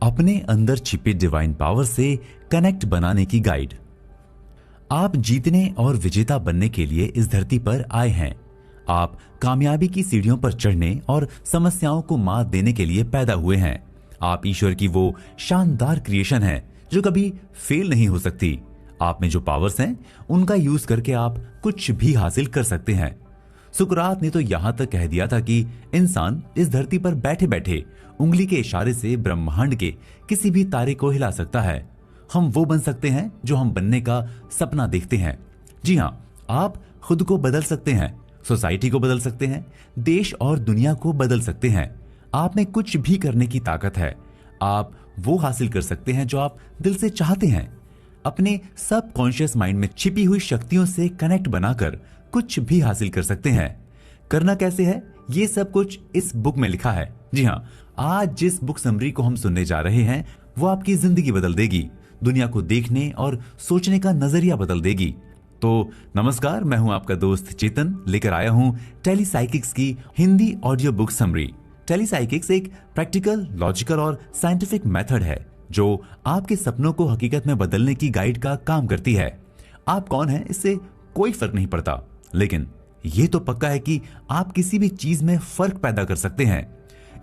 अपने अंदर छिपे डिवाइन पावर से कनेक्ट बनाने की गाइड। आप जीतने और विजेता बनने के लिए इस धरती पर आए हैं। आप कामयाबी की सीढ़ियों पर चढ़ने और समस्याओं को मात देने के लिए पैदा हुए हैं। आप ईश्वर की वो शानदार क्रिएशन है जो कभी फेल नहीं हो सकती। आप में जो पावर्स हैं उनका यूज करके आप कुछ भी हासिल कर सकते हैं। सुकरात ने तो यहां तक कह दिया था कि इंसान इस धरती पर बैठे बैठे उंगली के इशारे से ब्रह्मांड के किसी भी तारे को हिला सकता है। हम वो बन सकते हैं जो हम बनने का सपना देखते हैं। जी हाँ, आप खुद को बदल सकते हैं, सोसाइटी को बदल सकते हैं, देश और दुनिया को बदल सकते हैं। आप में कुछ भी करने की ताकत है। आप वो हासिल कर सकते हैं जो आप दिल से चाहते हैं। अपने सबकॉन्शियस माइंड में छिपी हुई शक्तियों से कनेक्ट बनाकर कुछ भी हासिल कर सकते हैं। करना कैसे है, ये सब कुछ इस बुक में लिखा है। जी हाँ, आज जिस बुक समरी को हम सुनने जा रहे हैं वो आपकी जिंदगी बदल देगी, दुनिया को देखने और सोचने का नजरिया बदल देगी। तो नमस्कार, मैं हूं आपका दोस्त चेतन, लेकर आया हूं टेलीसाइकिक्स की हिंदी ऑडियो बुक समरी। टेलीसाइकिक्स एक प्रैक्टिकल, लॉजिकल और साइंटिफिक मेथड है जो आपके सपनों को हकीकत में बदलने की गाइड का काम करती है। आप कौन हैं इससे कोई फर्क नहीं पड़ता, लेकिन ये तो पक्का है कि आप किसी भी चीज में फर्क पैदा कर सकते हैं।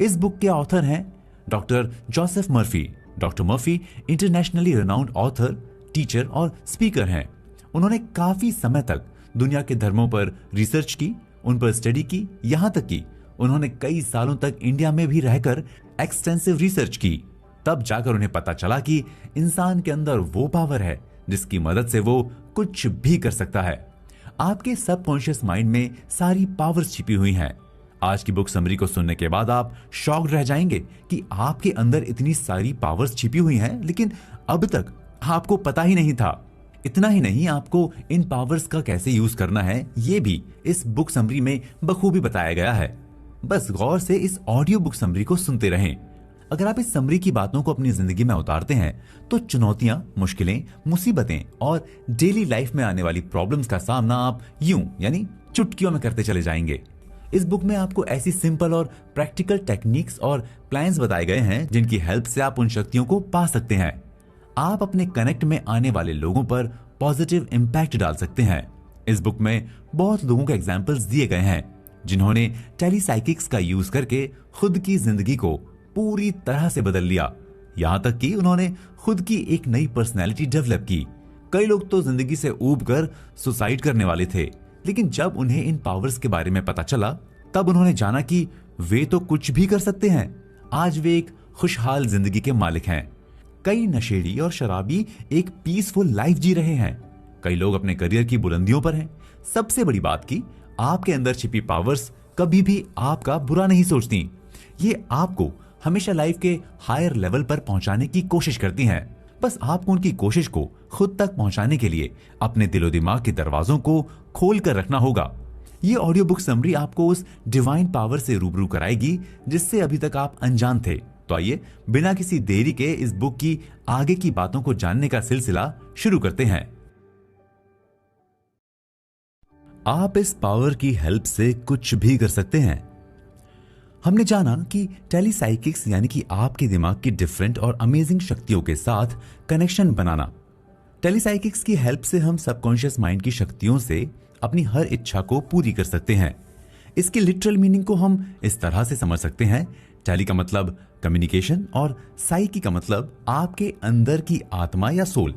इस बुक के ऑथर हैं doctor Joseph Murphy. Doctor Murphy internationally renowned author, teacher और स्पीकर हैं। उन्होंने काफी समय तक दुनिया के धर्मों पर रिसर्च की, उन पर स्टडी की, यहां तक कि उन्होंने कई सालों तक इंडिया में भी रहकर एक्सटेंसिव रिसर्च की। तब जाकर उन्हें पता चला कि इंसान के अंदर वो पावर है जिसकी मदद से वो कुछ भी कर सकता है। आपके सबकॉन्शियस माइंड में सारी पावर्स छिपी हुई हैं। आज की बुक समरी को सुनने के बाद आप शॉक्ड रह जाएंगे कि आपके अंदर इतनी सारी पावर्स छिपी हुई हैं, लेकिन अब तक आपको पता ही नहीं था। इतना ही नहीं, आपको इन पावर्स का कैसे यूज करना है ये भी इस बुक समरी में बखूबी बताया गया है। बस गौर से इस ऑडियो बुक समरी को सुनते रहें। अगर आप इस समरी की बातों को अपनी जिंदगी में उतारते हैं तो चुनौतियां, मुश्किलें, मुसीबतें और डेली लाइफ में आने वाली प्रॉब्लम्स का सामना आप यूं यानी चुटकियों में करते चले जाएंगे। इस बुक में आपको ऐसी सिंपल और प्रैक्टिकल टेक्निक्स और प्लान्स बताए गए हैं जिनकी हेल्प से आप उन शक्तियों को पा सकते हैं। आप अपने कनेक्ट में आने वाले लोगों पर पॉजिटिव इंपैक्ट डाल सकते हैं। इस बुक में बहुत लोगों के एग्जाम्पल्स दिए गए हैं जिन्होंने टेलीसाइकिक्स का यूज करके खुद की जिंदगी को पूरी तरह से बदल लिया। यहां तक कि उन्होंने खुद की एक नई पर्सनैलिटी डेवलप की। कई लोग तो जिंदगी से ऊब कर सुसाइड करने वाले थे, लेकिन जब उन्हें इन पावर्स के बारे में पता चला तब उन्होंने जाना कि वे तो कुछ भी कर सकते हैं। आज वे एक खुशहाल जिंदगी के मालिक हैं। कई नशेड़ी और शराबी एक पीसफुल लाइफ जी रहे हैं। कई लोग अपने करियर की बुलंदियों पर हैं। सबसे बड़ी बात की आपके अंदर छिपी पावर्स कभी भी आपका बुरा नहीं सोचती। ये आपको हमेशा लाइफ के हायर लेवल पर पहुंचाने की कोशिश करती हैं। बस आपको उनकी कोशिश को खुद तक पहुंचाने के लिए अपने दिलो दिमाग के दरवाजों को खोल कर रखना होगा। ये ऑडियो बुक समरी आपको उस डिवाइन पावर से रूबरू कराएगी जिससे अभी तक आप अनजान थे। तो आइए बिना किसी देरी के इस बुक की आगे की बातों को जानने का सिलसिला शुरू करते हैं। आप इस पावर की हेल्प से कुछ भी कर सकते हैं। हमने जाना कि टेलीसाइकिक्स यानी कि आपके दिमाग की डिफरेंट और अमेजिंग शक्तियों के साथ कनेक्शन बनाना। टेलीसाइकिक्स की हेल्प से हम सबकॉन्शियस माइंड की शक्तियों से अपनी हर इच्छा को पूरी कर सकते हैं। इसकी लिटरल मीनिंग को हम इस तरह से समझ सकते हैं। टेली का मतलब कम्युनिकेशन और साइकी का मतलब आपके अंदर की आत्मा या सोल।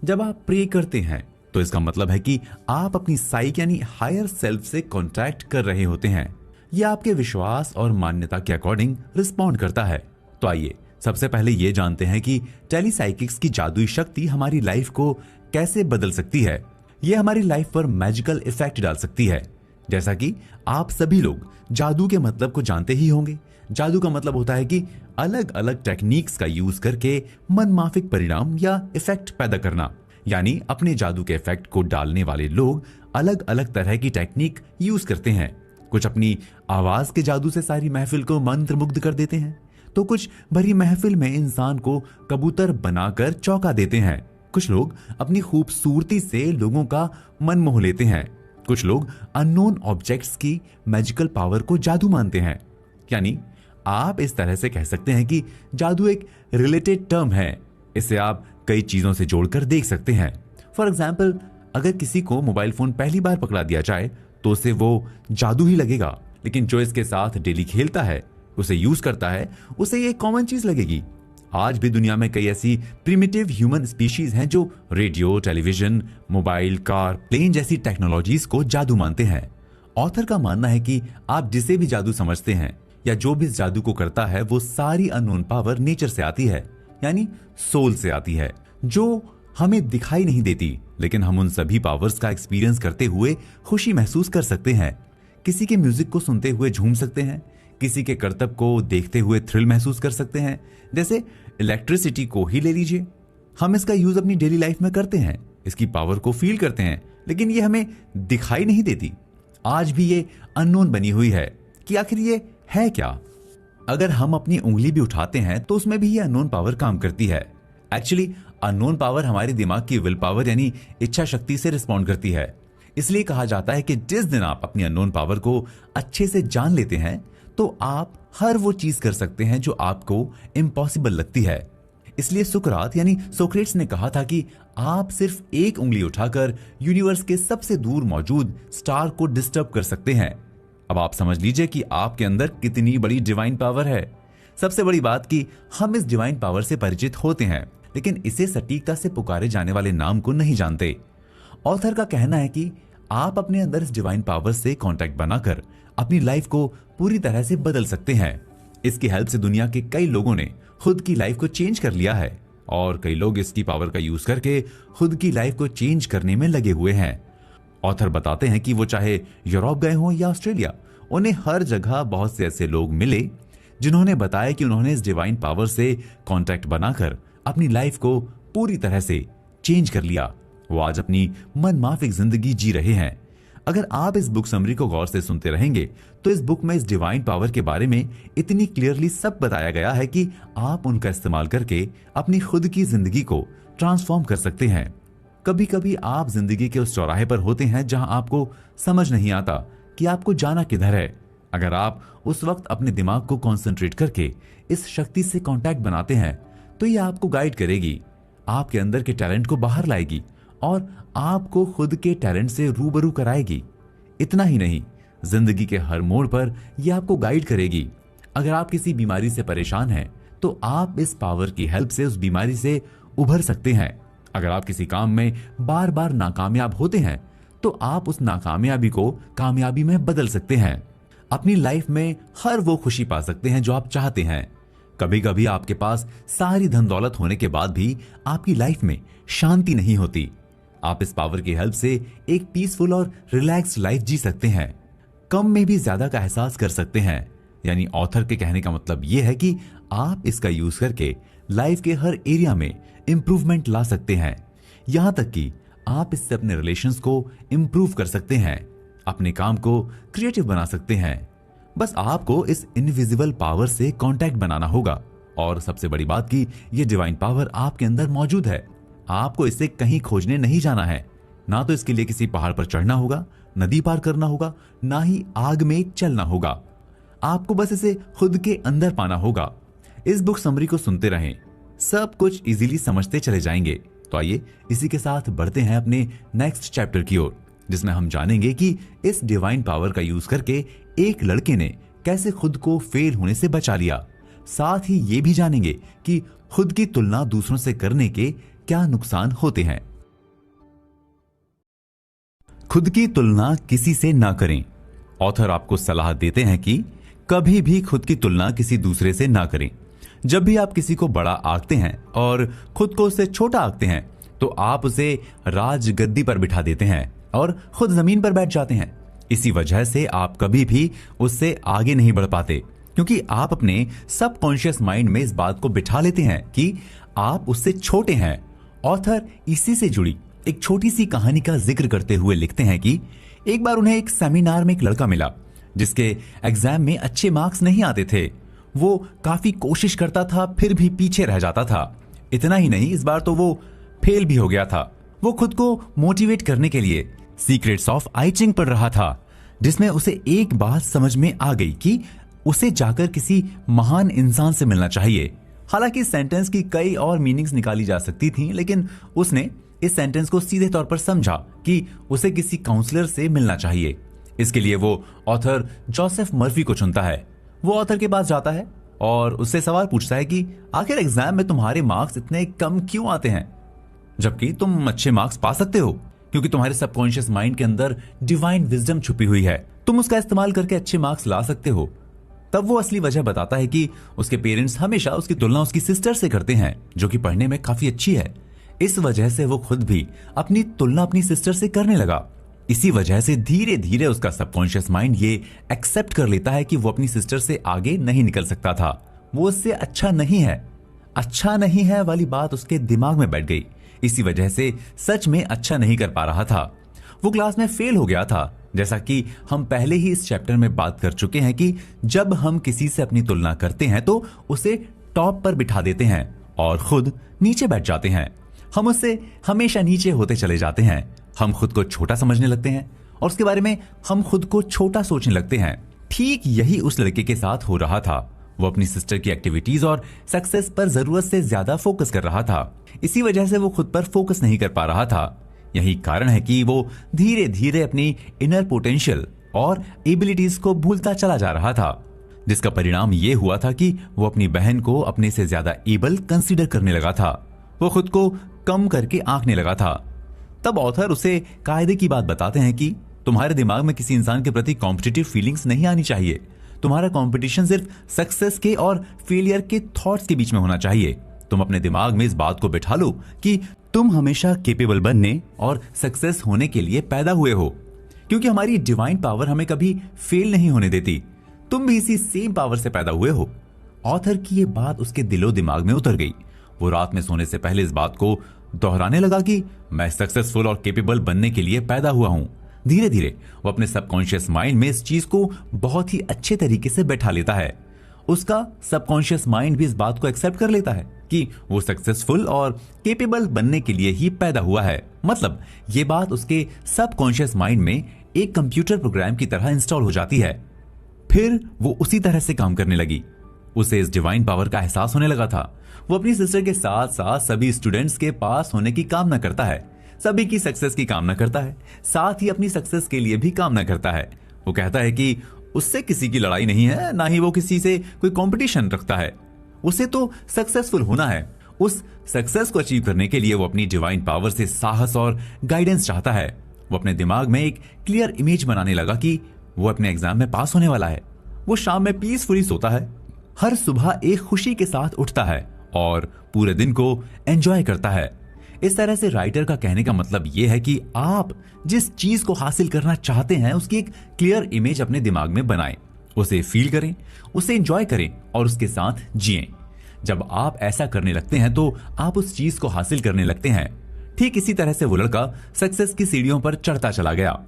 जब आप प्रे करते हैं तो इसका मतलब है कि आप अपनी साइक यानी हायर सेल्फ से कॉन्टैक्ट कर रहे होते हैं। यह आपके विश्वास और मान्यता के अकॉर्डिंग रिस्पॉन्ड करता है। तो आइए सबसे पहले ये जानते हैं कि टेलीसाइकिक्स की जादुई शक्ति हमारी लाइफ को कैसे बदल सकती है। यह हमारी लाइफ पर मैजिकल इफेक्ट डाल सकती है। जैसा कि आप सभी लोग जादू के मतलब को जानते ही होंगे। जादू का मतलब होता है कि अलग अलग टेक्निक्स का यूज करके मनमाफिक परिणाम या इफेक्ट पैदा करना। यानी अपने जादू के इफेक्ट को डालने वाले लोग अलग अलग तरह की टेक्निक यूज करते हैं। कुछ अपनी आवाज के जादू से सारी महफिल को मंत्रमुग्ध कर देते हैं, तो कुछ भरी महफिल में इंसान को कबूतर बनाकर चौंका देते हैं। कुछ लोग अपनी खूबसूरती से लोगों का मन मोह लेते हैं। कुछ लोग अननोन ऑब्जेक्ट्स की मैजिकल पावर को जादू मानते हैं। यानी आप इस तरह से कह सकते हैं कि जादू एक रिलेटेड टर्म है। इसे आप कई चीजों से जोड़कर देख सकते हैं। फॉर एग्जाम्पल, अगर किसी को मोबाइल फोन पहली बार पकड़ा दिया जाए तो उसे वो जादू ही लगेगा, लेकिन जो इसके साथ डेली खेलता है, उसे यूज करता है, उसे ये कॉमन चीज लगेगी। आज भी दुनिया में कई ऐसी प्रिमिटिव ह्यूमन स्पीशीज हैं जो radio, television, mobile, car, plane जैसी टेक्नोलॉजीज को जादू मानते हैं। ऑथर का मानना है कि आप जिसे भी जादू समझते हैं या जो भी इस जादू को करता है, वो सारी अननोन पावर नेचर से आती है, यानी सोल से आती है, जो हमें दिखाई नहीं देती, लेकिन हम उन सभी पावर्स का एक्सपीरियंस करते हुए खुशी महसूस कर सकते हैं। किसी के म्यूजिक को सुनते हुए झूम सकते हैं, किसी के करतब को देखते हुए थ्रिल महसूस कर सकते हैं। जैसे इलेक्ट्रिसिटी को ही ले लीजिए, हम इसका यूज अपनी डेली लाइफ में करते हैं, इसकी पावर को फील करते हैं, लेकिन ये हमें दिखाई नहीं देती। आज भी ये अननोन बनी हुई है कि आखिर ये है क्या। अगर हम अपनी उंगली भी उठाते हैं तो उसमें भी ये अननोन पावर काम करती है। एक्चुअली अननोन पावर हमारे दिमाग की विल पावर यानी इच्छा शक्ति से रिस्पॉन्ड करती है। इसलिए कहा जाता है कि जिस दिन आप अपनी अननोन पावर को अच्छे से जान लेते हैं तो आप हर वो चीज कर सकते हैं जो आपको इम्पॉसिबल लगती है। इसलिए सुकरात यानी सोक्रेट्स ने कहा था कि आप सिर्फ एक उंगली उठाकर यूनिवर्स के सबसे दूर मौजूद स्टार को डिस्टर्ब कर सकते हैं। अब आप समझ लीजिए कि आपके अंदर कितनी बड़ी डिवाइन पावर है। सबसे बड़ी बात कि हम इस डिवाइन पावर से परिचित होते हैं, लेकिन इसे सटीकता से पुकारे जाने वाले नाम को नहीं जानते। ऑथर का कहना है कि आप अपने अंदर इस डिवाइन पावर से कांटेक्ट बनाकर अपनी लाइफ को पूरी तरह से बदल सकते हैं। इसकी हेल्प से दुनिया के कई लोगों ने खुद की लाइफ को चेंज कर लिया है और कई लोग इसकी पावर का यूज करके खुद की लाइफ को चेंज करने में लगे हुए हैं। ऑथर बताते हैं कि वो चाहे यूरोप गए हों या ऑस्ट्रेलिया, उन्हें हर जगह बहुत से ऐसे लोग मिले जिन्होंने बताया कि उन्होंने इस डिवाइन पावर से कांटेक्ट बनाकर अपनी लाइफ को पूरी तरह से चेंज कर लिया। वो आज अपनी मनमाफिक जिंदगी जी रहे हैं। अगर आप इस बुक समरी को गौर से सुनते रहेंगे तो इस बुक में इस डिवाइन पावर के बारे में इतनी क्लियरली सब बताया गया है कि आप उनका इस्तेमाल करके अपनी खुद की जिंदगी को ट्रांसफॉर्म कर सकते हैं। कभी कभी आप जिंदगी के उस चौराहे पर होते हैं जहां आपको समझ नहीं आता कि आपको जाना किधर है। अगर आप उस वक्त अपने दिमाग को कंसंट्रेट करके इस शक्ति से कांटेक्ट बनाते हैं तो ये आपको गाइड करेगी, आपके अंदर के टैलेंट को बाहर लाएगी और आपको खुद के टैलेंट से रूबरू कराएगी। इतना ही नहीं, जिंदगी के हर मोड़ पर यह आपको गाइड करेगी। अगर आप किसी बीमारी से परेशान हैं तो आप इस पावर की हेल्प से उस बीमारी से उभर सकते हैं। अगर आप किसी काम में बार बार नाकामयाब होते हैं तो आप उस नाकामयाबी को कामयाबी में बदल सकते हैं। अपनी लाइफ में हर वो खुशी पा सकते हैं जो आप चाहते हैं। कभी कभी आपके पास सारी धन दौलत होने के बाद भी आपकी लाइफ में शांति नहीं होती। आप इस पावर की हेल्प से एक पीसफुल और रिलैक्स्ड लाइफ जी सकते हैं। कम में भी ज्यादा का एहसास कर सकते हैं। यानी ऑथर के कहने का मतलब यह है कि आप इसका यूज करके लाइफ के हर एरिया में इंप्रूवमेंट ला सकते हैं। यहां तक कि आप इससे अपने रिलेशंस को इंप्रूव कर सकते हैं, अपने काम को क्रिएटिव बना सकते हैं। बस आपको इस इनविजिबल पावर से कांटेक्ट बनाना होगा। और सबसे बड़ी बात कि यह डिवाइन पावर आपके अंदर मौजूद है। आपको इसे कहीं खोजने नहीं जाना है। ना तो इसके लिए किसी पहाड़ पर चढ़ना होगा, नदी पार करना होगा, ना ही आग में चलना होगा। आपको बस इसे खुद के अंदर पाना होगा। इस बुक समरी को सुनते रहें, सब कुछ इजीली समझते चले जाएंगे। तो आइए इसी के साथ बढ़ते हैं अपने नेक्स्ट चैप्टर की ओर, जिसमें हम जानेंगे कि इस डिवाइन पावर का यूज करके एक लड़के ने कैसे खुद को फेल होने से बचा लिया। साथ ही ये भी जानेंगे कि खुद की तुलना दूसरों से करने के क्या नुकसान होते हैं। खुद की तुलना किसी से ना करें। ऑथर आपको सलाह देते हैं कि कभी भी खुद की तुलना किसी दूसरे से ना करें। जब भी आप किसी को बड़ा आंकते हैं और खुद को उससे छोटा आंकते हैं तो आप उसे राजगद्दी पर बिठा देते हैं और खुद जमीन पर बैठ जाते हैं। इसी वजह से आप कभी भी उससे आगे नहीं बढ़ पाते, क्योंकि आप अपने सबकॉन्शियस माइंड में इस बात को बिठा लेते हैं कि आप उससे छोटे हैं। ऑथर इसी से जुड़ी एक छोटी सी कहानी का जिक्र करते हुए लिखते हैं कि एक बार उन्हें एक सेमिनार में एक लड़का मिला जिसके एग्जाम में अच्छे मार्क्स नहीं आते थे। वो काफी कोशिश करता था फिर भी पीछे रह जाता था। इतना ही नहीं, इस बार तो वो फेल भी हो गया था। वो खुद को मोटिवेट करने के लिए सीक्रेट्स ऑफ आई चिंग पढ़ रहा था, जिसमें उसे एक बात समझ में आ गई कि उसे जाकर किसी महान इंसान से मिलना चाहिए। हालांकि इस सेंटेंस की कई और मीनिंग्स निकाली जा सकती थी, लेकिन उसने इस सेंटेंस को सीधे तौर पर समझा कि उसे किसी काउंसलर से मिलना चाहिए। इसके लिए वो ऑथर जोसेफ मर्फी को चुनता है। वो ऑथर के पास जाता है और उससे सवाल पूछता है कि आखिर एग्जाम में तुम्हारे मार्क्स इतने कम क्यों आते हैं, जबकि तुम अच्छे मार्क्स पा सकते हो, क्योंकि तुम्हारे सबकॉन्शियस माइंड के अंदर डिवाइन विजडम छुपी हुई है, तुम उसका इस्तेमाल करके अच्छे मार्क्स ला सकते हो। तब वो असली वजह बताता है कि उसके पेरेंट्स हमेशा उसकी तुलना उसकी सिस्टर से करते हैं, जो कि पढ़ने में काफी अच्छी है। इस वजह से वो खुद भी अपनी तुलना अपनी सिस्टर से करने लगा। इसी वजह से धीरे धीरे उसका सबकॉन्शियस माइंड ये एक्सेप्ट कर लेता है कि वो अपनी सिस्टर से आगे नहीं निकल सकता था, वो उससे अच्छा नहीं है वाली बात उसके दिमाग में बैठ गई। इसी वजह से सच में अच्छा नहीं कर पा रहा था। वो क्लास में फेल हो गया था। जैसा कि हम पहले ही इस चैप्टर में बात कर चुके हैं कि जब हम किसी से अपनी तुलना करते हैं तो उसे टॉप पर बिठा देते हैं और खुद नीचे बैठ जाते हैं। हम उससे हमेशा नीचे होते चले जाते हैं। हम खुद को छोटा समझने लगते हैं और उसके बारे में हम खुद को छोटा सोचने लगते हैं। ठीक यही उस लड़के के साथ हो रहा था। वो अपनी सिस्टर की एक्टिविटीज और सक्सेस पर जरूरत से ज्यादा फोकस कर रहा था। इसी वजह से वो खुद पर फोकस नहीं कर पा रहा था। यही कारण है कि वो धीरे धीरे अपनी इनर पोटेंशियल और एबिलिटीज को भूलता चला जा रहा था, जिसका परिणाम ये हुआ था कि वो अपनी बहन को अपने से ज्यादा एबल कंसीडर करने लगा था। वो खुद को कम करके आंकने लगा था। तब ऑथर उसे कायदे की बात बताते हैं कि तुम्हारे दिमाग में किसी इंसान के प्रति कॉम्पिटिटिव फीलिंग्स नहीं आनी चाहिए। तुम्हारा कंपटीशन सिर्फ सक्सेस के और फेलियर के थॉट्स के बीच में होना चाहिए। तुम अपने दिमाग में इस बात को बिठा लो कि तुम हमेशा केपेबल बनने और सक्सेस होने के लिए पैदा हुए हो, क्योंकि हमारी डिवाइन पावर हमें कभी फेल नहीं होने देती। तुम भी इसी सेम पावर से पैदा हुए हो। ऑथर की ये बात उसके दिलो दिमाग में उतर गई। वो रात में सोने से पहले इस बात को दोहराने लगा कि मैं सक्सेसफुल और केपेबल बनने के लिए पैदा हुआ हूं। धीरे धीरे वो अपने सबकॉन्शियस माइंड में इस चीज को बहुत ही अच्छे तरीके से बैठा लेता है। उसका सबकॉन्शियस माइंड भी इस बात को एक्सेप्ट कर लेता है कि वो सक्सेसफुल और केपेबल बनने के लिए ही पैदा हुआ है। मतलब ये बात उसके सबकॉन्शियस माइंड में एक कंप्यूटर प्रोग्राम की तरह इंस्टॉल हो जाती है। फिर वो उसी तरह से काम करने लगी। उसे इस डिवाइन पावर का एहसास होने लगा था। वो अपनी सिस्टर के साथ साथ सभी स्टूडेंट्स के पास होने की कामना करता है, सभी की सक्सेस की कामना करता है, साथ ही अपनी सक्सेस के लिए भी कामना करता है। वो कहता है कि उससे किसी की लड़ाई नहीं है, ना ही वो किसी से कोई कंपटीशन रखता है। उसे तो सक्सेसफुल होना है। उस सक्सेस को अचीव करने के लिए वो अपनी डिवाइन पावर से साहस और गाइडेंस चाहता है। वो अपने दिमाग में एक क्लियर इमेज बनाने लगा कि वो अपने एग्जाम में पास होने वाला है। वो शाम में पीसफुली सोता है, हर सुबह एक खुशी के साथ उठता है और पूरे दिन को एंजॉय करता है। इस तरह से राइटर का कहने का मतलब यह है कि आप जिस चीज को हासिल करना चाहते हैं उसकी एक क्लियर इमेज अपने दिमाग में बनाएं, उसे फील करें, उसे एंजॉय करें और उसके साथ जिएं। जब आप ऐसा करने लगते हैं तो आप उस चीज को हासिल करने लगते हैं। ठीक इसी तरह से वो लड़का सक्सेस की सीढ़ियों पर चढ़ता चला गया।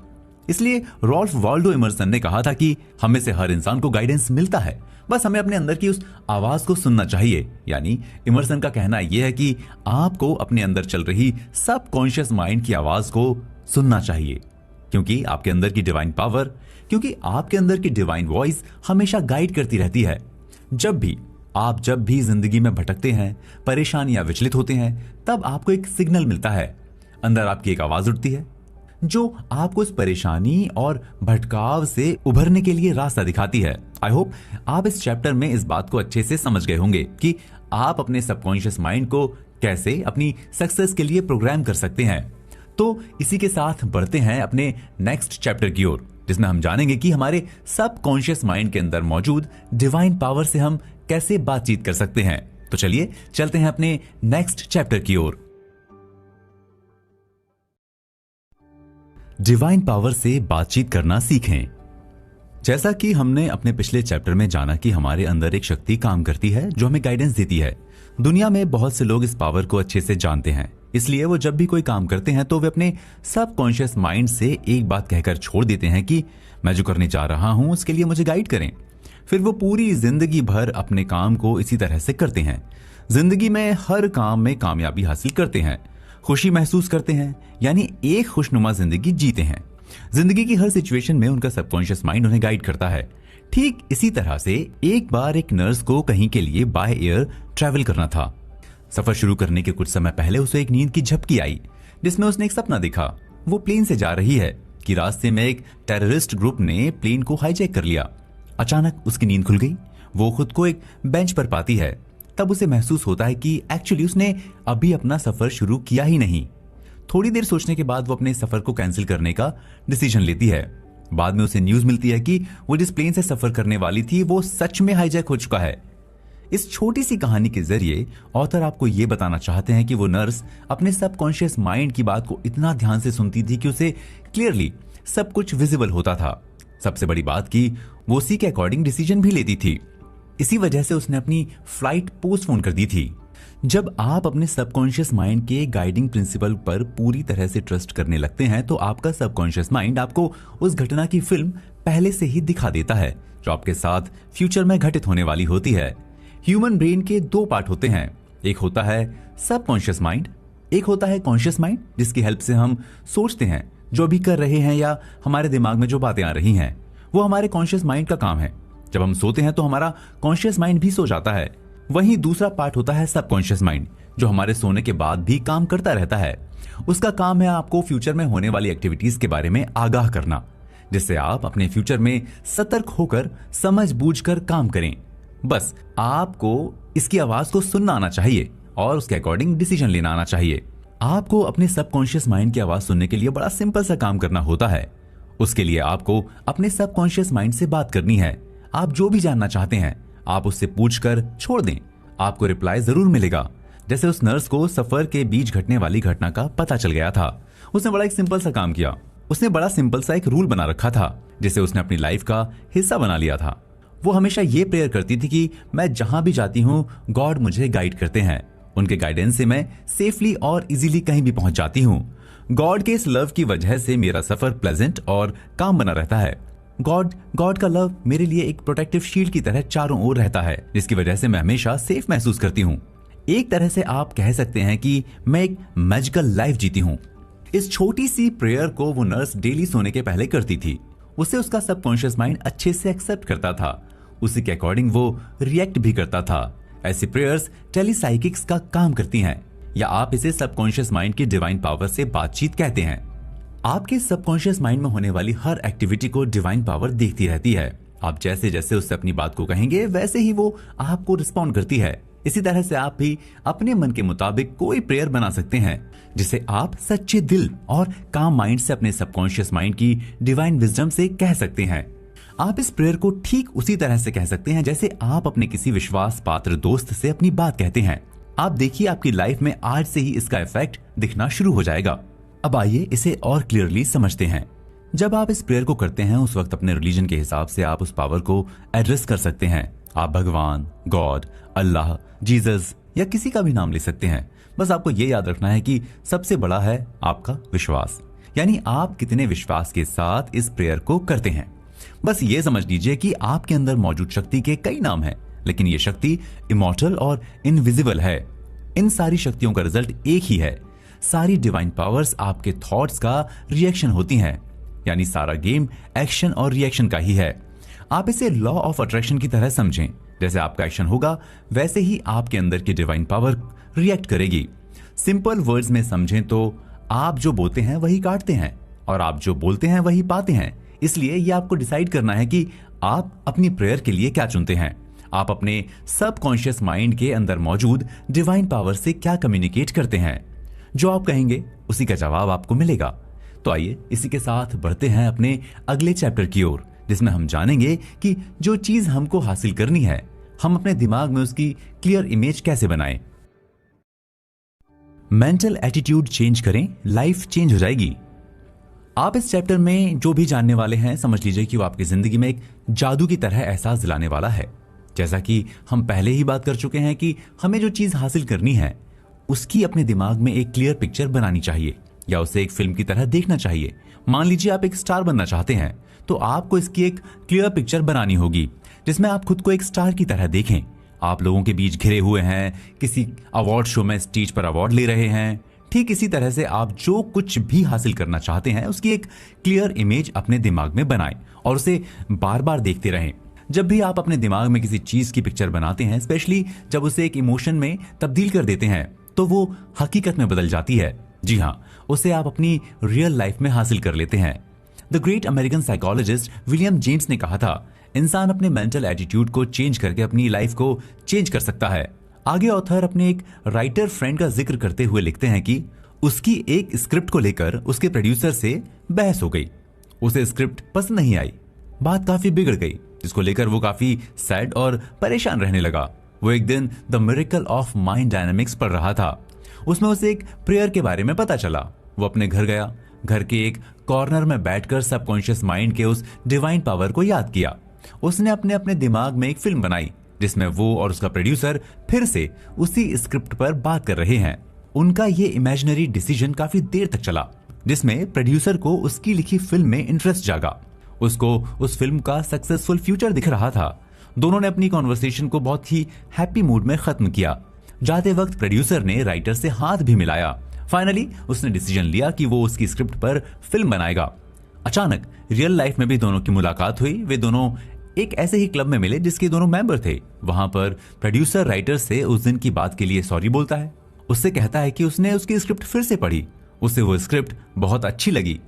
इसलिए रॉल्फ वाल्डो इमर्सन ने कहा था कि हमें से हर इंसान को गाइडेंस मिलता है, बस हमें अपने अंदर की उस आवाज को सुनना चाहिए। यानी इमर्सन का कहना यह है कि आपको अपने अंदर चल रही सबकॉन्शियस माइंड की आवाज को सुनना चाहिए, क्योंकि आपके अंदर की डिवाइन पावर, क्योंकि आपके अंदर की डिवाइन वॉइस हमेशा गाइड करती रहती है। जब भी जिंदगी में भटकते हैं, परेशान या विचलित होते हैं, तब आपको एक सिग्नल मिलता है। अंदर आपकी एक आवाज उठती है जो आपको इस परेशानी और भटकाव से उभरने के लिए रास्ता दिखाती है। आई होप आप इस चैप्टर में इस बात को अच्छे से समझ गए होंगे कि आप अपने सबकॉन्शियस माइंड को कैसे अपनी सक्सेस के लिए प्रोग्राम कर सकते हैं। तो इसी के साथ बढ़ते हैं अपने नेक्स्ट चैप्टर की ओर, जिसमें हम जानेंगे कि हमारे सबकॉन्शियस माइंड के अंदर मौजूद डिवाइन पावर से हम कैसे बातचीत कर सकते हैं। तो चलिए चलते हैं अपने नेक्स्ट चैप्टर की ओर। डिवाइन पावर से बातचीत करना सीखें। जैसा कि हमने अपने पिछले चैप्टर में जाना कि हमारे अंदर एक शक्ति काम करती है जो हमें गाइडेंस देती है। दुनिया में बहुत से लोग इस पावर को अच्छे से जानते हैं, इसलिए वो जब भी कोई काम करते हैं तो वे अपने सबकॉन्शियस माइंड से एक बात कहकर छोड़ देते हैं कि मैं जो करने जा रहा हूं उसके लिए मुझे गाइड करें। फिर वो पूरी जिंदगी भर अपने काम को इसी तरह से करते हैं। जिंदगी में हर काम में कामयाबी हासिल करते हैं, खुशी महसूस करते हैं, यानी एक खुशनुमा जिंदगी जीते हैं। जिंदगी की हर सिचुएशन में उनका सबकॉन्शियस माइंड उन्हें गाइड करता है। ठीक इसी तरह से एक बार एक नर्स को कहीं के लिए बाय एयर ट्रैवल करना था। सफर शुरू करने के कुछ समय पहले उसे एक नींद की झपकी आई, जिसमें उसने एक सपना देखा। वो प्लेन से जा रही है कि रास्ते में एक टेररिस्ट ग्रुप ने प्लेन को हाईजैक कर लिया। अचानक उसकी नींद खुल गई। वो खुद को एक बेंच पर पाती है। तब उसे महसूस होता है कि एक्चुअली उसने अभी अपना सफर शुरू किया ही नहीं। थोड़ी देर सोचने के बाद वो अपने सफर को कैंसिल करने का डिसीजन लेती है। बाद में उसे न्यूज मिलती है कि वो जिस प्लेन से सफर करने वाली थी वो सच में हाईजैक हो चुका है। इस छोटी सी कहानी के जरिए ऑथर आपको ये बताना चाहते हैं कि वो नर्स अपने सबकॉन्शियस माइंड की बात को इतना ध्यान से सुनती थी कि उसे क्लियरली सब कुछ विजिबल होता था। सबसे बड़ी बात कि वो उसी के अकॉर्डिंग डिसीजन भी लेती थी। इसी वजह से उसने अपनी फ्लाइट पोस्टपोन कर दी थी। जब आप अपने सबकॉन्शियस माइंड के गाइडिंग प्रिंसिपल पर पूरी तरह से ट्रस्ट करने लगते हैं तो आपका सबकॉन्शियस माइंड आपको उस घटना की फिल्म पहले से ही दिखा देता है जो आपके साथ फ्यूचर में घटित होने वाली होती है। ह्यूमन ब्रेन के दो पार्ट होते हैं, एक होता है सबकॉन्शियस माइंड, एक होता है कॉन्शियस माइंड, जिसकी हेल्प से हम सोचते हैं, जो भी कर रहे हैं या हमारे दिमाग में जो बातें आ रही हैं वो हमारे कॉन्शियस माइंड का काम है। जब हम सोते हैं तो हमारा कॉन्शियस माइंड भी सो जाता है। वहीं दूसरा पार्ट होता है सबकॉन्शियस माइंड, जो हमारे सोने के बाद भी काम करता रहता है। उसका काम है आपको फ्यूचर में होने वाली एक्टिविटीज के बारे में आगाह करना, जिससे आप अपने फ्यूचर में सतर्क होकर समझ बूझकर काम करें। बस आपको इसकी आवाज को सुनना आना चाहिए और उसके अकॉर्डिंग डिसीजन लेना आना चाहिए। आपको अपने सबकॉन्शियस माइंड की आवाज सुनने के लिए बड़ा सिंपल सा काम करना होता है। उसके लिए आपको अपने सबकॉन्शियस माइंड से बात करनी है। आप जो भी जानना चाहते हैं आप उससे पूछकर छोड़ दें, आपको रिप्लाई जरूर मिलेगा। जैसे उस नर्स को सफर के बीच घटने वाली घटना का पता चल गया था। उसने बड़ा एक सिंपल सा काम किया। उसने बड़ा सिंपल सा एक रूल बना रखा था जिसे उसने अपनी लाइफ का हिस्सा बना लिया था। वो हमेशा ये प्रेयर करती थी कि मैं जहां भी जाती हूँ गॉड मुझे गाइड करते हैं। उनके गाइडेंस से मैं सेफली और इजीली कहीं भी पहुंच जाती हूँ। गॉड के इस लव की वजह से मेरा सफर प्लेजेंट और काम बना रहता है। गॉड का लव मेरे लिए एक प्रोटेक्टिव शील्ड की तरह चारों ओर रहता है, जिसकी वजह से मैं हमेशा सेफ महसूस करती हूँ। एक तरह से आप कह सकते हैं कि मैं एक मैजिकल लाइफ जीती हूँ। इस छोटी सी प्रेयर को वो नर्स डेली सोने के पहले करती थी। उसे उसका सबकॉन्शियस माइंड अच्छे से एक्सेप्ट करता था। उसी के अकॉर्डिंग वो रिएक्ट भी करता था। ऐसी प्रेयर्स टेलीसाइकिक्स का काम करती हैं, या आप इसे सबकॉन्शियस माइंड की डिवाइन पावर से बातचीत कहते हैं। आपके सबकॉन्शियस माइंड में होने वाली हर एक्टिविटी को डिवाइन पावर देखती रहती है। आप जैसे जैसे उससे अपनी बात को कहेंगे वैसे ही वो आपको रिस्पॉन्ड करती है। इसी तरह से आप भी अपने मन के मुताबिक कोई प्रेयर बना सकते हैं जिसे आप सच्चे दिल और काम माइंड से अपने सबकॉन्शियस माइंड की डिवाइन विजडम से कह सकते हैं। आप इस प्रेयर को ठीक उसी तरह से कह सकते हैं जैसे आप अपने किसी विश्वास पात्र दोस्त से अपनी बात कहते हैं। आप देखिए आपकी लाइफ में आज से ही इसका इफेक्ट दिखना शुरू हो जाएगा। अब आइए इसे और क्लियरली समझते हैं। जब आप इस प्रेयर को करते हैं उस वक्त अपने रिलीजन के हिसाब से आप उस पावर को एड्रेस कर सकते हैं। आप भगवान, गॉड, अल्लाह, जीसस या किसी का भी नाम ले सकते हैं। बस आपको ये याद रखना है कि सबसे बड़ा है आपका विश्वास, यानी आप कितने विश्वास के साथ इस प्रेयर को करते हैं। बस ये समझ लीजिए कि आपके अंदर मौजूद शक्ति के कई नाम हैं, लेकिन ये शक्ति इमॉर्टल और इनविजिबल है। इन सारी शक्तियों का रिजल्ट एक ही है। सारी डिवाइन पावर्स आपके थॉट्स का रिएक्शन होती हैं, यानी सारा गेम एक्शन और रिएक्शन का ही है। आप इसे लॉ ऑफ अट्रैक्शन की तरह समझें। जैसे आपका एक्शन होगा वैसे ही आपके अंदर की डिवाइन पावर रिएक्ट करेगी। सिंपल वर्ड्स में समझें तो आप जो बोलते हैं वही काटते हैं और आप जो बोलते हैं वही पाते हैं। इसलिए ये आपको डिसाइड करना है कि आप अपनी प्रेयर के लिए क्या चुनते हैं। आप अपने सबकॉन्शियस माइंड के अंदर मौजूद डिवाइन पावर से क्या कम्युनिकेट करते हैं। जो आप कहेंगे उसी का जवाब आपको मिलेगा। तो आइए इसी के साथ बढ़ते हैं अपने अगले चैप्टर की ओर, जिसमें हम जानेंगे कि जो चीज हमको हासिल करनी है हम अपने दिमाग में उसकी क्लियर इमेज कैसे बनाएं। मेंटल एटीट्यूड चेंज करें, लाइफ चेंज हो जाएगी। आप इस चैप्टर में जो भी जानने वाले हैं समझ लीजिए कि वो आपकी जिंदगी में एक जादू की तरह एहसास दिलाने वाला है। जैसा कि हम पहले ही बात कर चुके हैं कि हमें जो चीज हासिल करनी है उसकी अपने दिमाग में एक क्लियर पिक्चर बनानी चाहिए या उसे एक फिल्म की तरह देखना चाहिए। मान लीजिए आप एक स्टार बनना चाहते हैं तो आपको इसकी एक क्लियर पिक्चर बनानी होगी जिसमें आप खुद को एक स्टार की तरह देखें। आप लोगों के बीच घिरे हुए हैं, किसी अवार्ड शो में स्टेज पर अवार्ड ले रहे हैं। ठीक इसी तरह से आप जो कुछ भी हासिल करना चाहते हैं उसकी एक क्लियर इमेज अपने दिमाग में बनाएं और उसे बार बार देखते रहें। जब भी आप अपने दिमाग में किसी चीज की पिक्चर बनाते हैं, स्पेशली जब उसे एक इमोशन में तब्दील कर देते हैं, तो वो हकीकत में बदल जाती है। जी हाँ, उसे आप अपनी रियल लाइफ में हासिल कर लेते हैं। The great American psychologist William James ने कहा था, इंसान अपने मेंटल एटीट्यूड को चेंज करके अपनी लाइफ को चेंज कर सकता है। आगे ऑथर अपने एक राइटर फ्रेंड का जिक्र करते हुए लिखते हैं कि उसकी एक स्क्रिप्ट को लेकर उसके प्रोड्यूसर से बहस हो गई। उसे स्क्रिप्ट पसंद नहीं आई, बात काफी बिगड़ गई, जिसको लेकर वो काफी सैड और परेशान रहने लगा। वो एक दिन the miracle of mind dynamics पढ़ रहा था। उसमें उसे एक प्रेयर के बारे में पता चला। वो अपने घर गया, घर के एक कॉर्नर में बैठकर सबकॉन्शियस माइंड के उस डिवाइन पावर को याद किया। उसने अपने अपने दिमाग में एक फिल्म बनाई जिसमें वो और उसका प्रोड्यूसर फिर से उसी स्क्रिप्ट पर बात कर रहे हैं। उनका ये इमेजिनरी डिसीजन काफी देर तक चला, जिसमें प्रोड्यूसर को उसकी लिखी फिल्म में इंटरेस्ट जागा। उसको उस फिल्म का सक्सेसफुल फ्यूचर दिख रहा था। दोनों ने अपनी कॉन्वर्सेशन को बहुत ही हैप्पी मूड में खत्म किया। जाते वक्त प्रोड्यूसर ने राइटर से हाथ भी मिलाया। फाइनली उसने डिसीजन लिया कि वो उसकी स्क्रिप्ट पर फिल्म बनाएगा। अचानक रियल लाइफ में भी दोनों की मुलाकात हुई। वे दोनों एक ऐसे ही क्लब में मिले जिसके दोनों मेंबर थे। वहां पर प्रोड्यूसर राइटर से उस दिन की बात के लिए सॉरी बोलता है। उससे कहता है कि उसने उसकी स्क्रिप्ट फिर से पढ़ी, उसे वो स्क्रिप्ट बहुत अच्छी लगी।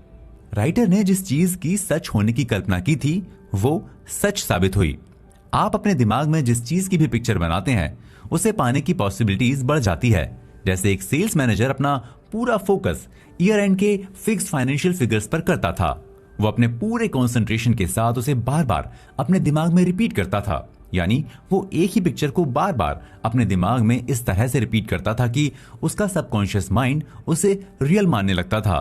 राइटर ने जिस चीज की सच होने की कल्पना की थी वो सच साबित हुई। आप अपने दिमाग में जिस चीज की भी पिक्चर बनाते हैं उसे पाने की पॉसिबिलिटीज बढ़ जाती है। जैसे एक सेल्स मैनेजर अपना पूरा फोकस ईयर एंड के फिक्स्ड फाइनेंशियल फिगर्स पर करता था। वो अपने पूरे कंसंट्रेशन के साथ उसे बार बार अपने दिमाग में रिपीट करता था। यानी वो एक ही पिक्चर को बार बार अपने दिमाग में इस तरह से रिपीट करता था कि उसका सबकॉन्शियस माइंड उसे रियल मानने लगता था।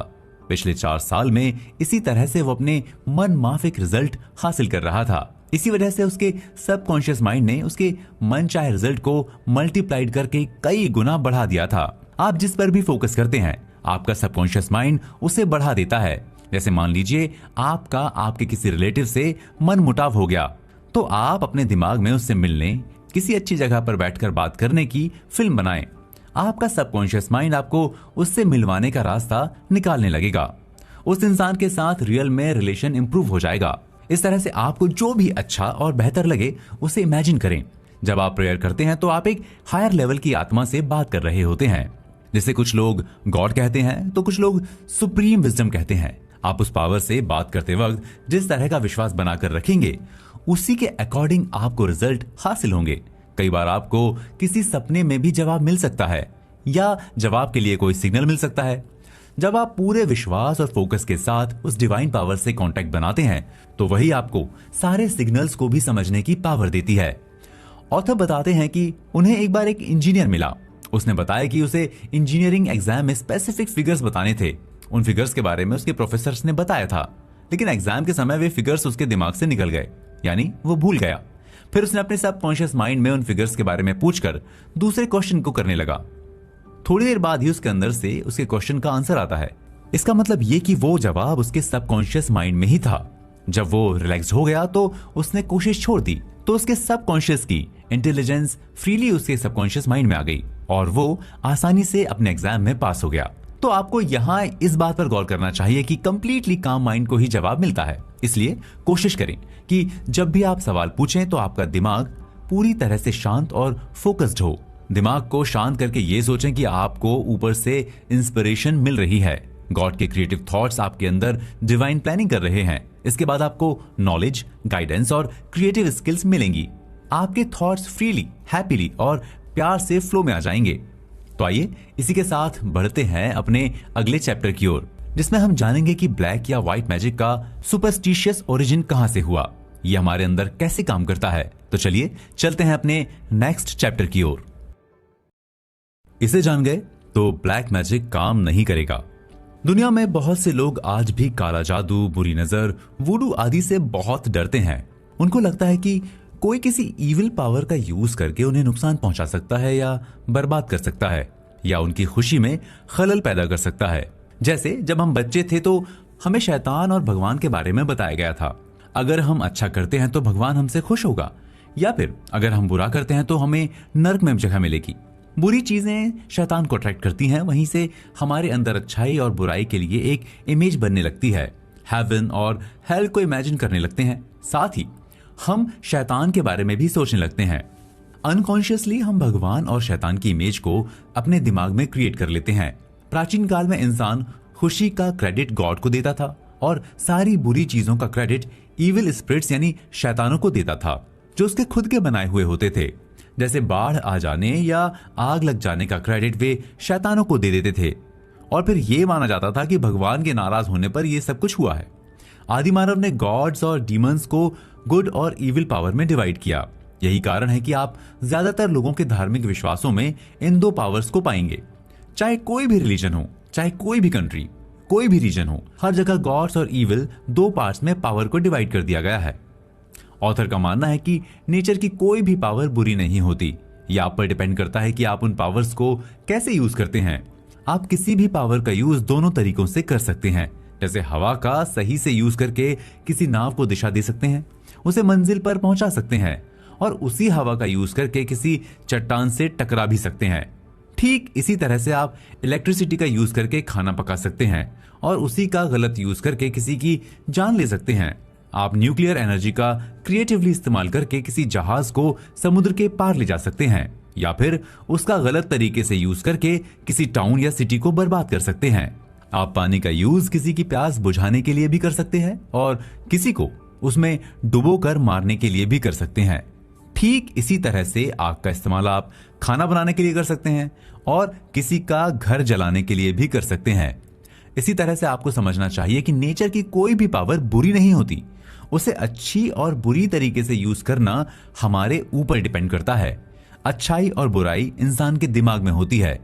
पिछले 4 साल में इसी तरह से वो अपने मन माफिक रिजल्ट हासिल कर रहा था। इसी वजह से उसके सबकॉन्शियस माइंड ने उसके मन चाहे रिजल्ट को मल्टीप्लाइड करके कई गुना बढ़ा दिया था। आप जिस पर भी फोकस करते हैं आपका सबकॉन्शियस माइंड उसे बढ़ा देता है। जैसे मान लीजिए आपका आपके किसी रिलेटिव से मन मुटाव हो गया, तो आप अपने दिमाग में उससे मिलने, किसी अच्छी जगह पर बैठकर बात करने की फिल्म बनाएं। आपका सबकॉन्शियस माइंड आपको उससे मिलवाने का रास्ता निकालने लगेगा। उस इंसान के साथ रियल में रिलेशन इंप्रूव हो जाएगा। इस तरह से आपको जो भी अच्छा और बेहतर लगे उसे इमेजिन करें। जब आप प्रेयर करते हैं तो आप एक हायर लेवल की आत्मा से बात कर रहे होते हैं, जिसे कुछ लोग गॉड कहते हैं तो कुछ लोग सुप्रीम विजडम कहते हैं। आप उस पावर से बात करते वक्त जिस तरह का विश्वास बनाकर रखेंगे उसी के अकॉर्डिंग आपको रिजल्ट हासिल होंगे। कई बार आपको किसी सपने में भी जवाब मिल सकता है या जवाब के लिए कोई सिग्नल मिल सकता है। जब आप पूरे विश्वास और फोकस के साथ उस डिवाइन पावर से कांटेक्ट बनाते हैं तो वही आपको सारे सिग्नल्स को भी समझने की पावर देती है। ऑथर बताते हैं कि उन्हें एक बार एक इंजीनियर मिला। उसने बताया कि उसे इंजीनियरिंग एग्जाम में स्पेसिफिक फिगर्स बताने थे। उन फिगर्स के बारे में उसके प्रोफेसर ने बताया था, लेकिन एग्जाम के समय वे फिगर्स उसके दिमाग से निकल गए, यानी वो भूल गया। फिर उसने अपने सबकॉन्शियस माइंड में उन फिगर्स के बारे में पूछकर दूसरे क्वेश्चन को करने लगा। थोड़ी देर बाद ही उसके अंदर से उसके क्वेश्चन का आंसर आता है। इसका मतलब ये कि वो जवाब उसके सबकॉन्शियस माइंड में ही था। जब वो रिलैक्स हो गया तो उसने कोशिश छोड़ दी, तो उसके सबकॉन्शियस की इंटेलिजेंस फ्रीली उसके सबकॉन्शियस माइंड में आ गई और वो आसानी से अपने एग्जाम में पास हो गया। तो आपको यहाँ इस बात पर गौर करना चाहिए कि कंप्लीटली काम माइंड को ही जवाब मिलता है। इसलिए कोशिश करें कि जब भी आप सवाल पूछें तो आपका दिमाग पूरी तरह से शांत और फोकस्ड हो। दिमाग को शांत करके ये सोचें कि आपको ऊपर से इंस्पिरेशन मिल रही है। गॉड के क्रिएटिव थॉट्स आपके अंदर डिवाइन प्लानिंग कर रहे हैं। इसके बाद आपको नॉलेज, गाइडेंस और क्रिएटिव स्किल्स मिलेंगी। आपके थॉट्स फ्रीली, हैप्पीली और प्यार से फ्लो में आ जाएंगे। तो आइए इसी के साथ बढ़ते हैं अपने अगले चैप्टर की ओर, जिसमें हम जानेंगे कि ब्लैक या व्हाइट मैजिक का सुपरस्टिशियस ओरिजिन कहां से हुआ, यह हमारे अंदर कैसे काम करता है। तो चलिए चलते हैं अपने नेक्स्ट चैप्टर की ओर। इसे जान गए तो ब्लैक मैजिक काम नहीं करेगा। दुनिया में बहुत से लोग आज भी काला जादू, बुरी नजर, वुडू आदि से बहुत डरते हैं। उनको लगता है कि कोई किसी इविल पावर का यूज करके उन्हें नुकसान पहुंचा सकता है या बर्बाद कर सकता है या उनकी खुशी में खलल पैदा कर सकता है। जैसे जब हम बच्चे थे तो हमें शैतान और भगवान के बारे में बताया गया था। अगर हम अच्छा करते हैं तो भगवान हमसे खुश होगा, या फिर अगर हम बुरा करते हैं तो हमें नर्क में जगह मिलेगी। बुरी चीजें शैतान को अट्रैक्ट करती हैं, वहीं से हमारे अंदर अच्छाई और बुराई के लिए एक इमेज बनने लगती है। हेवन और हेल को इमेजिन करने लगते हैं। साथ ही हम शैतान के बारे में भी सोचने लगते हैं। अनकॉन्शियसली हम भगवान और शैतान की इमेज को अपने दिमाग में क्रिएट कर लेते हैं। प्राचीन काल में इंसान खुशी का क्रेडिट गॉड को देता था और सारी बुरी चीजों का क्रेडिट इविल स्पिरिट्स यानी शैतानों को देता था, जो उसके खुद के बनाए हुए होते थे। जैसे बाढ़ आ जाने या आग लग जाने का क्रेडिट वे शैतानों को दे देते थे और फिर यह माना जाता था कि भगवान के नाराज होने पर यह सब कुछ हुआ है। आदि मानव ने गॉड्स और डीमंस को गुड और इविल पावर में डिवाइड किया। यही कारण है कि आप ज्यादातर लोगों के धार्मिक विश्वासों में इन दो पावर्स को पाएंगे। चाहे कोई भी रिलीजन हो, चाहे कोई भी कंट्री, कोई भी रीजन हो, हर जगह गॉड्स और इविल दो पार्ट्स में पावर को डिवाइड कर दिया गया है। ऑथर का मानना है कि नेचर की कोई भी पावर बुरी नहीं होती। यह आप पर डिपेंड करता है कि आप उन पावर्स को कैसे यूज करते हैं। आप किसी भी पावर का यूज दोनों तरीकों से कर सकते हैं। जैसे हवा का सही से यूज करके किसी नाव को दिशा दे सकते हैं, उसे मंजिल पर पहुंचा सकते हैं, और उसी हवा का यूज करके किसी चट्टान से टकरा भी सकते हैं। ठीक इसी तरह से आप इलेक्ट्रिसिटी का यूज करके खाना पका सकते हैं और उसी का गलत यूज करके किसी की जान ले सकते हैं। आप न्यूक्लियर एनर्जी का क्रिएटिवली इस्तेमाल करके किसी जहाज को समुद्र के पार ले जा सकते हैं, या फिर उसका गलत तरीके से यूज करके किसी टाउन या सिटी को बर्बाद कर सकते हैं। आप पानी का यूज किसी की प्यास बुझाने के लिए भी कर सकते हैं और किसी को उसमें डुबो कर मारने के लिए भी कर सकते हैं। ठीक इसी तरह से आग का इस्तेमाल आप खाना बनाने के लिए कर सकते हैं और किसी का घर जलाने के लिए भी कर सकते हैं। इसी तरह से आपको समझना चाहिए कि नेचर की कोई भी पावर बुरी नहीं होती। उसे अच्छी और बुरी तरीके से यूज करना हमारे ऊपर डिपेंड करता है। अच्छाई और बुराई इंसान के दिमाग में होती है।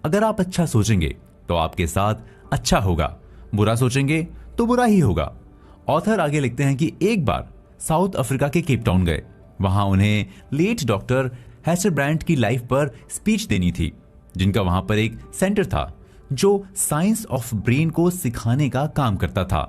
अगर आप अच्छा सोचेंगे तो आपके साथ अच्छा होगा, बुरा सोचेंगे तो बुरा ही होगा। ऑथर आगे लिखते हैं कि एक बार साउथ अफ्रीका के केप टाउन गए। वहां उन्हें लेट डॉक्टर हैस्टरब्रैंड की लाइफ पर स्पीच देनी थी, जिनका वहां पर एक सेंटर था जो साइंस ऑफ ब्रेन को सिखाने का काम करता था।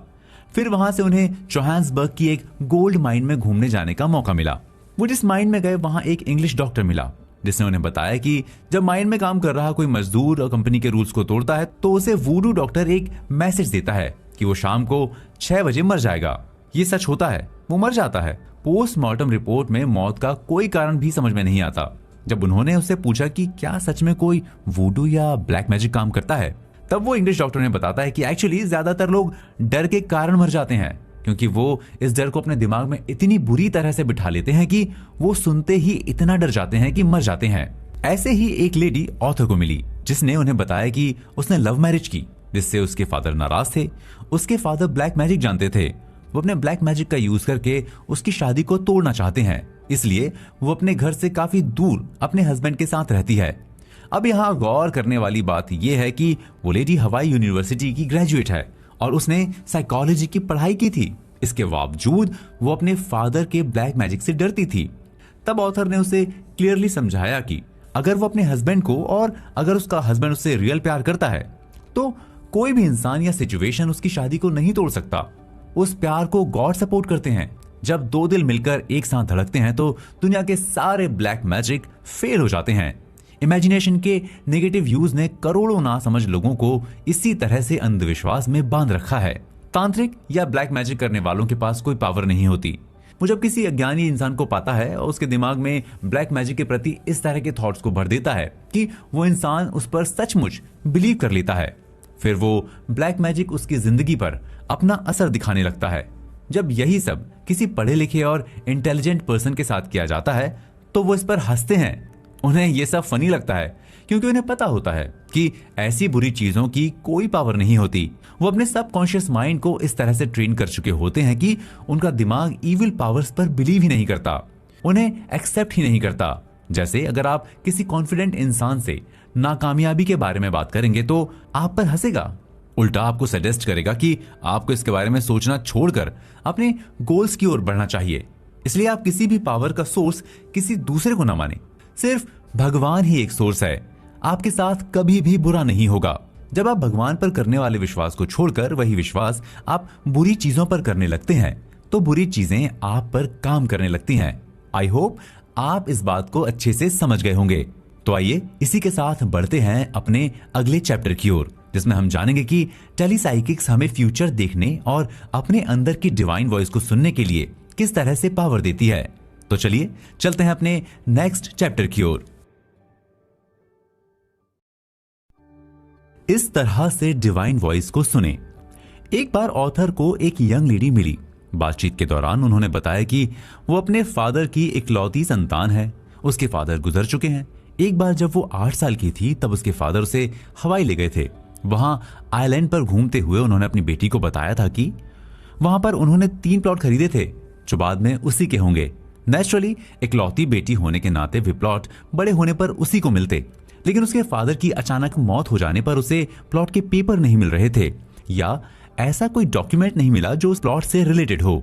फिर वहां से उन्हें जोहान्सबर्ग की एक गोल्ड माइन में घूमने जाने का मौका मिला। वो जिस माइन में गए वहां एक इंग्लिश डॉक्टर मिला, जिसने उन्हें बताया कि जब माइन में काम कर रहा कोई मजदूर और कंपनी के रूल्स को तोड़ता है तो उसे वूडू डॉक्टर एक मैसेज देता है कि वो शाम को 6 बजे मर जाएगा। ये सच होता है, वो मर जाता है। पोस्टमार्टम रिपोर्ट में मौत का कोई कारण भी समझ में नहीं आता। जब उन्होंने उससे पूछा कि क्या सच में कोई वूडू या ब्लैक मैजिक काम करता है, तब वो इंग्लिश डॉक्टर ने बताता है कि एक्चुअली ज्यादातर लोग डर के कारण मर जाते हैं, क्योंकि वो इस डर को अपने दिमाग में इतनी बुरी तरह से बिठा लेते हैं कि वो सुनते ही इतना डर जाते हैं कि मर जाते हैं। ऐसे ही एक लेडी ऑथर को मिली, जिसने उन्हें बताया कि उसने लव मैरिज की, जिससे उसके फादर नाराज थे। उसके फादर ब्लैक मैजिक जानते थे। वो अपने ब्लैक मैजिक का यूज करके उसकी शादी को तोड़ना चाहते हैं, इसलिए वो अपने घर से काफी दूर अपने हस्बैंड के साथ रहती है। अब यहाँ गौर करने वाली बात यह है कि वो लेडी हवाई यूनिवर्सिटी की ग्रेजुएट है और उसने साइकोलॉजी की पढ़ाई की थी। इसके बावजूद वो अपने फादर के ब्लैक मैजिक से डरती थी। तब ऑथर ने उसे क्लियरली समझाया कि अगर वो अपने हस्बैंड को, और अगर उसका हस्बैंड उससे रियल प्यार करता है, तो कोई भी इंसान या सिचुएशन उसकी शादी को नहीं तोड़ सकता। उस प्यार को गॉड सपोर्ट करते हैं। जब दो दिल मिलकर एक साथ धड़कते हैं तो दुनिया के सारे ब्लैक मैजिक फेल हो जाते हैं। इमेजिनेशन के नेगेटिव यूज ने करोड़ों नासमझ लोगों को इसी तरह से अंधविश्वास में बांध रखा है। तांत्रिक या ब्लैक मैजिक करने वालों के पास कोई पावर नहीं होती। वो जब किसी अज्ञानी इंसान को पाता है और उसके दिमाग में ब्लैक मैजिक के प्रति इस तरह के थॉट्स को भर देता है कि वो इंसान उस पर सचमुच बिलीव कर लेता है, फिर वो ब्लैक मैजिक उसकी जिंदगी पर अपना असर दिखाने लगता है। जब यही सब किसी पढ़े लिखे और इंटेलिजेंट पर्सन के साथ किया जाता है तो वो इस पर हंसते हैं। उन्हें यह सब फनी लगता है, क्योंकि उन्हें पता होता है कि ऐसी बुरी चीजों की कोई पावर नहीं होती। वो अपने सबकॉन्शियस माइंड को इस तरह से ट्रेन कर चुके होते हैं कि उनका दिमाग इविल पावर्स पर बिलीव ही नहीं करता, उन्हें एक्सेप्ट ही नहीं करता। जैसे अगर आप किसी कॉन्फिडेंट इंसान से नाकामयाबी के बारे में बात करेंगे तो आप पर हंसेगा, उल्टा आपको सजेस्ट करेगा कि आपको इसके बारे में सोचना छोड़कर अपने गोल्स की ओर बढ़ना चाहिए। इसलिए आप किसी भी पावर का सोर्स किसी दूसरे को ना माने, सिर्फ भगवान ही एक सोर्स है। आपके साथ कभी भी बुरा नहीं होगा। जब आप भगवान पर करने वाले विश्वास को छोड़कर वही विश्वास आप बुरी चीजों पर करने लगते हैं तो बुरी चीजें आप पर काम करने लगती हैं। आई होप आप इस बात को अच्छे से समझ गए होंगे। तो आइए इसी के साथ बढ़ते हैं अपने अगले चैप्टर की ओर, जिसमें हम जानेंगे कि टेलीसाइकिक्स हमें फ्यूचर देखने और अपने अंदर की डिवाइन वॉइस को सुनने के लिए किस तरह से पावर देती है। तो चलिए चलते हैं अपने नेक्स्ट चैप्टर की ओर। इस तरह से डिवाइन वॉइस को सुने। एक बार ऑथर को एक यंग लेडी मिली। बातचीत के दौरान उन्होंने बताया कि वो अपने फादर की इकलौती संतान है। उसके फादर गुजर चुके हैं। एक बार जब वो 8 साल की थी तब उसके फादर उसे हवाई ले गए थे। वहां आइलैंड पर घूमते हुए उन्होंने अपनी बेटी को बताया था कि वहां पर उन्होंने 3 प्लॉट खरीदे थे जो बाद में उसी के होंगे। नेचुरली इकलौती बेटी होने के नाते वे प्लॉट बड़े होने पर उसी को मिलते, लेकिन उसके फादर की अचानक मौत हो जाने पर उसे प्लॉट के पेपर नहीं मिल रहे थे या ऐसा कोई डॉक्यूमेंट नहीं मिला जो उस प्लॉट से रिलेटेड हो।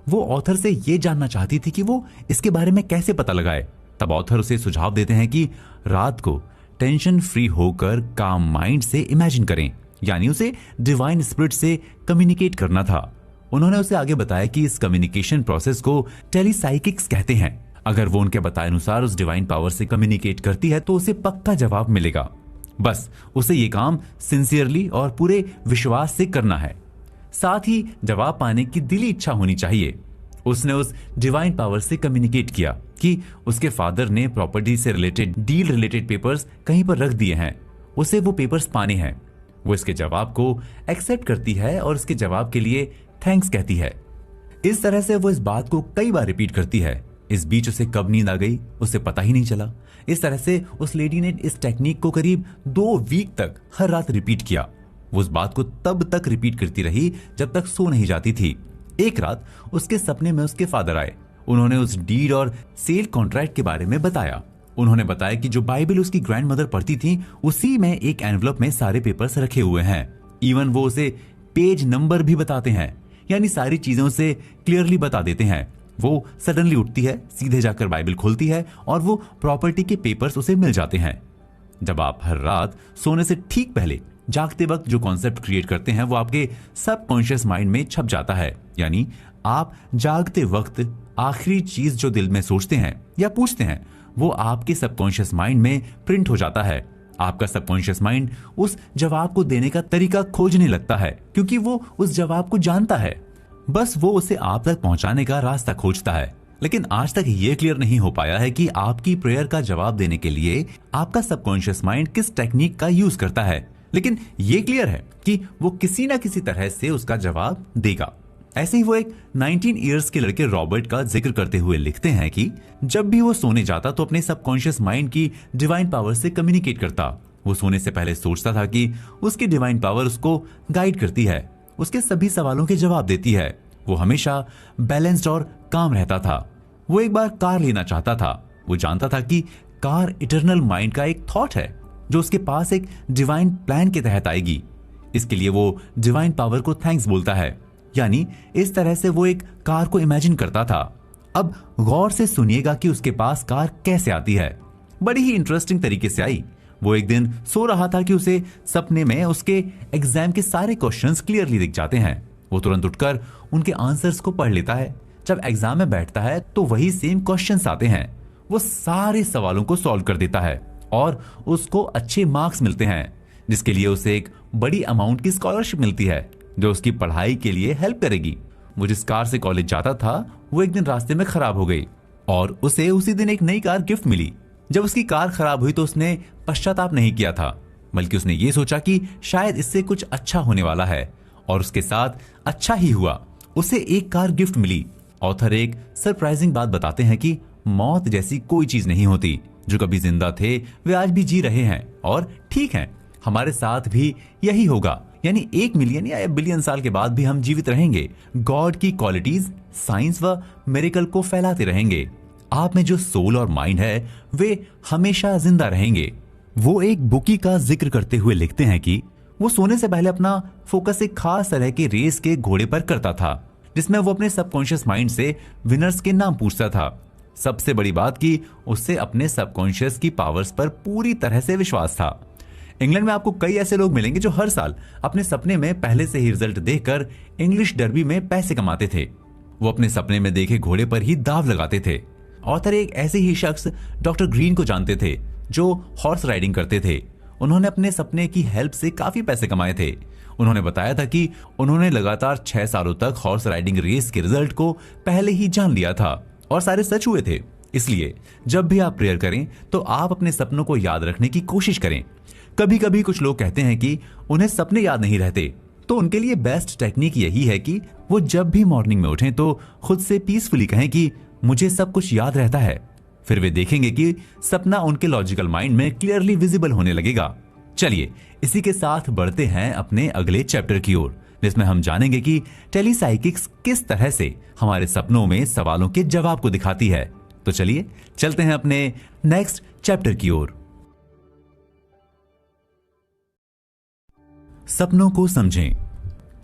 वो ऑथर से ये जानना चाहती थी कि वो इसके बारे में कैसे पता लगाए। तब ऑथर उसे सुझाव देते हैं कि रात को टेंशन फ्री होकर काम माइंड से इमेजिन करें, यानी उसे डिवाइन स्पिरिट से कम्युनिकेट करना था। उन्होंने उसे आगे बताया कि इस कम्युनिकेशन प्रोसेस को टेलीसाइकिक्स कहते हैं। अगर वो उनके बताए अनुसार उस डिवाइन पावर से कम्युनिकेट करती है तो उसे पक्का जवाब मिलेगा। बस उसे ये काम सिंसियरली और पूरे विश्वास से करना है। साथ ही जवाब पाने की दिली इच्छा होनी चाहिए। उसने उस डिवाइन पावर से कम्युनिकेट किया कि उसके फादर ने प्रॉपर्टी से रिलेटेड डील रिलेटेड पेपर्स कहीं पर रख दिए हैं, उसे वो पेपर्स पाने हैं। वो इसके जवाब को एक्सेप्ट करती है और इसके जवाब के लिए थैंक्स कहती है। इस तरह से वो इस बात को कई बार रिपीट करती है। इस बीच उसे कब नींद आ गई उसे पता ही नहीं चला। इस तरह से उस लेडी ने इस टेक्निक को करीब 2 वीक तक हर रात रिपीट किया। वो उस बात को तब तक रिपीट करती रही जब तक सो नहीं जाती थी। एक रात उसके सपने में उसके फादर आए। उन्होंने उस डीड और सेल कॉन्ट्रैक्ट के बारे में बताया। उन्होंने बताया कि जो बाइबल उसकी ग्रैंडमदर पढ़ती थी उसी में एक एनवलप में सारे पेपर्स रखे हुए हैं। इवन वो उसे पेज नंबर भी बताते हैं, यानी सारी चीजों से क्लियरली बता देते हैं। वो सडनली उठती है, सीधे जाकर बाइबल खोलती है और वो प्रॉपर्टी के पेपर्स उसे मिल जाते हैं। जब आप हर रात सोने से ठीक पहले जागते वक्त जो कॉन्सेप्ट क्रिएट करते हैं वो आपके सबकॉन्शियस माइंड में छप जाता है, यानी आप जागते वक्त आखिरी चीज जो दिल में सोचते हैं या पूछते हैं वो आपके सबकॉन्शियस माइंड में प्रिंट हो जाता है। आपका सबकॉन्शियस माइंड उस जवाब को देने का तरीका खोजने लगता है क्योंकि वो उस जवाब को जानता है। बस वो उसे आप तक पहुंचाने का रास्ता खोजता है। लेकिन आज तक ये क्लियर नहीं हो पाया है कि आपकी प्रेयर का जवाब देने के लिए आपका सबकॉन्शियस माइंड किस टेक्निक का यूज करता है। लेकिन ये क्लियर है कि वो किसी ना किसी तरह से उसका जवाब देगा। ऐसे ही वो एक 19 इयर्स के लड़के रॉबर्ट का जिक्र करते हुए लिखते हैं कि जब भी वो सोने जाता तो अपने सबकॉन्शियस माइंड की डिवाइन पावर से कम्युनिकेट करता। वो सोने से पहले सोचता था कि उसकी डिवाइन पावर उसको गाइड करती है, उसके सभी सवालों के जवाब देती है। वो हमेशा बैलेंस्ड और काम रहता था। वो एक बार कार लेना चाहता था। वो जानता था कि कार इटर्नल माइंड का एक थॉट है जो उसके पास एक डिवाइन प्लान के तहत आएगी। इसके लिए वो डिवाइन पावर को थैंक्स बोलता है, यानी इस तरह से वो एक कार को इमेजिन करता था। अब गौर से सुनिएगा कि उसके पास कार कैसे आती है। बड़ी ही इंटरेस्टिंग तरीके से आई। वो एक दिन सो रहा था कि उसे सपने में उसके एग्जाम के सारे क्वेश्चंस क्लियरली दिख जाते हैं। वो तुरंत उठकर उनके आंसर्स को पढ़ लेता है। जब एग्जाम में बैठता है तो वही सेम क्वेश्चंस आते हैं। वो सारे सवालों को सॉल्व कर देता है और उसको अच्छे मार्क्स मिलते हैं, जिसके लिए उसे एक बड़ी अमाउंट की स्कॉलरशिप मिलती है जो उसकी पढ़ाई के लिए हेल्प करेगी। वो जिस कार से कॉलेज जाता था वो एक दिन रास्ते में खराब हो गई और उसे उसी दिन एक नई कार गिफ्ट मिली। जब उसकी कार खराब हुई तो उसने पश्चाताप नहीं किया था, बल्कि उसने ये सोचा कि शायद इससे कुछ अच्छा होने वाला है, और उसके साथ अच्छा ही हुआ। उसे एक कार गिफ्ट मिली। ऑथर एक सरप्राइजिंग बात बताते हैं कि मौत जैसी कोई चीज नहीं होती। जो कभी जिंदा थे वे आज भी जी रहे हैं और ठीक हैं। हमारे साथ भी यही होगा, यानी 1 मिलियन या 1 बिलियन साल के बाद भी हम जीवित रहेंगे। गॉड की क्वालिटीज, साइंस व मिरेकल को फैलाते रहेंगे। आप में जो सोल और माइंड है वे हमेशा जिंदा रहेंगे। वो एक बुकी का जिक्र करते हुए लिखते हैं कि वो सोने से पहले अपना फोकस एक खास तरह के रेस के घोड़े पर करता था, जिसमें वो अपने सबकॉन्शियस माइंड से विनर्स के नाम पूछता था। सबसे बड़ी बात कि उससे अपने सबकॉन्शियस की पावर्स पर पूरी तरह से विश्वास था। इंग्लैंड में आपको कई ऐसे लोग मिलेंगे जो हर साल अपने सपने में पहले से ही रिजल्ट देखकर इंग्लिश डर्बी में पैसे कमाते थे। वो अपने सपने में देखे घोड़े पर ही दाव लगाते थे। ऑथर एक ऐसे ही शख्स डॉक्टर ग्रीन को जानते थे जो हॉर्स राइडिंग करते थे। उन्होंने अपने सपने की हेल्प से काफी पैसे कमाए थे। उन्होंने बताया था कि उन्होंने लगातार 6 सालों तक हॉर्स राइडिंग रेस के रिजल्ट को पहले ही जान लिया था और सारे सच हुए थे। इसलिए जब भी आप प्रेयर करें तो आप अपने सपनों को याद रखने की कोशिश करें। कभी कभी कुछ लोग कहते हैं कि उन्हें सपने याद नहीं रहते, तो उनके लिए बेस्ट टेक्निक यही है कि वो जब भी मॉर्निंग में उठें तो खुद से पीसफुली कहें कि मुझे सब कुछ याद रहता है। फिर वे देखेंगे कि सपना उनके लॉजिकल माइंड में क्लियरली विजिबल होने लगेगा। चलिए इसी के साथ बढ़ते हैं अपने अगले चैप्टर की ओर, जिसमें हम जानेंगे कि टेलीसाइकिक्स किस तरह से हमारे सपनों में सवालों के जवाब को दिखाती है। तो चलिए चलते हैं अपने नेक्स्ट चैप्टर की ओर। सपनों को समझें।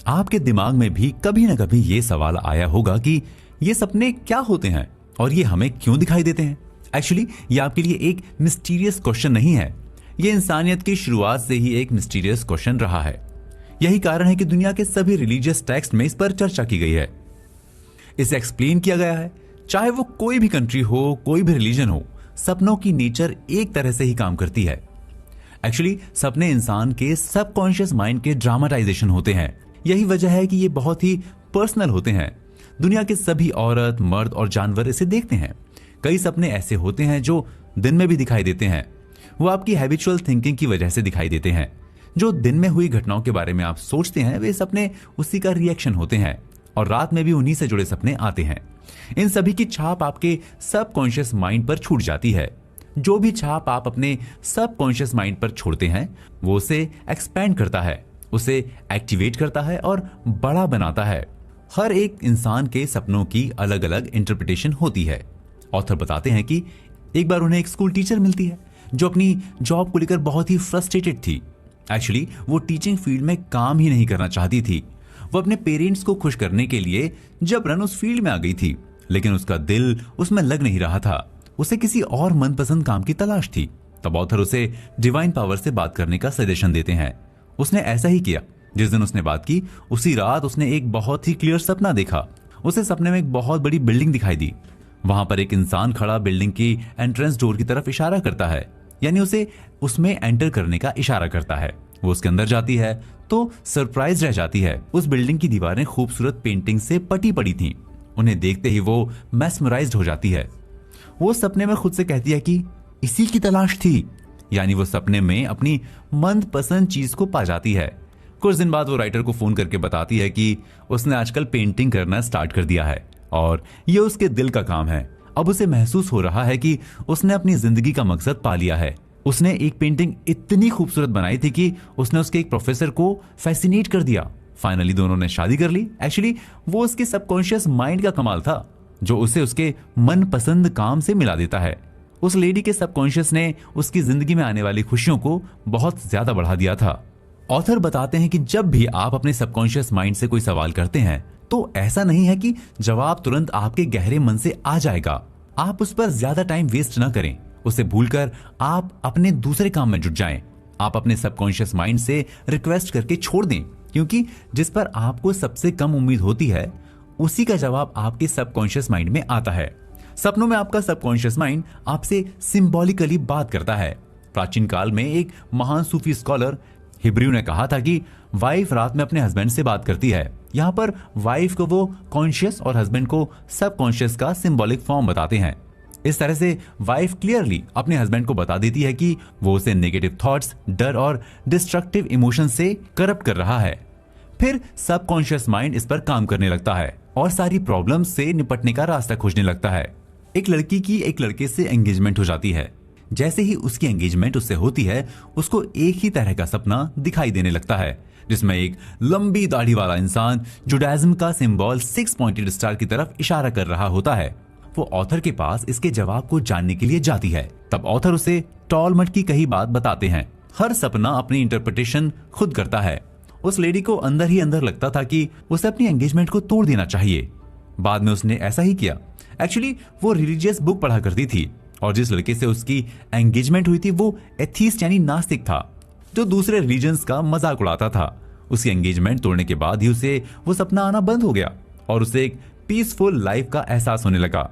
आपके दिमाग में भी कभी ना कभी ये सवाल आया होगा कि ये सपने क्या होते हैं और ये हमें क्यों दिखाई देते हैं। एक्चुअली ये आपके लिए एक मिस्टीरियस क्वेश्चन नहीं है, ये इंसानियत की शुरुआत से ही एक मिस्टीरियस क्वेश्चन रहा है। यही कारण है कि दुनिया के सभी रिलीजियस टेक्स्ट में इस पर चर्चा की गई है। इसे एक्सप्लेन किया गया है, चाहे वो कोई भी कंट्री हो, कोई भी रिलीजन हो, सपनों की नेचर एक तरह से ही काम करती है। एक्चुअली सपने इंसान के सबकॉन्शियस माइंड के ड्रामाटाइजेशन होते हैं। यही वजह है कि ये बहुत ही पर्सनल होते हैं। दुनिया के सभी औरत, मर्द और जानवर इसे देखते हैं। कई सपने ऐसे होते हैं जो दिन में भी दिखाई देते हैं। वो आपकी हैबिचुअल थिंकिंग की वजह से दिखाई देते हैं। जो दिन में हुई घटनाओं के बारे में आप सोचते हैं, वे सपने उसी का रिएक्शन होते हैं और रात में भी उन्हीं से जुड़े सपने आते हैं। इन सभी की छाप आपके सबकॉन्शियस माइंड पर छूट जाती है। जो भी छाप आप अपने सबकॉन्शियस माइंड पर छोड़ते हैं, वो उसे एक्सपैंड करता है, उसे एक्टिवेट करता है और बड़ा बनाता है। हर एक इंसान के सपनों की अलग अलग इंटरप्रिटेशन होती है। ऑथर बताते हैं कि एक बार उन्हें एक स्कूल टीचर मिलती है जो अपनी जॉब को लेकर बहुत ही फ्रस्ट्रेटेड थी। एक्चुअली वो टीचिंग फील्ड में काम ही नहीं करना चाहती थी। वो अपने पेरेंट्स को खुश करने के लिए जबरन उस फील्ड में आ गई थी, लेकिन उसका दिल उसमें लग नहीं रहा था। उसे किसी और मनपसंद काम की तलाश थी। तब ऑथर उसे डिवाइन पावर से बात करने का सजेशन देते हैं। उसने ऐसा ही किया। जिस दिन उसने बात की, उसी रात उसने एक बहुत ही क्लियर सपना देखा। उसे सपने में एक बहुत बड़ी बिल्डिंग दिखाई दी। वहां पर एक इंसान खड़ा बिल्डिंग की एंट्रेंस डोर की तरफ इशारा करता है, यानी उसे उसमें एंटर करने का इशारा करता है। वो उसके अंदर जाती है तो सरप्राइज रह जाती है। उस बिल्डिंग की दीवारें खूबसूरत पेंटिंग से पटी पड़ी थीं। उन्हें देखते ही वो मैस्मराइज्ड हो जाती है। वो सपने में खुद से कहती है कि इसी की तलाश थी, यानी वो सपने में अपनी मनपसंद चीज को पा जाती है। कुछ दिन बाद वो राइटर को फोन करके बताती है कि उसने आजकल पेंटिंग करना स्टार्ट कर दिया है और ये उसके दिल का काम है। अब उसे महसूस हो रहा है कि उसने अपनी जिंदगी का मकसद पा लिया है। उसने एक पेंटिंग इतनी खूबसूरत बनाई थी कि उसने उसके एक प्रोफेसर को फैसिनेट कर दिया। फाइनली दोनों ने शादी कर ली। एक्चुअली वो उसके सबकॉन्शियस माइंड का कमाल था जो उसे उसके मनपसंद काम से मिला देता है। उस लेडी के सबकॉन्शियस ने उसकी जिंदगी में आने वाली खुशियों को बहुत ज्यादा बढ़ा दिया था। ऑथर बताते हैं कि जब भी आप अपने सबकॉन्शियस माइंड से कोई सवाल करते हैं तो ऐसा नहीं है कि जवाब तुरंत आपके गहरे मन से आ जाएगा। आप उस पर ज्यादा टाइम वेस्ट ना करें। उसे भूलकर आप अपने दूसरे काम में जुट जाएं। आप अपने सबकॉन्शियस माइंड से रिक्वेस्ट करके छोड़ दें, क्योंकि जिस पर आपको सबसे कम उम्मीद होती है उसी का जवाब आपके सबकॉन्शियस माइंड में आता है। सपनों में आपका सबकॉन्शियस माइंड आपसे सिंबॉलिकली बात करता है। प्राचीन काल में एक महान सूफी स्कॉलर हिब्रू ने कहा था कि वाइफ रात में अपने हस्बैंड से बात करती है। यहाँ पर वाइफ को वो कॉन्शियस और हस्बैंड को सबकॉन्शियस का सिंबॉलिक फॉर्म बताते हैं। इस तरह से वाइफ क्लियरली अपने हस्बैंड को बता देती है कि वो उसे नेगेटिव थॉट्स, डर और डिस्ट्रक्टिव इमोशन से करप्ट कर रहा है। फिर सबकॉन्शियस माइंड इस पर काम करने लगता है और सारी प्रॉब्लम से निपटने का रास्ता खोजने लगता है। एक लड़की की एक लड़के से एंगेजमेंट हो जाती है। जैसे ही उसकी एंगेजमेंट उससे होती है, उसको एक ही तरह का सपना दिखाई देने लगता है, जिसमें एक लंबी दाढ़ी वाला इंसान जुडाइज्म का सिंबल 6 पॉइंटेड स्टार की तरफ इशारा कर रहा होता है। वो ऑथर के पास इसके जवाब को जानने के लिए जाती है। तब ऑथर उसे टॉलमट की कही बात बताते हैं। हर सपना अपनी इंटरप्रिटेशन खुद करता है। उस लेडी को अंदर ही अंदर लगता था कि उसे अपनी एंगेजमेंट को तोड़ देना चाहिए। बाद में उसने ऐसा ही किया। एक्चुअली वो रिलीजियस बुक पढ़ा करती थी और जिस लड़के से उसकी एंगेजमेंट हुई थी वो एथीस्ट यानी नास्तिक था, जो दूसरे रिलीजन्स का मजाक उड़ाता था। उसकी एंगेजमेंट तोड़ने के बाद ही उसे वो सपना आना बंद हो गया और उसे एक पीसफुल लाइफ का एहसास होने लगा।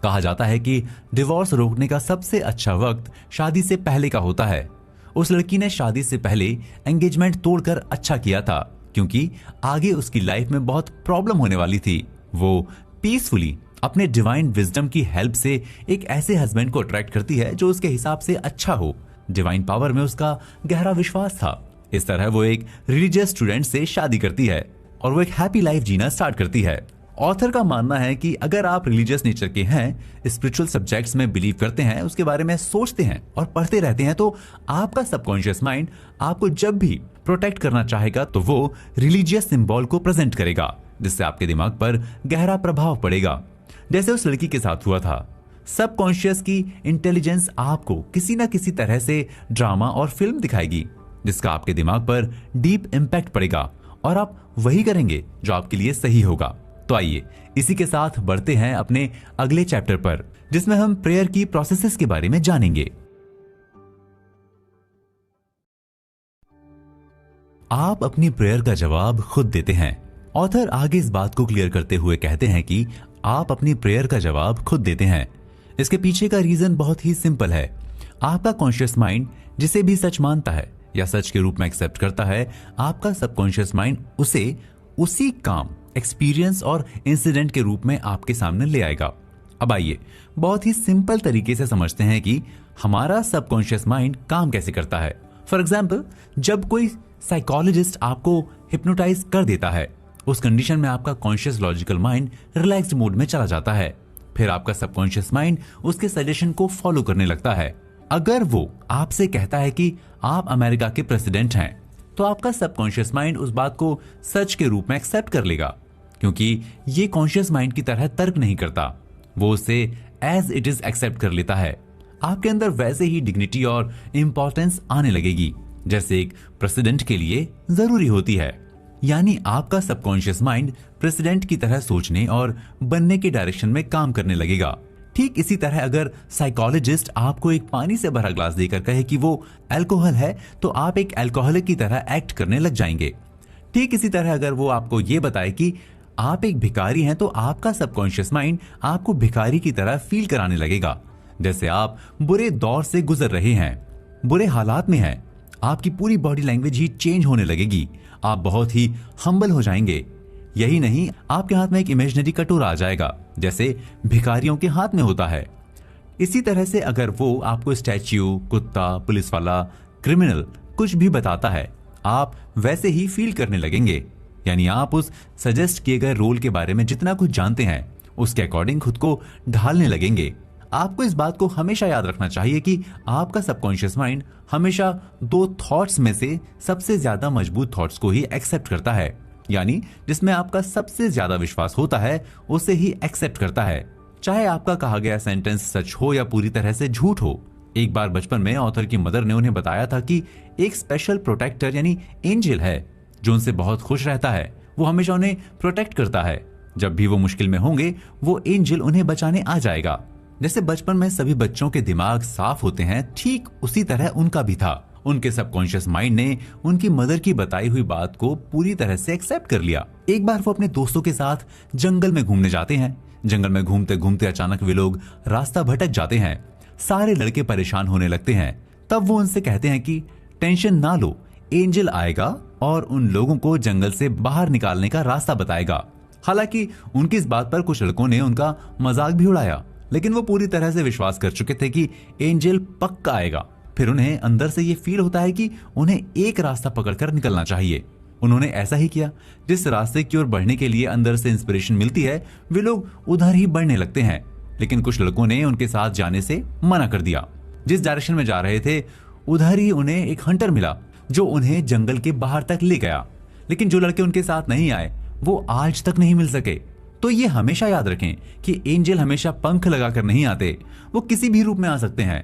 कहा जाता है कि डिवोर्स रोकने का सबसे अच्छा वक्त शादी से पहले का होता है। उस लड़की ने शादी से पहले एंगेजमेंट तोड़कर अच्छा किया था, क्योंकि आगे उसकी लाइफ में बहुत प्रॉब्लम होने वाली थी। वो पीसफुली अपने डिवाइन विजडम की हेल्प से एक ऐसे हस्बैंड को अट्रैक्ट करती है जो उसके हिसाब से अच्छा हो। डिवाइन पावर में उसका गहरा विश्वास था। इस तरह वो एक रिलीजियस स्टूडेंट से शादी करती है और वो एक हैप्पी लाइफ जीना स्टार्ट करती है। ऑथर का मानना है कि अगर आप रिलीजियस नेचर के हैं, स्पिरिचुअल सब्जेक्ट्स में बिलीव करते हैं, उसके बारे में सोचते हैं और पढ़ते रहते हैं, तो आपका सबकॉन्शियस माइंड आपको जब भी प्रोटेक्ट करना चाहेगा तो वो रिलीजियस सिंबल को प्रेजेंट करेगा, जिससे आपके दिमाग पर गहरा प्रभाव पड़ेगा। जैसे उस लड़की के साथ हुआ था। सबकॉन्शियस की इंटेलिजेंस आपको किसी न किसी तरह से ड्रामा और फिल्म दिखाएगी, जिसका आपके दिमाग पर डीप इम्पैक्ट पड़ेगा और आप वही करेंगे जो आपके लिए सही होगा। तो आइए इसी के साथ बढ़ते हैं अपने अगले चैप्टर पर, जिसमें हम प्रेयर की प्रोसेसेस के बारे में जानेंगे। आप अपनी प्रेयर का जवाब खुद देते हैं। ऑथर आगे इस बात को क्लियर करते हुए कहते हैं कि आप अपनी प्रेयर का जवाब खुद देते हैं। इसके पीछे का रीजन बहुत ही सिंपल है। आपका कॉन्शियस माइंड जिसे भी सच मानता है या सच के रूप में एक्सेप्ट करता है, आपका सबकॉन्शियस माइंड उसे उसी काम, एक्सपीरियंस और इंसिडेंट के रूप में आपके सामने ले आएगा। अब आइए बहुत ही सिंपल तरीके से समझते हैं कि हमारा सबकॉन्शियस माइंड काम कैसे करता है। फॉर एग्जाम्पल, जब कोई साइकोलॉजिस्ट आपको हिप्नोटाइज कर देता है, उस कंडीशन में आपका conscious logical mind relaxed mode में चला जाता है। फिर आपका सबकॉन्शियस माइंड उसके सजेशन को फॉलो करने लगता है। अगर वो आपसे कहता है कि आप अमेरिका के प्रेसिडेंट हैं, तो आपका सबकॉन्शियस माइंड उस बात को सच के रूप में एक्सेप्ट कर लेगा, क्योंकि ये कॉन्शियस माइंड की तरह तर्क नहीं करता, वो उसे एज इट इज एक्सेप्ट कर लेता है। आपके अंदर वैसे ही डिग्निटी और इंपॉर्टेंस आने लगेगी, जैसे एक प्रेसिडेंट के लिए जरूरी होती है। यानी आपका सबकॉन्शियस माइंड प्रेसिडेंट की तरह सोचने और बनने के डायरेक्शन में काम करने लगेगा। ठीक इसी तरह अगर साइकोलॉजिस्ट आपको एक पानी से भरा ग्लास देकर कहे कि वो अल्कोहल है, तो आप एक अल्कोहलिक की तरह एक्ट करने लग जाएंगे। ठीक इसी तरह अगर वो आपको ये बताए कि आप एक भिखारी हैं, तो आपका सबकॉन्शियस माइंड आपको भिखारी की तरह फील कराने लगेगा, जैसे आप बुरे दौर से गुजर रहे हैं, बुरे हालात में हैं। आपकी पूरी बॉडी लैंग्वेज ही चेंज होने लगेगी। आप बहुत ही हम्बल हो जाएंगे। यही नहीं, आपके हाथ में एक इमेजिनरी कटोरा आ जाएगा, जैसे भिखारियों के हाथ में होता है। इसी तरह से अगर वो आपको स्टैच्यू, कुत्ता, पुलिस वाला, क्रिमिनल कुछ भी बताता है, आप वैसे ही फील करने लगेंगे। यानी आप उस सजेस्ट किए गए रोल के बारे में जितना कुछ जानते हैं, उसके अकॉर्डिंग खुद को ढालने लगेंगे। आपको इस बात को हमेशा याद रखना चाहिए कि आपका सबकॉन्शियस माइंड हमेशा दो थॉट्स में से सबसे ज्यादा मजबूत थॉट्स को ही एक्सेप्ट करता है। यानी जिसमें आपका सबसे ज्यादा विश्वास होता है, उसे ही एक्सेप्ट करता है, चाहे आपका कहा गया सेंटेंस सच हो या पूरी तरह से झूठ हो। एक बार बचपन में ऑथर की मदर ने उन्हें बताया था कि एक स्पेशल प्रोटेक्टर यानी एंजल है जो उनसे बहुत खुश रहता है। वो हमेशा उन्हें प्रोटेक्ट करता है। जब भी वो मुश्किल में होंगे, वो एंजल उन्हें बचाने आ जाएगा। जैसे बचपन में सभी बच्चों के दिमाग साफ होते हैं, ठीक उसी तरह उनका भी था। उनके सबकॉन्शियस माइंड ने उनकी मदर की बताई हुई बात को पूरी तरह से एक्सेप्ट कर लिया। एक बार वो अपने दोस्तों के साथ जंगल में घूमने जाते हैं। जंगल में घूमते घूमते अचानक वे लोग रास्ता भटक जाते हैं। सारे लड़के परेशान होने लगते हैं। तब वो उनसे कहते हैं कि टेंशन ना लो, एंजल आएगा और उन लोगों को जंगल से बाहर निकालने का रास्ता बताएगा। हालांकि उनकी इस बात पर कुछ लड़कों ने उनका मजाक भी उड़ाया, लेकिन वो पूरी तरह से विश्वास कर चुके थे कि एंजल पक्का आएगा। फिर उन्हें अंदर से ये फील होता है कि उन्हें एक रास्ता पकड़कर निकलना चाहिए। उन्होंने ऐसा ही किया। जिस रास्ते की ओर बढ़ने के लिए अंदर से इंस्पिरेशन मिलती है, वे लोग उधर ही बढ़ने लगते हैं। लेकिन कुछ लड़कों ने उनके साथ जाने से मना कर दिया। जिस डायरेक्शन में जा रहे थे, उधर ही उन्हें एक हंटर मिला जो उन्हें जंगल के बाहर तक ले गया। लेकिन जो लड़के उनके साथ नहीं आए, वो आज तक नहीं मिल सके। तो ये हमेशा याद रखें कि एंजल हमेशा पंख लगाकर नहीं आते, वो किसी भी रूप में आ सकते हैं,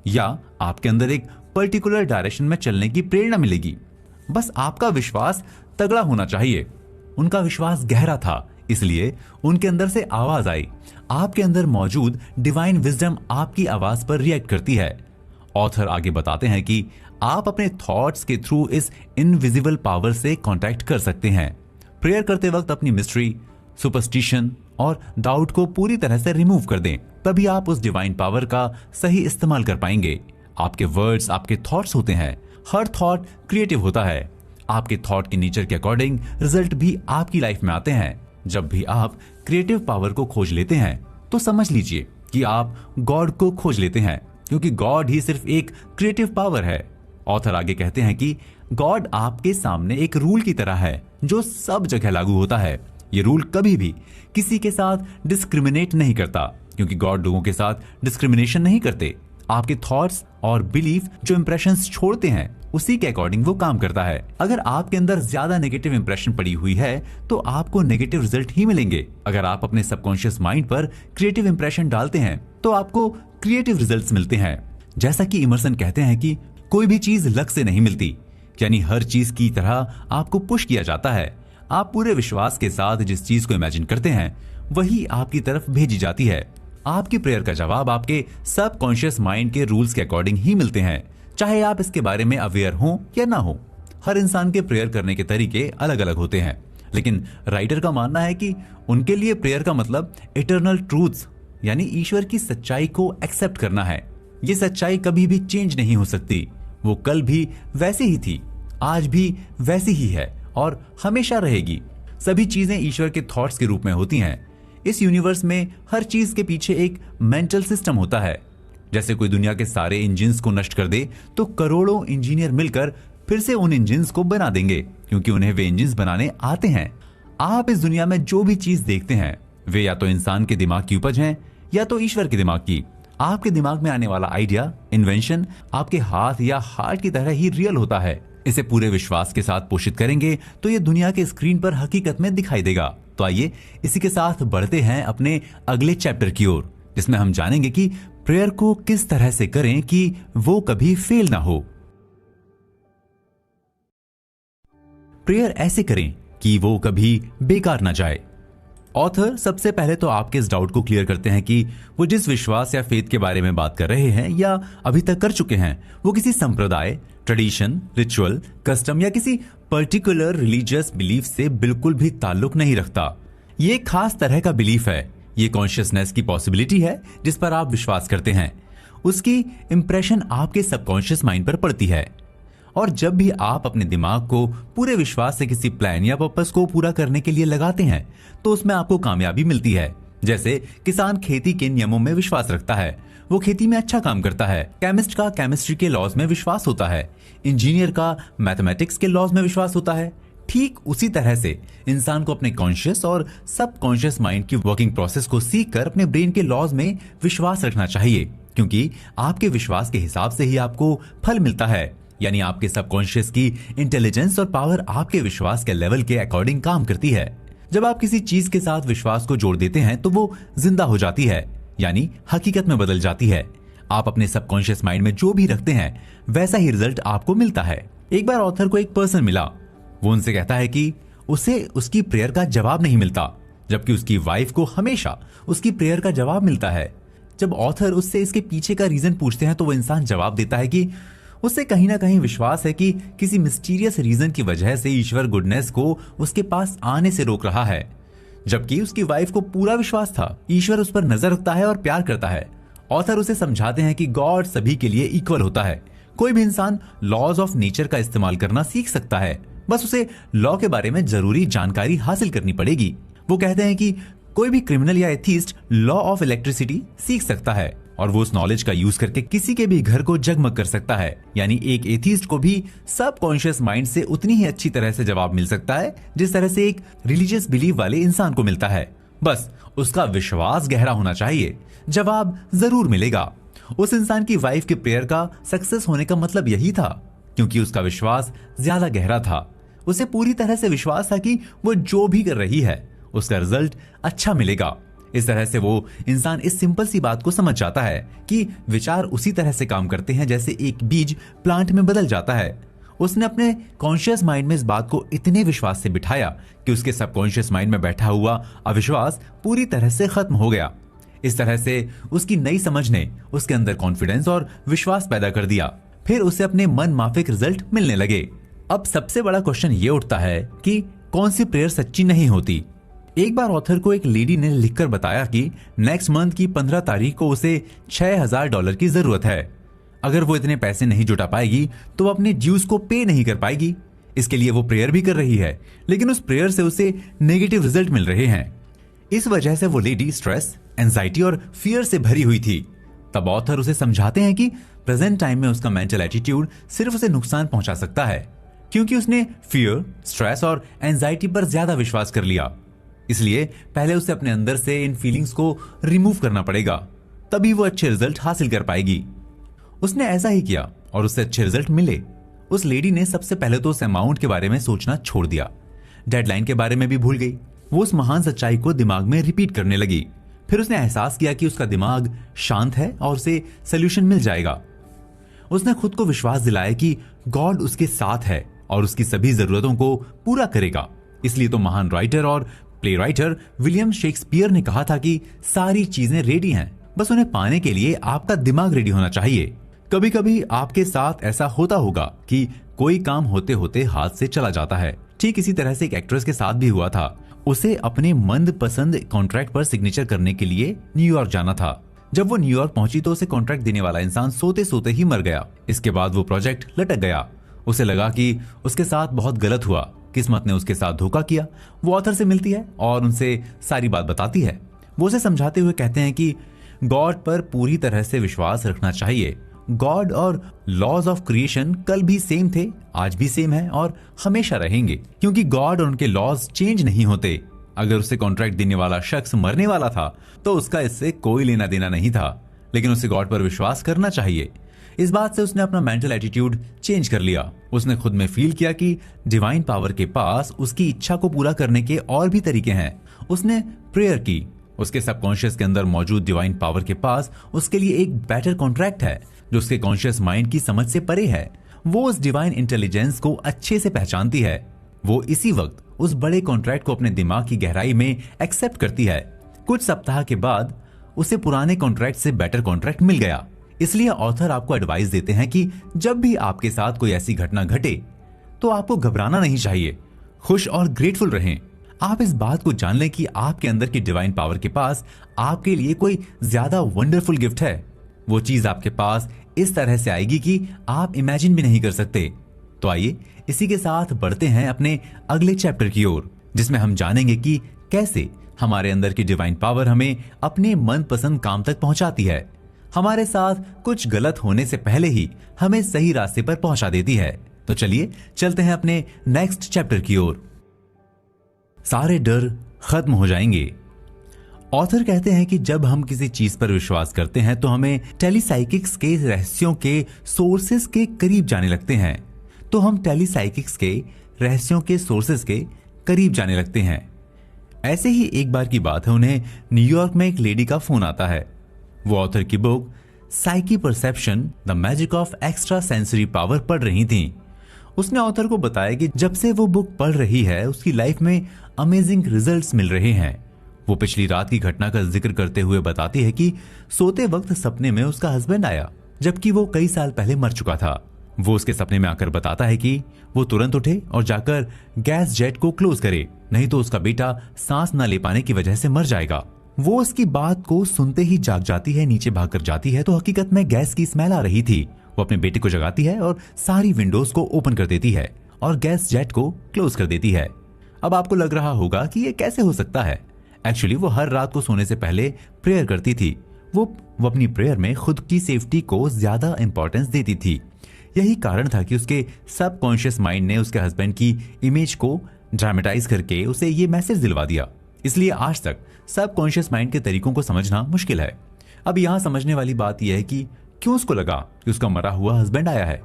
या आपके अंदर एक पर्टिकुलर डायरेक्शन में चलने की प्रेरणा मिलेगी। बस आपका विश्वास तगड़ा होना चाहिए। उनका विश्वास गहरा था, इसलिए उनके अंदर से आवाज आई। आपके अंदर मौजूद डिवाइन विजडम आपकी आवाज पर रिएक्ट करती है। ऑथर आगे बताते हैं कि आप अपने थॉट्स के थ्रू इस इनविजिबल पावर से कांटेक्ट कर सकते हैं। प्रेयर करते वक्त अपनी मिस्ट्री, सुपरस्टिशन और डाउट को पूरी तरह से रिमूव कर दें, तभी आप उस डिवाइन पावर का सही इस्तेमाल कर पाएंगे। आपके वर्ड्स आपके थॉट्स होते हैं। हर थॉट क्रिएटिव होता है। आपके थॉट के नेचर के अकॉर्डिंग रिजल्ट भी आपकी लाइफ में आते हैं। जब भी आप क्रिएटिव पावर को खोज लेते हैं तो समझ लीजिए कि आप गॉड को खोज लेते हैं, क्योंकि गॉड ही सिर्फ एक क्रिएटिव पावर है। ऑथर आगे कहते हैं कि गॉड आपके सामने एक रूल की तरह है जो सब जगह लागू होता है। ये रूल कभी भी किसी के साथ डिस्क्रिमिनेट नहीं करता, क्योंकि गॉड लोगों के साथ डिस्क्रिमिनेशन नहीं करते। आपके थॉट्स और बिलीफ जो इंप्रेशंस छोड़ते हैं उसी के अकॉर्डिंग वो काम करता है। अगर आपके अंदर ज्यादा नेगेटिव इंप्रेशन पड़ी हुई है तो आपको नेगेटिव रिजल्ट ही मिलेंगे। अगर आप अपने सबकॉन्शियस माइंड पर क्रिएटिव इंप्रेशन डालते हैं तो आपको क्रिएटिव रिजल्ट्स मिलते हैं। जैसा कि इमर्सन कहते हैं कि कोई भी चीज लक से नहीं मिलती, यानी हर चीज की तरह आपको पुश किया जाता है। आप पूरे विश्वास के साथ जिस चीज को इमेजिन करते हैं वही आपकी तरफ भेजी जाती है। आपकी प्रेयर का जवाब आपके सबकॉन्शियस माइंड के रूल्स के अकॉर्डिंग ही मिलते हैं, चाहे आप इसके बारे में अवेयर हो या ना हो। हर इंसान के प्रेयर करने के तरीके अलग अलग होते हैं, लेकिन राइटर का मानना है कि उनके लिए प्रेयर का मतलब इटर्नल ट्रूथ्स यानी ईश्वर की सच्चाई को एक्सेप्ट करना है। ये सच्चाई कभी भी चेंज नहीं हो सकती। वो कल भी वैसी ही थी, आज भी वैसी ही है और हमेशा रहेगी। सभी चीजें ईश्वर के थॉट्स के रूप में होती हैं। इस यूनिवर्स में हर चीज के पीछे एक मेंटल सिस्टम होता है। जैसे कोई दुनिया के सारे इंजिन्स को नष्ट कर दे तो करोड़ों इंजीनियर मिलकर फिर से उन इंजिन्स को बना देंगे, क्योंकि उन्हें वे इंजिन्स बनाने आते हैं। आप इस दुनिया में जो भी चीज देखते हैं वे या तो इंसान के दिमाग की उपज हैं या तो ईश्वर के दिमाग की। आपके दिमाग में आने वाला आइडिया, इन्वेंशन आपके हाथ या हार्ट की तरह ही रियल होता है। इसे पूरे विश्वास के साथ पोषित करेंगे तो ये दुनिया के स्क्रीन पर हकीकत में दिखाई देगा। तो आइए इसी के साथ बढ़ते हैं अपने अगले चैप्टर की ओर, जिसमें हम जानेंगे कि प्रेयर को किस तरह से करें कि वो कभी फेल ना हो। प्रेयर ऐसे करें कि वो कभी बेकार ना जाए। ऑथर सबसे पहले तो आपके इस डाउट को क्लियर करते हैं कि वो जिस विश्वास या फेथ के बारे में बात कर रहे हैं या अभी तक कर चुके हैं वो किसी संप्रदाय, ट्रेडिशन, रिचुअल, कस्टम या किसी पर्टिकुलर रिलीजियस बिलीफ से बिल्कुल भी ताल्लुक नहीं रखता। ये एक खास तरह का बिलीफ है। ये कॉन्शियसनेस की पॉसिबिलिटी है जिस पर आप विश्वास करते हैं। उसकी इंप्रेशन आपके सबकॉन्शियस माइंड पर पड़ती है, और जब भी आप अपने दिमाग को पूरे विश्वास से किसी प्लान या पर्पस को पूरा करने के लिए लगाते हैं तो उसमें आपको कामयाबी मिलती है। जैसे किसान खेती के नियमों में विश्वास रखता है, वो खेती में अच्छा काम करता है। केमिस्ट का केमिस्ट्री के लॉज में विश्वास होता है। इंजीनियर का मैथमेटिक्स के लॉज में विश्वास होता है। ठीक उसी तरह से इंसान को अपने कॉन्शियस और सबकॉन्शियस माइंड की वर्किंग प्रोसेस को सीखकर अपने ब्रेन के लॉज में विश्वास रखना चाहिए, क्योंकि आपके विश्वास के हिसाब से ही आपको फल मिलता है। यानी आपके सबकॉन्शियस की इंटेलिजेंस और पावर आपके विश्वास के लेवल के अकॉर्डिंग काम करती है। जब आप किसी चीज के साथ विश्वास को जोड़ देते हैं तो वो जिंदा हो जाती है, यानी हकीकत में बदल जाती है। आप अपने सबकॉन्शियस माइंड में जो भी रखते हैं वैसा ही रिजल्ट आपको मिलता है। एक बार ऑथर को एक पर्सन मिला। वो उनसे कहता है कि उसे उसकी प्रेयर का जवाब नहीं मिलता, जबकि उसकी वाइफ को हमेशा उसकी प्रेयर का जवाब मिलता है। जब ऑथर उससे इसके पीछे का रीजन पूछते हैं तो वो इंसान जवाब देता है कि उसे कहीं ना कहीं विश्वास है कि किसी मिस्टीरियस रीजन की वजह से ईश्वर गुडनेस को उसके पास आने से रोक रहा है। जबकि उसकी वाइफ को पूरा विश्वास था ईश्वर उस पर नजर रखता है और प्यार करता है। ऑथर उसे समझाते हैं कि गॉड सभी के लिए इक्वल होता है। कोई भी इंसान लॉज ऑफ नेचर का इस्तेमाल करना सीख सकता है, बस उसे लॉ के बारे में जरूरी जानकारी हासिल करनी पड़ेगी। वो कहते हैं कि कोई भी क्रिमिनल या एथीस्ट लॉ ऑफ इलेक्ट्रिसिटी सीख सकता है और वो उस नॉलेज का यूज करके किसी के भी घर को जगमग कर सकता है। यानी एक एथीस्ट को भी सबकॉन्शियस माइंड से उतनी ही अच्छी तरह से जवाब मिल सकता है जिस तरह से एक रिलीजियस बिलीफ वाले इंसान को मिलता है। बस उसका विश्वास गहरा होना चाहिए, जवाब जरूर मिलेगा। उस इंसान की वाइफ के प्रेयर का सक्सेस होने का मतलब यही था, क्योंकि उसका विश्वास ज्यादा गहरा था। उसे पूरी तरह से विश्वास था कि वो जो भी कर रही है उसका रिजल्ट अच्छा मिलेगा। इस तरह से वो इंसान इस सिंपल सी बात को समझ जाता है कि विचार उसी तरह से काम करते हैं जैसे एक बीज प्लांट में बदल जाता है। उसने अपने कॉन्शियस माइंड में इस बात को इतने विश्वास से बिठाया कि उसके सबकॉन्शियस माइंड में बैठा हुआ अविश्वास पूरी तरह से खत्म हो गया। इस तरह से उसकी नई समझ ने उसके अंदर कॉन्फिडेंस और विश्वास पैदा कर दिया। फिर उसे अपने मन माफिक रिजल्ट मिलने लगे। अब सबसे बड़ा क्वेश्चन ये उठता है कि कौन सी प्रेयर सच्ची नहीं होती। एक बार ऑथर को एक लेडी ने लिखकर बताया कि नेक्स्ट मंथ की 15 तारीख को उसे $6000 की जरूरत है। अगर वो इतने पैसे नहीं जुटा पाएगी तो वो अपने ड्यूज को पे नहीं कर पाएगी। इसके लिए वो प्रेयर भी कर रही है, लेकिन उस प्रेयर से उसे नेगेटिव रिजल्ट मिल रहे हैं। इस वजह से वो लेडी स्ट्रेस, एंजाइटी और फियर से भरी हुई थी। तब ऑथर उसे समझाते हैं कि प्रेजेंट टाइम में उसका मेंटल एटीट्यूड सिर्फ उसे नुकसान पहुंचा सकता है, क्योंकि उसने फियर, स्ट्रेस और एंजाइटी पर ज्यादा विश्वास कर लिया। इसलिए पहले उसे अपने अंदर से इन फीलिंग्स को रिमूव करना पड़ेगा, तभी वो अच्छे रिजल्ट हासिल कर पाएगी। उसने ऐसा ही किया और उससे अच्छे रिजल्ट मिले। उस लेडी ने सबसे पहले तो उस अमाउंट के बारे में सोचना छोड़ दिया, डेडलाइन के बारे में भी भूल गई। वो उस महान सच्चाई को दिमाग में रिपीट करने लगी। फिर उसने एहसास किया कि उसका दिमाग शांत है और उसे सोल्यूशन मिल जाएगा। उसने खुद को विश्वास दिलाया कि गॉड उसके साथ है और उसकी सभी जरूरतों को पूरा करेगा। इसलिए तो महान राइटर और प्ले राइटर विलियम शेक्सपियर ने कहा था कि सारी चीजें रेडी हैं, बस उन्हें पाने के लिए आपका दिमाग रेडी होना चाहिए। कभी कभी आपके साथ ऐसा होता होगा कि कोई काम होते होते हाथ से चला जाता है। ठीक इसी तरह से एक एक्ट्रेस के साथ भी हुआ था। उसे अपने मनपसंद कॉन्ट्रैक्ट पर सिग्नेचर करने के लिए न्यूयॉर्क जाना था। जब वो न्यूयॉर्क पहुंची तो उसे कॉन्ट्रैक्ट देने वाला इंसान सोते सोते ही मर गया। इसके बाद वो प्रोजेक्ट लटक गया। उसे लगा कि उसके साथ बहुत गलत हुआ, किस्मत ने उसके साथ धोखा किया। वो ऑथर से मिलती है और उनसे सारी बात बताती है। वो उसे समझाते हुए कहते हैं कि गॉड पर पूरी तरह से विश्वास रखना चाहिए। गॉड और लॉज ऑफ क्रिएशन कल भी सेम थे, आज भी सेम है और हमेशा रहेंगे, क्योंकि गॉड और उनके लॉज चेंज नहीं होते। अगर उसे कॉन्ट्रैक्ट देने वाला शख्स मरने वाला था तो उसका इससे कोई लेना देना नहीं था, लेकिन उसे गॉड पर विश्वास करना चाहिए। इस बात से उसने अपना मेंटल एटीट्यूड चेंज कर लिया। उसने खुद में फील किया कि डिवाइन पावर के पास उसकी इच्छा को पूरा करने के और भी तरीके हैं। उसने प्रेयर की। उसके सबकॉन्शियस के अंदर मौजूद डिवाइन पावर के पास उसके लिए एक बेटर कॉन्ट्रैक्ट है जो उसके कॉन्शियस माइंड की समझ से परे है। वो उस डिवाइन इंटेलिजेंस को अच्छे से पहचानती है। वो इसी वक्त उस बड़े कॉन्ट्रैक्ट को अपने दिमाग की गहराई में एक्सेप्ट करती है। कुछ सप्ताह के बाद उसे पुराने कॉन्ट्रैक्ट से बेटर कॉन्ट्रैक्ट मिल गया। इसलिए ऑथर आपको एडवाइस देते हैं कि जब भी आपके साथ कोई ऐसी घटना घटे तो आपको घबराना नहीं चाहिए, खुश और ग्रेटफुल रहें। आप इस बात को जान लें कि आपके अंदर की डिवाइन पावर के पास आपके लिए कोई ज्यादा वंडरफुल गिफ्ट है। वो चीज आपके पास इस तरह से आएगी कि आप इमेजिन भी नहीं कर सकते। तो आइए इसी के साथ बढ़ते हैं अपने अगले चैप्टर की ओर, जिसमें हम जानेंगे कि कैसे हमारे अंदर की डिवाइन पावर हमें अपने मनपसंद काम तक पहुंचाती है। हमारे साथ कुछ गलत होने से पहले ही हमें सही रास्ते पर पहुंचा देती है। तो चलिए चलते हैं अपने नेक्स्ट चैप्टर की ओर। सारे डर खत्म हो जाएंगे। ऑथर कहते हैं कि जब हम किसी चीज पर विश्वास करते हैं तो हमें टेलीसाइकिक्स के रहस्यों के सोर्सेस के करीब जाने लगते हैं। तो हम टेलीसाइकिक्स के रहस्यों के सोर्सेस के करीब जाने लगते हैं। ऐसे ही एक बार की बात है, उन्हें न्यूयॉर्क में एक लेडी का फोन आता है। वो ऑथर की book psyche perception the magic of extra sensory power पढ़ रही थी। उसने ऑथर को बताया कि जब से वो बुक पढ़ रही है उसकी लाइफ में अमेजिंग रिजल्ट्स मिल रहे हैं। वो पिछली रात की घटना का जिक्र करते हुए बताती है कि सोते वक्त सपने में उसका हस्बैंड आया, जबकि वो कई साल पहले मर चुका था। वो उसके सपने में आकर बताता है कि वो तुरंत उठे और जाकर गैस जेट को क्लोज करे, नहीं तो उसका बेटा सांस न ले पाने की वजह से मर जाएगा। वो उसकी बात को सुनते ही जाग जाती है, नीचे भागकर जाती है तो हकीकत में गैस की स्मेल आ रही थी। वो अपने बेटे को जगाती है और सारी विंडोज को ओपन कर देती है और गैस जेट को क्लोज कर देती है। अब आपको लग रहा होगा कि ये कैसे हो सकता है। एक्चुअली वो हर रात को सोने से पहले प्रेयर करती थी। वो अपनी प्रेयर में खुद की सेफ्टी को ज्यादा इंपॉर्टेंस देती थी। यही कारण था कि उसके सबकॉन्शियस माइंड ने उसके हस्बैंड की इमेज को ड्रामेटाइज करके उसे ये मैसेज दिलवा दिया। इसलिए आज तक सबकॉन्शियस माइंड के तरीकों को समझना मुश्किल है। अब यहाँ समझने वाली बात यह है कि क्यों उसको लगा कि उसका मरा हुआ हस्बैंड आया है।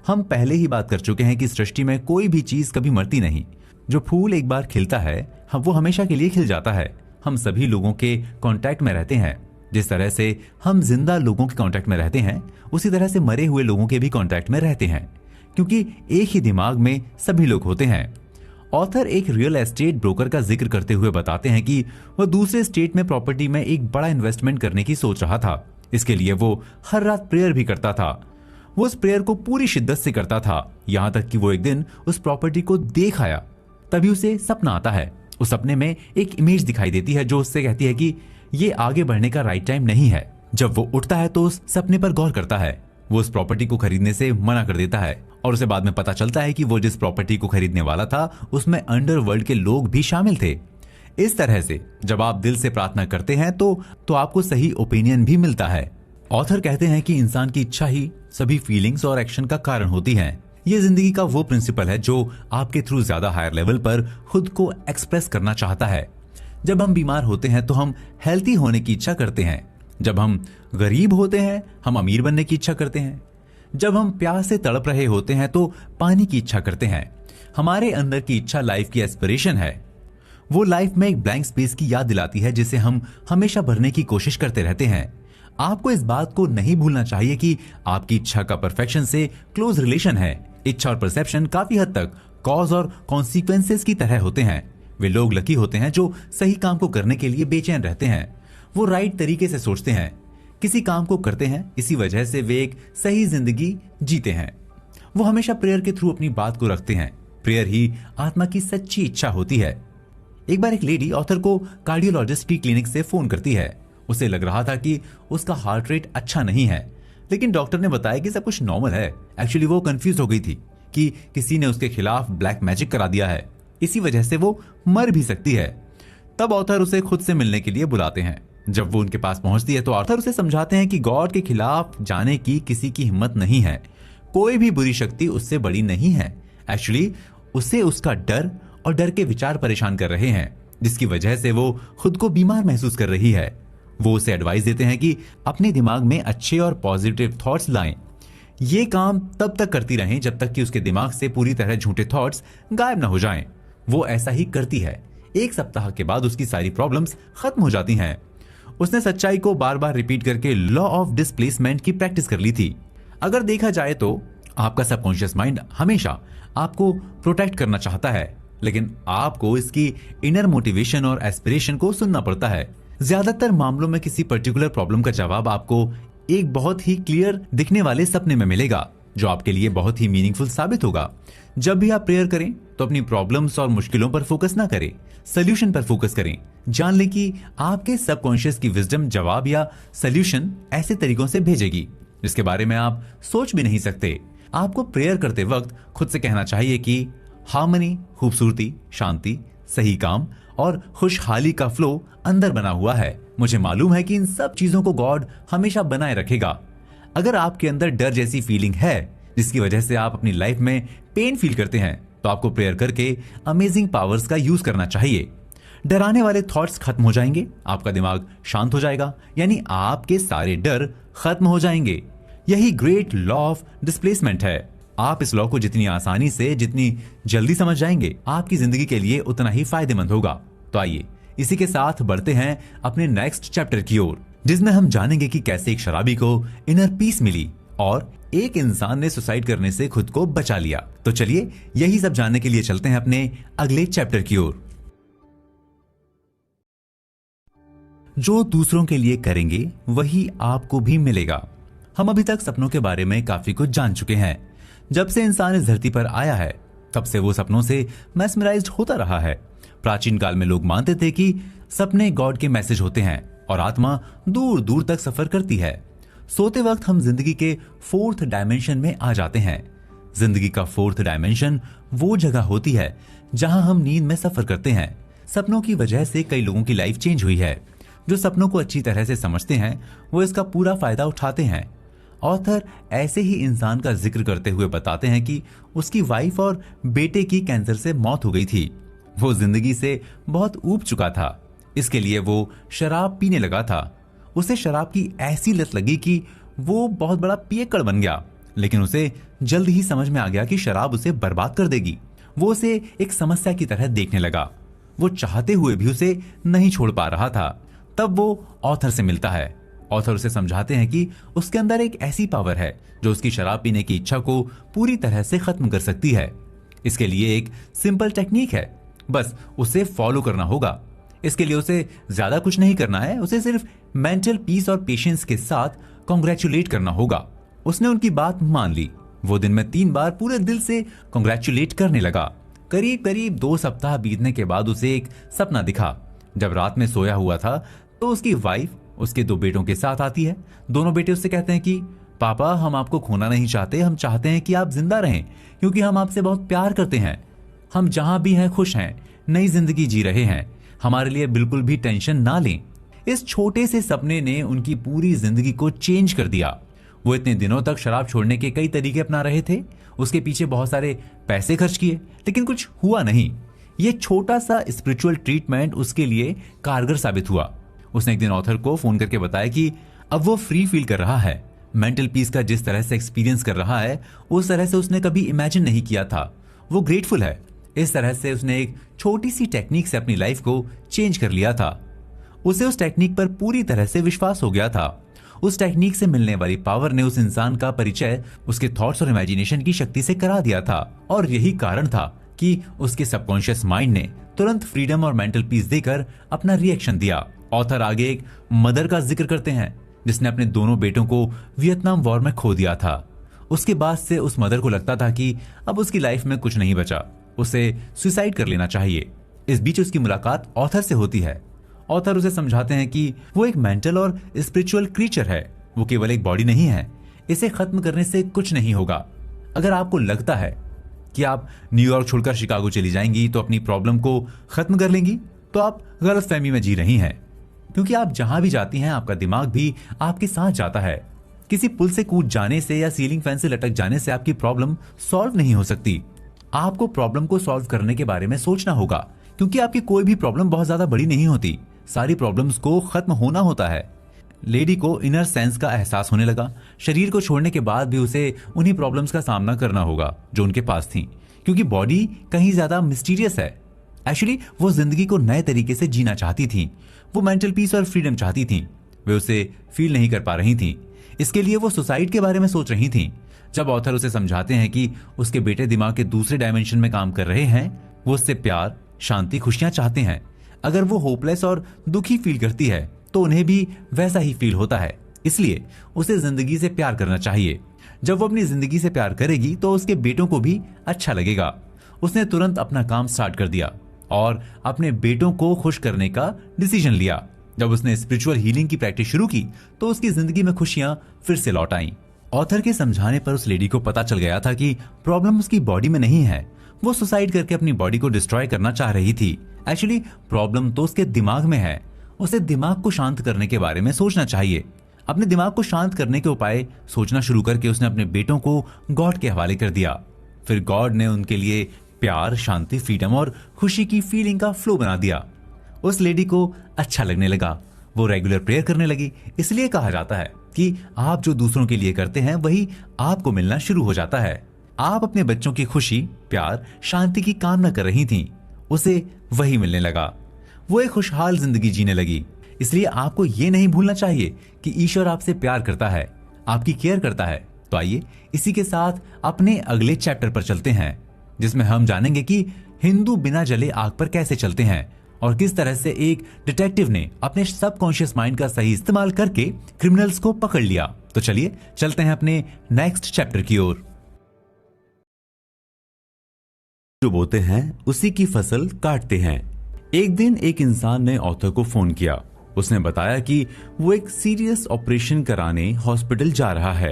हम पहले ही बात कर चुके हैं कि सृष्टि में कोई भी चीज कभी मरती नहीं। जो फूल एक बार खिलता है वो हमेशा के लिए खिल जाता है। हम सभी लोगों के कांटेक्ट में रहते हैं। जिस तरह से हम जिंदा लोगों के कांटेक्ट में रहते हैं उसी तरह से मरे हुए लोगों के भी कांटेक्ट में रहते हैं, क्योंकि एक ही दिमाग में सभी लोग होते हैं। ऑथर एक रियल एस्टेट ब्रोकर का जिक्र करते हुए बताते हैं कि वह दूसरे स्टेट में प्रॉपर्टी में एक बड़ा इन्वेस्टमेंट करने की सोच रहा था। इसके लिए वो हर रात प्रेयर भी करता था। वो उस प्रेयर को पूरी शिद्दत से करता था, यहाँ तक कि वो एक दिन उस प्रॉपर्टी को देख आया। तभी उसे सपना आता है। उस सपने में एक इमेज दिखाई देती है जो उससे कहती है कि ये आगे बढ़ने का राइट टाइम नहीं है। जब वो उठता है तो उस सपने पर गौर करता है। वो उस प्रॉपर्टी को खरीदने से मना कर देता है और उसे बाद में पता चलता है कि वो जिस प्रॉपर्टी को खरीदने वाला था उसमें अंडरवर्ल्ड के लोग भी शामिल थे। इस तरह से जब आप दिल से प्रार्थना करते हैं तो आपको सही ओपिनियन भी मिलता है। ऑथर कहते हैं कि इंसान की इच्छा ही सभी फीलिंग्स और एक्शन का कारण होती है। ये जिंदगी का वो प्रिंसिपल है जो आपके थ्रू ज्यादा हायर लेवल पर खुद को एक्सप्रेस करना चाहता है। जब हम बीमार होते हैं तो हम हेल्थी होने की इच्छा करते हैं। जब हम गरीब होते हैं हम अमीर बनने की इच्छा करते हैं। जब हम प्यास से तड़प रहे होते हैं तो पानी की इच्छा करते हैं। हमारे अंदर की इच्छा लाइफ की एस्पिरेशन है। वो लाइफ में एक ब्लैंक स्पेस की याद दिलाती है जिसे हम हमेशा भरने की कोशिश करते रहते हैं। आपको इस बात को नहीं भूलना चाहिए कि आपकी इच्छा का परफेक्शन से क्लोज रिलेशन है। इच्छा और परसेप्शन काफी हद तक कॉज और कॉन्सिक्वेंसेस की तरह होते हैं। वे लोग लकी होते हैं जो सही काम को करने के लिए बेचैन रहते हैं। वो राइट तरीके से सोचते हैं, किसी काम को करते हैं, इसी वजह से वे एक सही जिंदगी जीते हैं। वो हमेशा प्रेयर के थ्रू अपनी बात को रखते हैं। प्रेयर ही आत्मा की सच्ची इच्छा होती है। एक बार एक लेडी ऑथर को कार्डियोलॉजिस्ट की क्लिनिक से फोन करती है। उसे लग रहा था कि उसका हार्ट रेट अच्छा नहीं है, लेकिन डॉक्टर ने बताया कि सब कुछ नॉर्मल है। एक्चुअली वो कंफ्यूज हो गई थी कि किसी ने उसके खिलाफ ब्लैक मैजिक करा दिया है, इसी वजह से वो मर भी सकती है। तब ऑथर उसे खुद से मिलने के लिए बुलाते हैं। जब वो उनके पास पहुंचती है तो ऑथर उसे समझाते हैं कि गॉड के खिलाफ जाने की किसी की हिम्मत नहीं है। कोई भी बुरी शक्ति उससे बड़ी नहीं है। एक्चुअली उसे उसका डर और डर के विचार परेशान कर रहे हैं, जिसकी वजह से वो खुद को बीमार महसूस कर रही है। वो उसे एडवाइस देते हैं कि अपने दिमाग में अच्छे और पॉजिटिव थॉट्स लाएं। ये काम तब तक करती रहें जब तक कि उसके दिमाग से पूरी तरह झूठे थॉट्स गायब न हो जाएं। वो ऐसा ही करती है। 1 सप्ताह के बाद उसकी सारी प्रॉब्लम्स खत्म हो जाती हैं। उसने सच्चाई को बार बार रिपीट करके लॉ ऑफ डिस्प्लेसमेंट की प्रैक्टिस कर ली थी। अगर देखा जाए तो आपका सबकॉन्शियस माइंड हमेशा आपको प्रोटेक्ट करना चाहता है, लेकिन आपको इसकी इनर मोटिवेशन और एस्पिरेशन को सुनना पड़ता है। ज्यादातर मामलों में किसी पर्टिकुलर प्रॉब्लम का जवाब आपको एक बहुत ही क्लियर दिखने वाले सपने में मिलेगा, जो आपके लिए बहुत ही मीनिंगफुल साबित होगा। जब भी आप प्रेयर करें तो अपनी प्रॉब्लम्स और मुश्किलों पर फोकस ना करें, सोल्यूशन पर फोकस करें। जान लें कि आपके सबकॉन्शियस की विजडम जवाब या सोल्यूशन ऐसे तरीकों से भेजेगी जिसके बारे में आप सोच भी नहीं सकते। आपको प्रेयर करते वक्त खुद से कहना चाहिए कि हार्मनी, खूबसूरती, शांति, सही काम और खुशहाली का फ्लो अंदर बना हुआ है। मुझे मालूम है कि इन सब चीजों को गॉड हमेशा बनाए रखेगा। अगर आपके अंदर डर जैसी फीलिंग है जिसकी वजह से आप अपनी लाइफ में पेन फील करते हैं, तो आपको प्रेयर करके अमेजिंग पावर्स का यूज करना चाहिए। डराने वाले थॉट्स खत्म हो जाएंगे, आपका दिमाग शांत हो जाएगा, यानी आपके सारे डर खत्म हो जाएंगे। यही ग्रेट लॉ ऑफ डिस्प्लेसमेंट है। आप इस लॉ को जितनी आसानी से, जितनी जल्दी समझ जाएंगे, आपकी जिंदगी के लिए उतना ही फायदेमंद होगा। तो आइए इसी के साथ बढ़ते हैं अपने नेक्स्ट चैप्टर की ओर, जिसमें हम जानेंगे कि कैसे एक शराबी को इनर पीस मिली और एक इंसान ने सुसाइड करने से खुद को बचा लिया। तो चलिए यही सब जानने के लिए चलते हैं अपने अगले चैप्टर की ओर। जो दूसरों के लिए करेंगे वही आपको भी मिलेगा। हम अभी तक सपनों के बारे में काफी कुछ जान चुके हैं। जब से इंसान इस धरती पर आया है तब से वो सपनों से मैस्मराइज्ड होता रहा है। प्राचीन काल में लोग मानते थे कि सपने गॉड के मैसेज होते हैं और आत्मा दूर दूर तक सफर करती है। सोते वक्त हम जिंदगी के 4th डायमेंशन में आ जाते हैं। जिंदगी का 4th डायमेंशन वो जगह होती है जहां हम नींद में सफर करते हैं। सपनों की वजह से कई लोगों की लाइफ चेंज हुई है। जो सपनों को अच्छी तरह से समझते हैं वो इसका पूरा फायदा उठाते हैं। ऑथर ऐसे ही इंसान का जिक्र करते हुए बताते हैं कि उसकी वाइफ और बेटे की कैंसर से मौत हो गई थी। वो जिंदगी से बहुत ऊब चुका था, इसके लिए वो शराब पीने लगा था। उसे शराब की ऐसी लत लगी कि वो बहुत बड़ा पियक्कड़ बन गया, लेकिन उसे जल्द ही समझ में आ गया कि शराब उसे बर्बाद कर देगी। वो उसे एक समस्या की तरह देखने लगा। वो चाहते हुए भी उसे नहीं छोड़ पा रहा था। तब वो ऑथर से मिलता है। ऑथर उसे समझाते हैं कि उसके अंदर एक ऐसी पावर है जो उसकी शराब पीने की इच्छा को पूरी तरह से खत्म कर सकती है। इसके लिए एक सिंपल टेक्निक है, बस उसे फॉलो करना होगा। इसके लिए उसे ज्यादा कुछ नहीं करना है, उसे सिर्फ मेंटल पीस और पेशेंस के साथ कॉन्ग्रेचुलेट करना होगा। उसने उनकी बात मान ली। वो दिन में 3 बार पूरे दिल से कॉन्ग्रेचुलेट करने लगा। करीब करीब 2 सप्ताह बीतने के बाद उसे एक सपना दिखा। जब रात में सोया हुआ था तो उसकी वाइफ उसके 2 बेटों के साथ आती है। दोनों बेटे उससे कहते हैं कि पापा, हम आपको खोना नहीं चाहते, हम चाहते हैं कि आप जिंदा रहें क्योंकि हम आपसे बहुत प्यार करते हैं। हम जहां भी हैं खुश हैं, नई जिंदगी जी रहे हैं, हमारे लिए बिल्कुल भी टेंशन ना लें। इस छोटे से सपने ने उनकी पूरी जिंदगी को चेंज कर दिया। वो इतने दिनों तक शराब छोड़ने के कई तरीके अपना रहे थे, उसके पीछे बहुत सारे पैसे खर्च किए, लेकिन कुछ हुआ नहीं। ये छोटा सा स्पिरिचुअल ट्रीटमेंट उसके लिए कारगर साबित हुआ। उसने एक दिन ऑथर को फोन करके बताया कि अब वो फ्री फील कर रहा है, मेंटल पीस का जिस तरह से एक्सपीरियंस कर रहा है उस तरह से उसने कभी इमेजिन नहीं किया था। वो ग्रेटफुल है। इस तरह से उसने एक छोटी सी टेक्निक से अपनी लाइफ को चेंज कर लिया था। उसे उस टेक्निक पर पूरी तरह से विश्वास हो गया था। उस टेक्निक से मिलने वाली पावर ने उस इंसान का परिचय उसके थॉट्स और इमेजिनेशन की शक्ति से करा दिया था, और यही कारण था कि उसके सबकॉन्शियस माइंड ने तुरंत फ्रीडम और मेंटल पीस देकर अपना रिएक्शन दिया। ऑथर आगे एक मदर का जिक्र करते हैं जिसने अपने दोनों बेटों को वियतनाम वॉर में खो दिया था। उसके बाद से उस मदर को लगता था कि अब उसकी लाइफ में कुछ नहीं बचा, उसे सुसाइड कर लेना चाहिए। इस बीच उसकी मुलाकात ऑथर से होती है। ऑथर उसे समझाते हैं कि वो एक मेंटल और स्पिरिचुअल क्रीचर है, वो केवल एक बॉडी नहीं है। इसे खत्म करने से कुछ नहीं होगा। अगर आपको लगता है कि आप न्यूयॉर्क छोड़कर शिकागो चली जाएंगी तो अपनी प्रॉब्लम को खत्म कर लेंगी, तो आप गलतफहमी में जी रही हैं, क्योंकि आप जहां भी जाती हैं आपका दिमाग भी आपके साथ जाता है। किसी पुल से कूद जाने से या सीलिंग फैन से लटक जाने से आपकी प्रॉब्लम सॉल्व नहीं हो सकती। आपको प्रॉब्लम को सॉल्व करने के बारे में सोचना होगा, क्योंकि आपकी कोई भी प्रॉब्लम बहुत ज्यादा बड़ी नहीं होती। सारी प्रॉब्लम्स को खत्म होना होता है। लेडी को इनर सेंस का एहसास होने लगा। शरीर को छोड़ने के बाद भी उसे उन्हीं प्रॉब्लम्स का सामना करना होगा जो उनके पास थी, क्योंकि बॉडी कहीं ज्यादा मिस्टीरियस है। एक्चुअली वो जिंदगी को नए तरीके से जीना चाहती थी। वो मेंटल पीस और फ्रीडम चाहती थी। वे उसे फील नहीं कर पा रही थी। इसके लिए वो सुसाइड के बारे में सोच रही थी। जब ऑथर उसे समझाते हैं कि उसके बेटे दिमाग के दूसरे डायमेंशन में काम कर रहे हैं, वो उससे प्यार, शांति, खुशियां चाहते हैं। अगर वो होपलेस और दुखी फील करती है तो उन्हें भी वैसा ही फील होता है। इसलिए उसे जिंदगी से प्यार करना चाहिए। जब वो अपनी जिंदगी से प्यार करेगी तो उसके बेटों को भी अच्छा लगेगा। उसने तुरंत अपना काम स्टार्ट कर दिया और अपने बेटों को खुश करने का डिसीजन लिया। जब उसने स्पिरिचुअल हीलिंग की प्रैक्टिस शुरू की तो उसकी जिंदगी में खुशियां फिर से लौट आईं। ऑथर के समझाने पर उस लेडी को पता चल गया था कि प्रॉब्लम उसकी बॉडी में नहीं है। वो सुसाइड करके अपनी बॉडी को डिस्ट्रॉय करना चाह रही थी। एक्चुअली प्रॉब्लम तो उसके दिमाग में है। उसे दिमाग को शांत करने के बारे में सोचना चाहिए। अपने दिमाग को शांत करने के उपाय सोचना शुरू करके उसने अपने बेटों को गॉड के हवाले कर दिया। फिर गॉड ने उनके लिए प्यार, शांति, फ्रीडम और खुशी की फीलिंग का फ्लो बना दिया। उस लेडी को अच्छा लगने लगा। वो रेगुलर प्रेयर करने लगी। इसलिए कहा जाता है कि आप जो दूसरों के लिए करते हैं वही आपको मिलना शुरू हो जाता है। आप अपने बच्चों की खुशी, प्यार, शांति की कामना कर रही थीं। उसे वही मिलने लगा। वो एक खुशहाल जिंदगी जीने लगी। इसलिए आपको ये नहीं भूलना चाहिए कि ईश्वर आपसे प्यार करता है, आपकी केयर करता है। तो आइए इसी के साथ अपने अगले चैप्टर पर चलते हैं, जिसमें हम जानेंगे कि हिंदू बिना जले आग पर कैसे चलते हैं और किस तरह से एक डिटेक्टिव ने अपने सबकॉन्शियस माइंड का सही इस्तेमाल करके क्रिमिनल्स को पकड़ लिया। तो चलिए चलते हैं अपने नेक्स्ट चैप्टर की ओर। जो बोते हैं उसी की फसल काटते हैं। एक दिन एक इंसान ने ऑथर को फोन किया। उसने बताया कि वो एक सीरियस ऑपरेशन कराने हॉस्पिटल जा रहा है।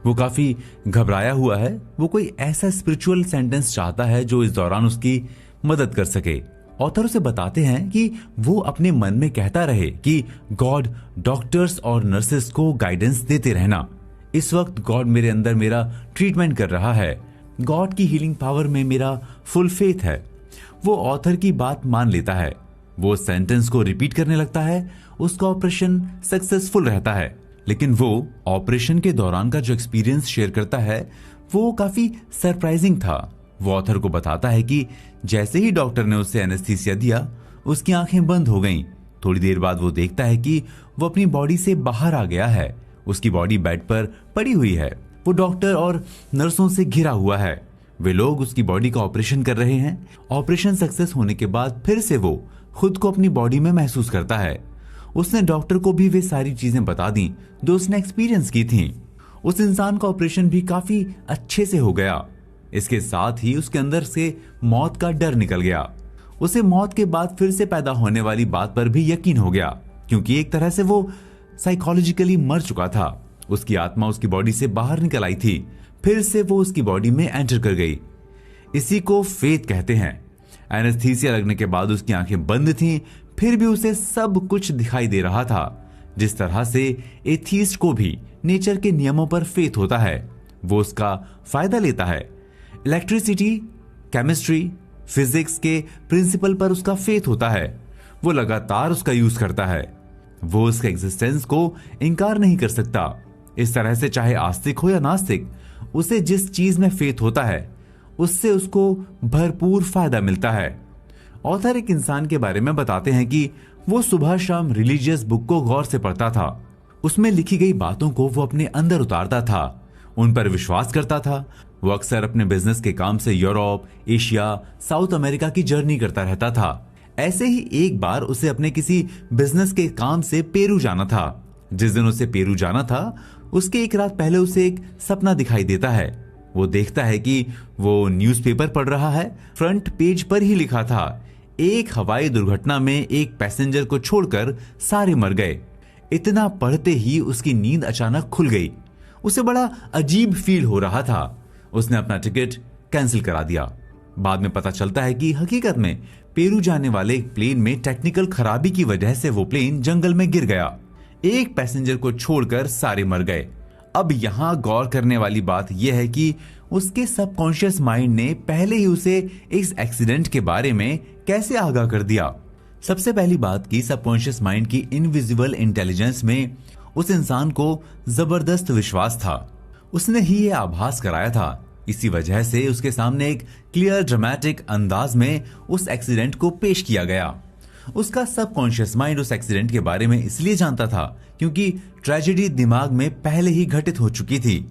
वो काफी घबराया हुआ है। वो कोई ऐसा स्पिरिचुअल सेंटेंस चाहता है जो इस दौरान उसकी मदद कर सके। ऑथर उसे बताते हैं कि वो अपने मन में कहता रहे कि गॉड, डॉक्टर्स और नर्सेस को गाइडेंस देते रहना। इस वक्त गॉड मेरे अंदर मेरा ट्रीटमेंट कर रहा है। गॉड की हीलिंग पावर में मेरा फुल फेथ है। वो ऑथर की बात मान लेता है। वो सेंटेंस को रिपीट करने लगता है। उसका ऑपरेशन सक्सेसफुल रहता है, लेकिन वो ऑपरेशन के दौरान का जो एक्सपीरियंस शेयर करता है वो काफी सरप्राइजिंग था। वो ऑथर को बताता है कि जैसे ही डॉक्टर ने उसे एनेस्थीसिया दिया, उसकी आंखें बंद हो गईं। थोड़ी देर बाद वो देखता है कि वो अपनी बॉडी से बाहर आ गया है। उसकी बॉडी बेड पर पड़ी हुई है। वो डॉक्टर और नर्सों से घिरा हुआ है। वे लोग उसकी बॉडी का ऑपरेशन कर रहे हैं। ऑपरेशन सक्सेस होने के बाद फिर से वो खुद को अपनी बॉडी में महसूस करता है। उसने डॉक्टर को भी वे सारी चीजें बता दी जो उसने एक्सपीरियंस की थी। उस इंसान का ऑपरेशन भी काफी अच्छे से हो गया। इसके साथ ही उसके अंदर से मौत का डर निकल गया। उसे मौत के बाद फिर से पैदा होने वाली बात पर भी यकीन हो गया, क्योंकि एक तरह से वो साइकोलॉजिकली मर चुका था। उसकी आत्मा उसकी बॉडी से बाहर निकल आई थी, फिर से वो उसकी बॉडी में एंटर कर गई। इसी को फेथ कहते हैं। एनेस्थीसिया लगने के बाद उसकी आंखें बंद थीं, फिर भी उसे सब कुछ दिखाई दे रहा था। जिस तरह से एथीस्ट को भी नेचर के नियमों पर फेथ होता है, वो उसका फायदा लेता है। इलेक्ट्रिसिटी, केमिस्ट्री, फिजिक्स के प्रिंसिपल पर उसका फेथ होता है। वो लगातार उसका यूज करता है। वो उसके एग्जिस्टेंस को इनकार नहीं कर सकता। इस तरह से चाहे आस्तिक हो या नास्तिक, उसे जिस चीज में फेथ होता है उससे उसको भरपूर फायदा मिलता है। ऑथर एक इंसान के बारे में बताते हैं कि वो सुबह शाम रिलीजियस बुक को गौर से पढ़ता था। उसमें लिखी गई बातों को वो अपने अंदर उतारता था, उन पर विश्वास करता था। वो अक्सर अपने बिजनेस के काम से यूरोप, एशिया, साउथ अमेरिका की जर्नी करता रहता था। ऐसे ही एक बार उसे अपने किसी बिजनेस के काम से पेरू जाना था। जिस दिन उसे पेरू जाना था, उसके एक रात पहले उसे एक सपना दिखाई देता है। वो देखता है कि वो न्यूज़पेपर पढ़ रहा है। फ्रंट पेज पर ही लिखा था, एक हवाई दुर्घटना में एक पैसेंजर को छोड़कर सारे मर गए। इतना पढ़ते ही उसकी नींद अचानक खुल गई। उसे बड़ा अजीब फील हो रहा था। उसने अपना टिकट कैंसिल करा दिया। बाद में पता चलता है कि हकीकत में पेरू जाने वाले एक प्लेन में टेक्निकल खराबी की वजह से वो प्लेन जंगल में गिर गया। एक पैसेंजर को छोड़कर सारे मर गए। अब यहां गौर करने वाली बात यह है कि उसके सबकॉन्शियस माइंड ने पहले ही उसे इस एक्सीडेंट के बारे में कैसे आगाह कर दिया। सबसे पहली बात की सबकॉन्शियस माइंड की इनविजिबल इंटेलिजेंस में उस इंसान को जबरदस्त विश्वास था। उसने ही ये आभास कराया था। इसी वजह से उसके सामने एक क्लियर ड्रामेटिक अंदाज में उस एक्सीडेंट को पेश किया गया। उसका सबकॉन्शियस माइंड उस एक्सीडेंट के बारे में इसलिए जानता था क्योंकि ट्रेजेडी दिमाग में पहले ही घटित हो चुकी थी।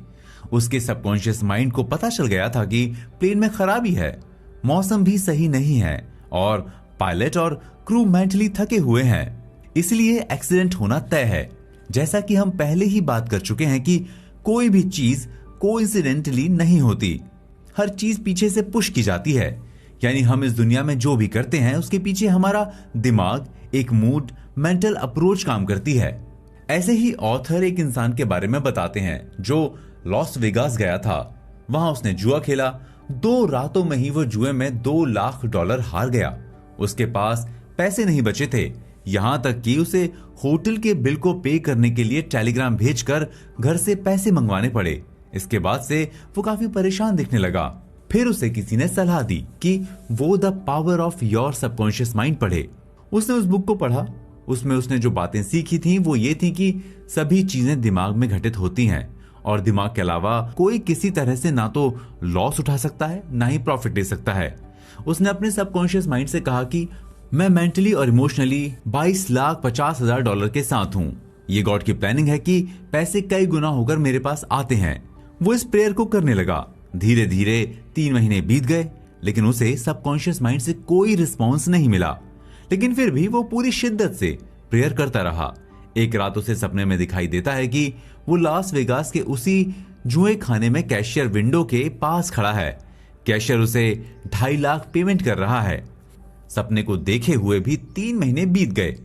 उसके सबकॉन्शियस माइंड को पता चल गया था कि प्लेन में खराबी है, मौसम भी सही नहीं है और पायलट और क्रू मेंटली थके हुए हैं, इसलिए एक्सीडेंट होना तय है। जैसा कि हम पहले ही बात कर चुके हैं कि कोई भी चीज कोइंसिडेंटली नहीं होती, हर चीज पीछे से पुश की जाती है। यानी हम इस दुनिया में जो भी करते हैं उसके पीछे हमारा दिमाग, एक मूड, मेंटल अप्रोच काम करती है। ऐसे ही ऑथर एक इंसान के बारे में बताते हैं जो लॉस वेगास गया था। वहां उसने जुआ खेला। 2 रातों में ही वो जुए में $2 लाख हार गया। उसके पास पैसे नहीं बचे थे, यहां तक कि उसे होटल के बिल को पे करने के लिए टेलीग्राम भेजकर घर से पैसे मंगवाने पड़े। इसके बाद से वो काफी परेशान दिखने लगा। फिर उसे किसी ने सलाह दी कि वो the power of your subconscious mind पढ़े। उसने उस बुक को पढ़ा। उसमें उसने जो बातें सीखी थी वो ये थी कि सभी चीजें दिमाग में घटित होती हैं और दिमाग के अलावा कोई किसी तरह से ना तो लॉस उठा सकता है ना ही प्रॉफिट ले सकता है। उसने अपने सबकॉन्शियस माइंड से कहा कि मैं मेंटली और इमोशनली $22,50,000 के साथ हूँ। ये गॉड की प्लानिंग है कि पैसे कई गुना होकर मेरे पास आते हैं। वो इस प्रेयर को करने लगा। धीरे धीरे 3 महीने बीत गए, लेकिन उसे सबकॉन्शियस माइंड से कोई रिस्पॉन्स नहीं मिला। लेकिन फिर भी वो पूरी शिद्दत से प्रेयर करता रहा। एक रात उसे सपने में दिखाई देता है कि वो लास वेगास के उसी जुए खाने में कैशियर विंडो के पास खड़ा है। कैशियर उसे 2.5 लाख पेमेंट कर रहा है। सपने को देखे हुए भी 3 महीने बीत गए।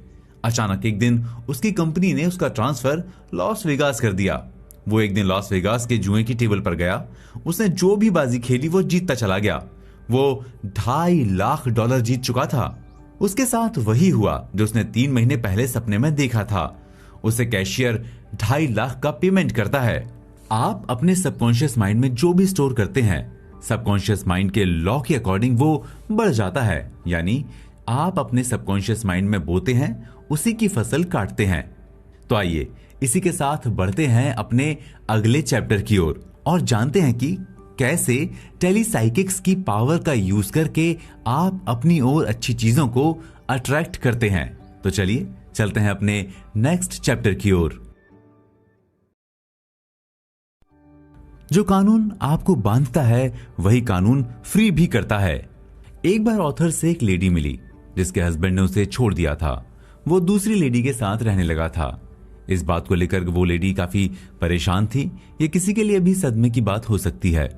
अचानक एक दिन उसकी कंपनी ने उसका ट्रांसफर लॉस वेगास कर दिया। वो एक दिन लॉस वेगास के जुए की टेबल पर गया। उसने जो भी बाजी खेली वो जीतता चला गया। वो $2.5 लाख जीत चुका था। उसके साथ वही हुआ जो उसने 3 महीने पहले सपने में देखा था। उसे कैशियर 2.5 लाख का पेमेंट करता है। आप अपने सबकॉन्शियस माइंड में जो भी स्टोर करते हैं, सबकॉन्शियस माइंड के लॉ के अकॉर्डिंग वो बढ़ जाता है। यानी आप अपने सबकॉन्शियस माइंड में बोते हैं, उसी की फसल काटते हैं। तो आइए इसी के साथ बढ़ते हैं अपने अगले चैप्टर की ओर और जानते हैं कि कैसे टेलीसाइकिक्स की पावर का यूज करके आप अपनी ओर अच्छी चीजों को अट्रैक्ट करते हैं। तो चलिए चलते हैं अपने नेक्स्ट चैप्टर की ओर। जो कानून आपको बांधता है वही कानून फ्री भी करता है। एक बार ऑथर से एक लेडी मिली जिसके हस्बैंड ने उसे छोड़ दिया था। वो दूसरी लेडी के साथ रहने लगा था। इस बात को लेकर वो लेडी काफी परेशान थी। ये किसी के लिए भी सदमे की बात हो सकती है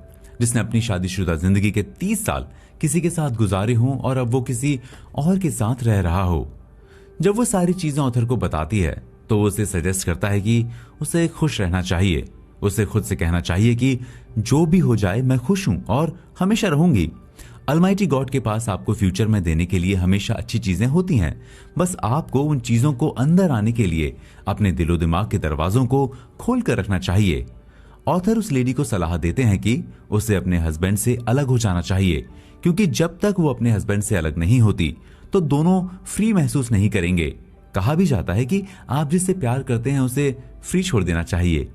जिसने अपनी शादीशुदा जिंदगी के 30 साल किसी के साथ गुजारे हों और अब वो किसी और के साथ रह रहा हो। जब वो सारी चीजें ऑथर को बताती है तो वो उसे सजेस्ट करता है कि उसे खुश रहना चाहिए। उसे खुद से कहना चाहिए कि जो भी हो जाए मैं खुश हूं और हमेशा रहूंगी। अलमाइटी गॉड के पास आपको फ्यूचर में देने के लिए हमेशा अच्छी चीजें होती हैं। बस आपको उन चीजों को अंदर आने के लिए अपने दिलो दिमाग के दरवाजों को खोल कर रखना चाहिए। ऑथर उस लेडी को सलाह देते हैं कि उसे अपने हस्बैंड से अलग हो जाना चाहिए, क्योंकि जब तक वो अपने हस्बैंड से अलग नहीं होती तो दोनों फ्री महसूस नहीं करेंगे। कहा भी जाता है कि आप जिससे प्यार करते हैं उसे फ्री छोड़ देना चाहिए।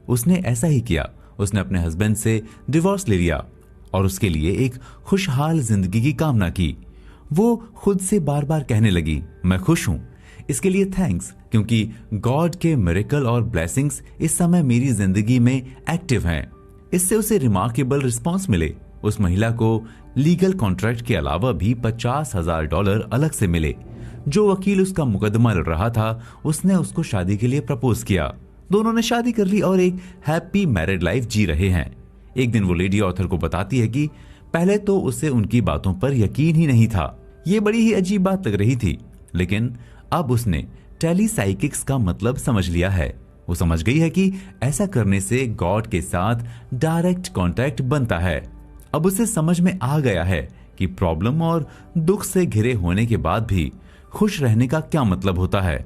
उसने ऐसा ही किया। उसने अपने हस्बैंड से डिवोर्स ले लिया और उसके लिए एक खुशहाल जिंदगी की कामना की। वो खुद से बार बार कहने लगी, मैं खुश हूं, इसके लिए थैंक्स, क्योंकि गॉड के मिरेकल और ब्लेसिंग्स इस समय मेरी जिंदगी में एक्टिव हैं। इससे उसे रिमार्केबल रिस्पॉन्स मिले। उस महिला को लीगल कॉन्ट्रैक्ट के अलावा भी $50,000 अलग से मिले। जो वकील उसका मुकदमा लड़ रहा था उसने उसको शादी के लिए प्रपोज किया। दोनों ने शादी कर ली और एक हैप्पी मैरिड लाइफ जी रहे हैं। एक दिन वो लेडी ऑथर को बताती है कि पहले तो उसे उनकी बातों पर यकीन ही नहीं था। ये बड़ी ही अजीब बात लग रही थी, लेकिन अब उसने टेलीसाइकिक्स का मतलब समझ लिया है। वो समझ गई है कि ऐसा करने से गॉड के साथ डायरेक्ट कांटेक्ट बनता है। अब उसे समझ में आ गया है कि प्रॉब्लम और दुख से घिरे होने के बाद भी खुश रहने का क्या मतलब होता है।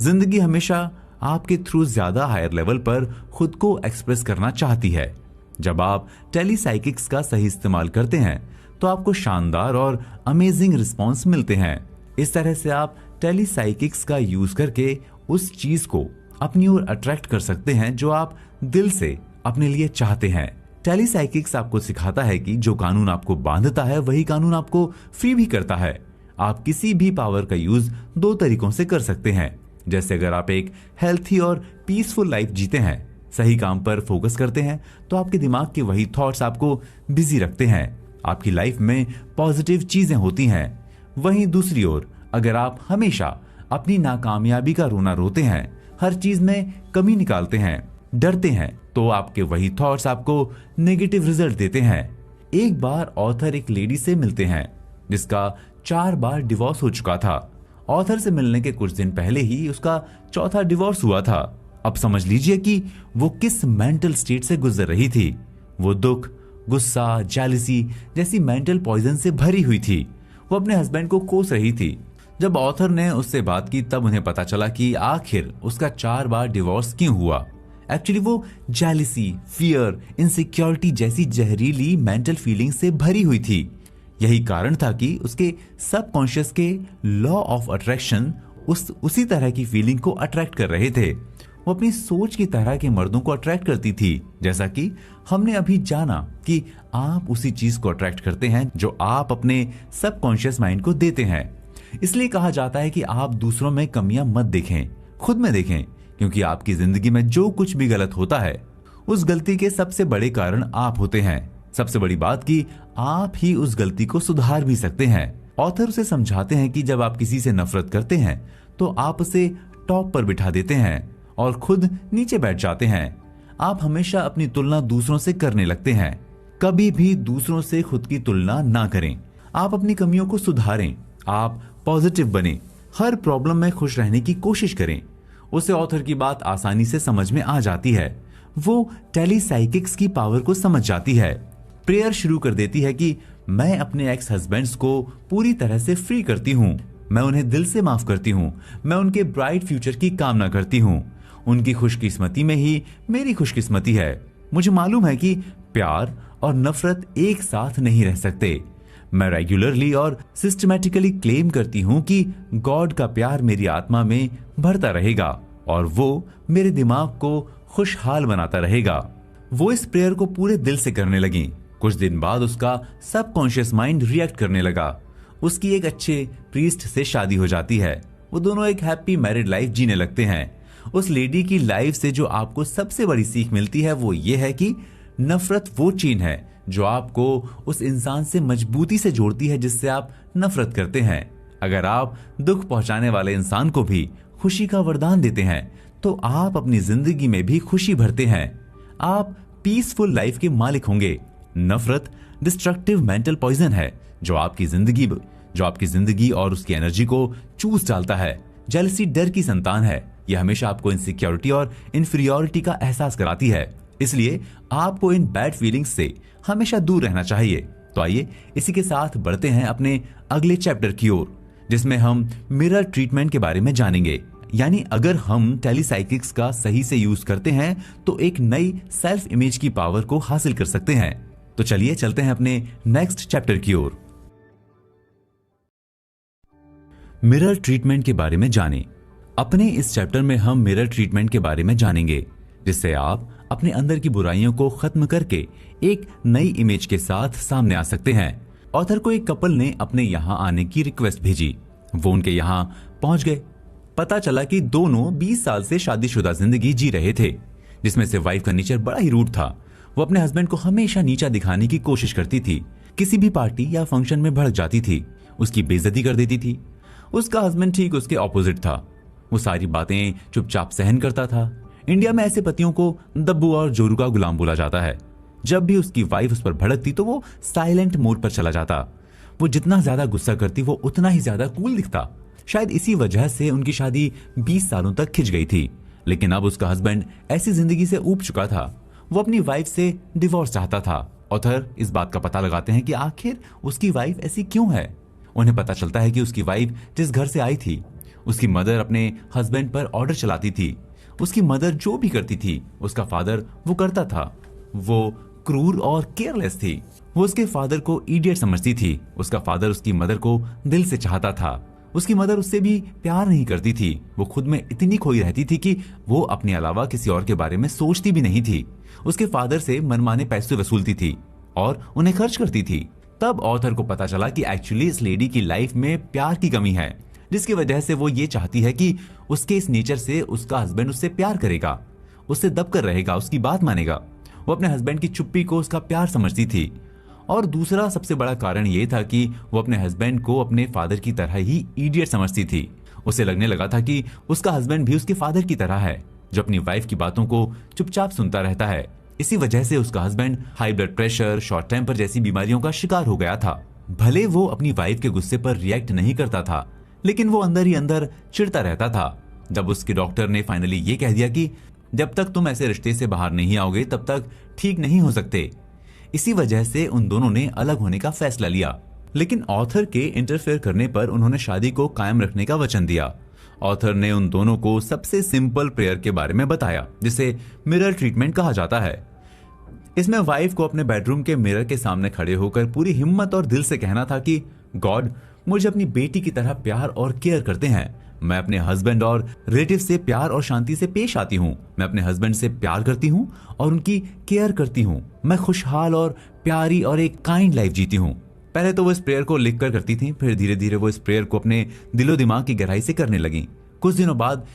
जिंदगी हमेशा आपके थ्रू ज्यादा हायर लेवल पर खुद को एक्सप्रेस करना चाहती है। जब आप टेलीसाइकिक्स का सही इस्तेमाल करते हैं तो आपको शानदार और अमेजिंग रिस्पॉन्स मिलते हैं। इस तरह से आप टेलीसाइकिक्स का यूज करके उस चीज को अपनी ओर अट्रैक्ट कर सकते हैं जो आप दिल से अपने लिए चाहते हैं। टेलीसाइकिक्स आपको सिखाता है कि जो कानून आपको बांधता है वही कानून आपको फ्री भी करता है। आप किसी भी पावर का यूज दो तरीकों से कर सकते हैं। जैसे अगर आप एक हेल्थी और पीसफुल लाइफ जीते हैं, सही काम पर फोकस करते हैं, तो आपके दिमाग के वही थॉट्स आपको बिजी रखते हैं। आपकी लाइफ में पॉजिटिव चीजें होती हैं। वहीं दूसरी ओर अगर आप हमेशा अपनी नाकामयाबी का रोना रोते हैं, हर चीज में कमी निकालते हैं, डरते हैं, तो आपके वही थॉट्स आपको नेगेटिव रिजल्ट देते हैं। एक बार ऑथर एक लेडी से मिलते हैं जिसका 4 बार डिवोर्स हो चुका था। ऑथर से मिलने के कुछ दिन पहले ही उसका चौथा डिवोर्स हुआ था। अब समझ लीजिए कि वो किस मेंटल स्टेट से गुजर रही थी। वो दुख, गुस्सा, जेलसी जैसी मेंटल पॉइजन से भरी हुई थी। वो अपने हस्बैंड को कोस रही थी। जब ऑथर ने उससे बात की तब उन्हें पता चला कि आखिर उसका 4 बार डिवोर्स क्यों हुआ। एक्चुअली वो जेलसी, फियर, इनसिक्योरिटी जैसी जहरीली मेंटल फीलिंग से भरी हुई थी। यही कारण था कि उसके सबकॉन्शियस के लॉ ऑफ अट्रैक्शन उसी तरह की फीलिंग को अट्रैक्ट कर रहे थे। वो अपनी सोच की तरह के मर्दों को अट्रैक्ट करती थी। जैसा कि हमने अभी जाना कि आप उसी चीज को अट्रैक्ट करते हैं जो आप अपने सबकॉन्शियस माइंड को देते हैं। इसलिए कहा जाता है कि आप दूसरों में कमियां मत देखें, खुद में देखें, क्योंकि आपकी जिंदगी में जो कुछ भी गलत होता है उस गलती के सबसे बड़े कारण आप होते हैं। सबसे बड़ी बात कि आप ही उस गलती को सुधार भी सकते हैं। ऑथर उसे समझाते हैं कि जब आप किसी से नफरत करते हैं तो आप उसे टॉप पर बिठा देते हैं और खुद नीचे बैठ जाते हैं। आप हमेशा अपनी तुलना दूसरों से करने लगते हैं। कभी भी दूसरों से खुद की तुलना ना करें। आप अपनी कमियों को सुधारें। आप पॉजिटिव बने। हर प्रॉब्लम में खुश रहने की कोशिश करें। उसे ऑथर की बात आसानी से समझ में आ जाती है। वो टेलीसाइकिक्स की पावर को समझ जाती है। प्रेयर शुरू कर देती है कि मैं अपने एक्स हस्बैंड्स को पूरी तरह से फ्री करती हूँ। मैं उन्हें दिल से माफ करती हूँ। मैं उनके ब्राइट फ्यूचर की कामना करती हूँ। उनकी खुशकिस्मती में ही मेरी खुशकिस्मती है। मुझे मालूम है कि प्यार और नफरत एक साथ नहीं रह सकते। मैं रेगुलरली और सिस्टमैटिकली क्लेम करती हूँ कि गॉड का प्यार मेरी आत्मा में भरता रहेगा और वो मेरे दिमाग को खुशहाल बनाता रहेगा। वो इस प्रेयर को पूरे दिल से करने लगी। कुछ दिन बाद उसका सबकॉन्शियस माइंड रिएक्ट करने लगा। उसकी एक अच्छे प्रीस्ट से शादी हो जाती है। वो दोनों एक हैप्पी मैरिड लाइफ जीने लगते हैं। उस लेडी की लाइफ से जो आपको सबसे बड़ी सीख मिलती है वो ये है कि नफरत वो चीन है जो आपको उस इंसान से मजबूती से जोड़ती है जिससे आप नफरत करते हैं। अगर आप दुख पहुंचाने वाले इंसान को भी खुशी का वरदान देते हैं तो आप अपनी जिंदगी में भी खुशी भरते हैं। आप पीसफुल लाइफ के मालिक होंगे। नफरत डिस्ट्रक्टिव मेंटल पॉइजन है जो आपकी जिंदगी और उसकी एनर्जी को चूस डालता है। जेलसी डर की संतान है। यह हमेशा आपको इनसिक्योरिटी और इन्फीरियरिटी का एहसास कराती है, इसलिए आपको इन बैड फीलिंग्स से हमेशा दूर रहना चाहिए। तो आइए इसी के साथ बढ़ते हैं अपने अगले चैप्टर की ओर, जिसमें हम मिरर ट्रीटमेंट के बारे में जानेंगे। यानी अगर हम टेलीसाइकिक्स का सही से यूज करते हैं तो एक नई सेल्फ इमेज की पावर को हासिल कर सकते हैं। तो चलिए चलते हैं अपने नेक्स्ट चैप्टर की ओर। मिरर ट्रीटमेंट के बारे में जानें। अपने इस चैप्टर में हम मिरर ट्रीटमेंट के बारे में जानेंगे, जिससे आप अपने अंदर की बुराइयों को खत्म करके एक नई इमेज के साथ सामने आ सकते हैं। ऑथर को एक कपल ने अपने यहाँ आने की रिक्वेस्ट भेजी। वो उनके यहाँ पहुंच गए। पता चला कि दोनों 20 साल से शादीशुदा जिंदगी जी रहे थे, जिसमें से वाइफ का नेचर बड़ा ही रूड था। वो अपने हस्बैंड को हमेशा नीचा दिखाने की कोशिश करती थी। किसी भी पार्टी या फंक्शन में भड़क जाती थी, उसकी बेइज्जती कर देती थी। उसका हस्बैंड ठीक उसके ऑपोजिट था। वो सारी बातें चुपचाप सहन करता था। इंडिया में ऐसे पतियों को दब्बू और जोरू का गुलाम बोला जाता है। जब भी उसकी वाइफ उस पर भड़कती तो वो साइलेंट मोड पर चला जाता। वो जितना ज्यादा गुस्सा करती वो उतना ही ज्यादा कूल दिखता। शायद इसी वजह से उनकी शादी 20 सालों तक खिंच गई थी। लेकिन अब उसका हस्बैंड ऐसी जिंदगी से ऊब चुका था। वो अपनी वाइफ से डिवोर्स चाहता था। ऑथर इस बात का पता लगाते हैं कि आखिर उसकी वाइफ ऐसी क्यों है। उन्हें पता चलता है कि उसकी वाइफ जिस घर से आई थी, उसकी मदर अपने हस्बैंड पर ऑर्डर चलाती थी। उसकी मदर जो भी करती थी उसका फादर वो करता था। वो क्रूर और केयरलेस थी। वो उसके फादर को इडियट समझती थी। उसका फादर उसकी मदर को दिल से चाहता था। उसकी मदर उससे भी प्यार नहीं करती थी। वो खुद में इतनी खोई रहती थी कि वो अपने अलावा किसी और के बारे में सोचती भी नहीं थी। उसके फादर से मनमाने पैसे वसूलती थी और उन्हें खर्च करती थी। तब ऑथर को पता चला कि एक्चुअली इस लेडी की लाइफ में प्यार की कमी है, जिसकी वजह से वो ये चाहती है कि उसके इस नेचर से उसका हस्बैंड उससे प्यार करेगा, उससे दबकर रहेगा, उसकी बात मानेगा। वो अपने हस्बैंड की चुप्पी को उसका प्यार समझती थी। और दूसरा सबसे बड़ा कारण ये था कि वो अपने हस्बैंड को अपने फादर की तरह ही इडियट समझती थी। उसे लगने लगा था कि उसका हस्बैंड भी उसके फादर की तरह है, जो अपनी वाइफ की बातों को चुपचाप सुनता रहता है। इसी वजह से उसका husband high blood pressure, short temper जैसी बीमारियों का शिकार हो गया था। भले वो अपनी वाइफ के गुस्से पर रिएक्ट नहीं करता था, लेकिन वो अंदर ही अंदर चिढ़ता रहता था। जब उसके डॉक्टर ने फाइनली ये कह दिया कि जब तक तुम ऐसे रिश्ते से बाहर नहीं आओगे तब तक ठीक नहीं हो सकते, इसी वजह से उन दोनों ने अलग होने का फैसला लिया। लेकिन ऑथर के इंटरफेयर करने पर उन्होंने शादी को कायम रखने का वचन दिया। ऑथर ने उन दोनों को सबसे सिंपल प्रेयर के बारे में बताया, जिसे मिरर ट्रीटमेंट कहा जाता है। इसमें वाइफ को अपने बेडरूम के मिरर के सामने खड़े होकर पूरी हिम्मत और दिल से कहना था कि गॉड मुझे अपनी बेटी की तरह प्यार और केयर करते हैं। मैं अपने हस्बैंड और रिलेटिव से प्यार और शांति से पेश आती हूँ। मैं अपने हस्बैंड से प्यार करती हूँ और उनकी केयर करती हूँ। मैं खुशहाल और प्यारी और एक काइंड लाइफ जीती हूँ। पहले तो वो इस प्रेयर को लिख कर करती थी, फिर धीरे धीरे वो इस प्रेयर को अपने दिलो दिमाग की गहराई से करने लगी। कुछ दिनों बाद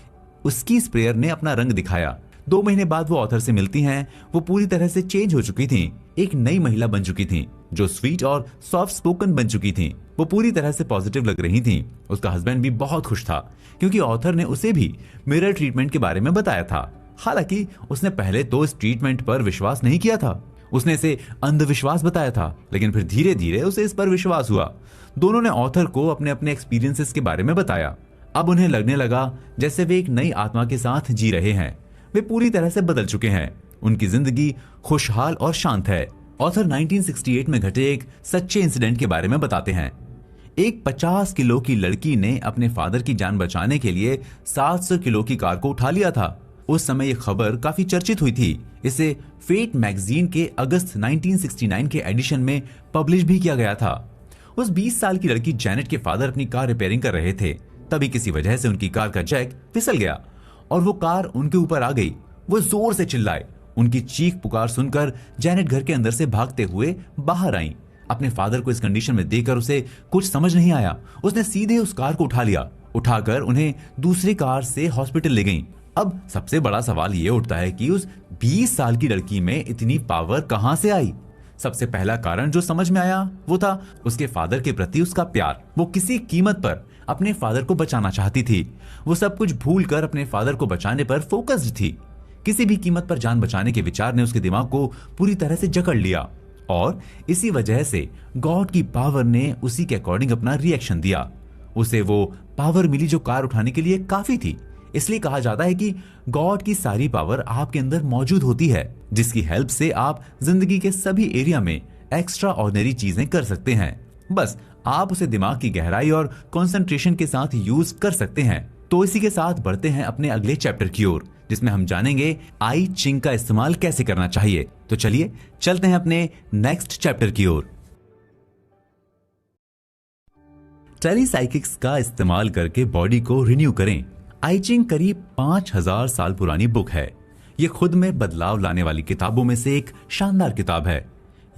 उसकी इस प्रेयर ने अपना रंग दिखाया। 2 महीने बाद वो ऑथर से मिलती हैं। वो पूरी तरह से चेंज हो चुकी थी, एक नई महिला बन चुकी थी, जो स्वीट और सॉफ्ट स्पोकन बन चुकी थी। वो पूरी तरह से पॉजिटिव लग रही थी। उसका हस्बैंड भी बहुत खुश था, क्योंकि ऑथर ने उसे भी मिरर ट्रीटमेंट के बारे में बताया था। हालांकि उसने पहले तो इस ट्रीटमेंट पर विश्वास नहीं किया था। उसने इसे अंधविश्वास बताया था, लेकिन फिर धीरे धीरे उसे इस पर विश्वास हुआ। दोनों ने ऑथर को अपने अपने एक्सपीरियंसेस के बारे में बताया। अब उन्हें लगने लगा जैसे वे एक नई आत्मा के साथ जी रहे हैं। वे पूरी तरह से बदल चुके हैं। उनकी जिंदगी खुशहाल और शांत है। ऑथर 1968 में घटे एक सच्चे इंसिडेंट के बारे में बताते हैं। एक 50 किलो की लड़की ने अपने फादर की जान बचाने के लिए 700 किलो की कार को उठा लिया था। उस समय यह खबर काफी चर्चित हुई थी। इसे फेट मैगजीन के अगस्त 1969 के एडिशन में पब्लिश भी किया गया था। उस 20 साल की लड़की जैनेट के फादर अपनी कार रिपेयरिंग कर रहे थे। तभी किसी वजह से उनकी कार का जैक फिसल गया और वो कार उनके ऊपर आ गई। वो जोर से चिल्लाए। उनकी चीख पुकार सुनकर जैनेट घर के अंदर से भागते हुए बाहर आई। अपने फादर को इस कंडीशन में देखकर उसे कुछ समझ नहीं आया। उसने सीधे उस कार को उठा लिया। उठाकर उन्हें दूसरी कार से हॉस्पिटल ले गई। अब सबसे बड़ा सवाल ये उठता है कि उस 20 साल की लड़की में इतनी पावर कहां से आई। सबसे पहला कारण जो समझ में आया वो था उसके फादर के प्रति उसका प्यार। वो किसी कीमत पर अपने फादर को बचाना चाहती थी। वो सब कुछ भूलकर अपने फादर को बचाने पर फोकस्ड थी। किसी भी कीमत पर जान बचाने के विचार ने उसके दिमाग को पूरी तरह से जकड़ लिया और इसी वजह से गॉड की पावर ने उसी के अकॉर्डिंग अपना रिएक्शन दिया। उसे वो पावर मिली जो कार उठाने के लिए काफी थी। इसलिए कहा जाता है कि गॉड की सारी पावर आपके अंदर मौजूद होती है, जिसकी हेल्प से आप जिंदगी के सभी एरिया में एक्स्ट्रा ऑर्डिनरी चीजें कर सकते हैं। बस आप उसे दिमाग की गहराई और कंसंट्रेशन के साथ यूज कर सकते हैं। तो इसी के साथ बढ़ते हैं अपने अगले चैप्टर की ओर, जिसमें हम जानेंगे आई चिंग का इस्तेमाल कैसे करना चाहिए। तो चलिए चलते हैं अपने नेक्स्ट चैप्टर की ओर। टेलीसाइकिक्स का इस्तेमाल करके बॉडी को रिन्यू करें। आई चिंग करीब 5000 साल पुरानी बुक है। ये खुद में बदलाव लाने वाली किताबों में से एक शानदार किताब है।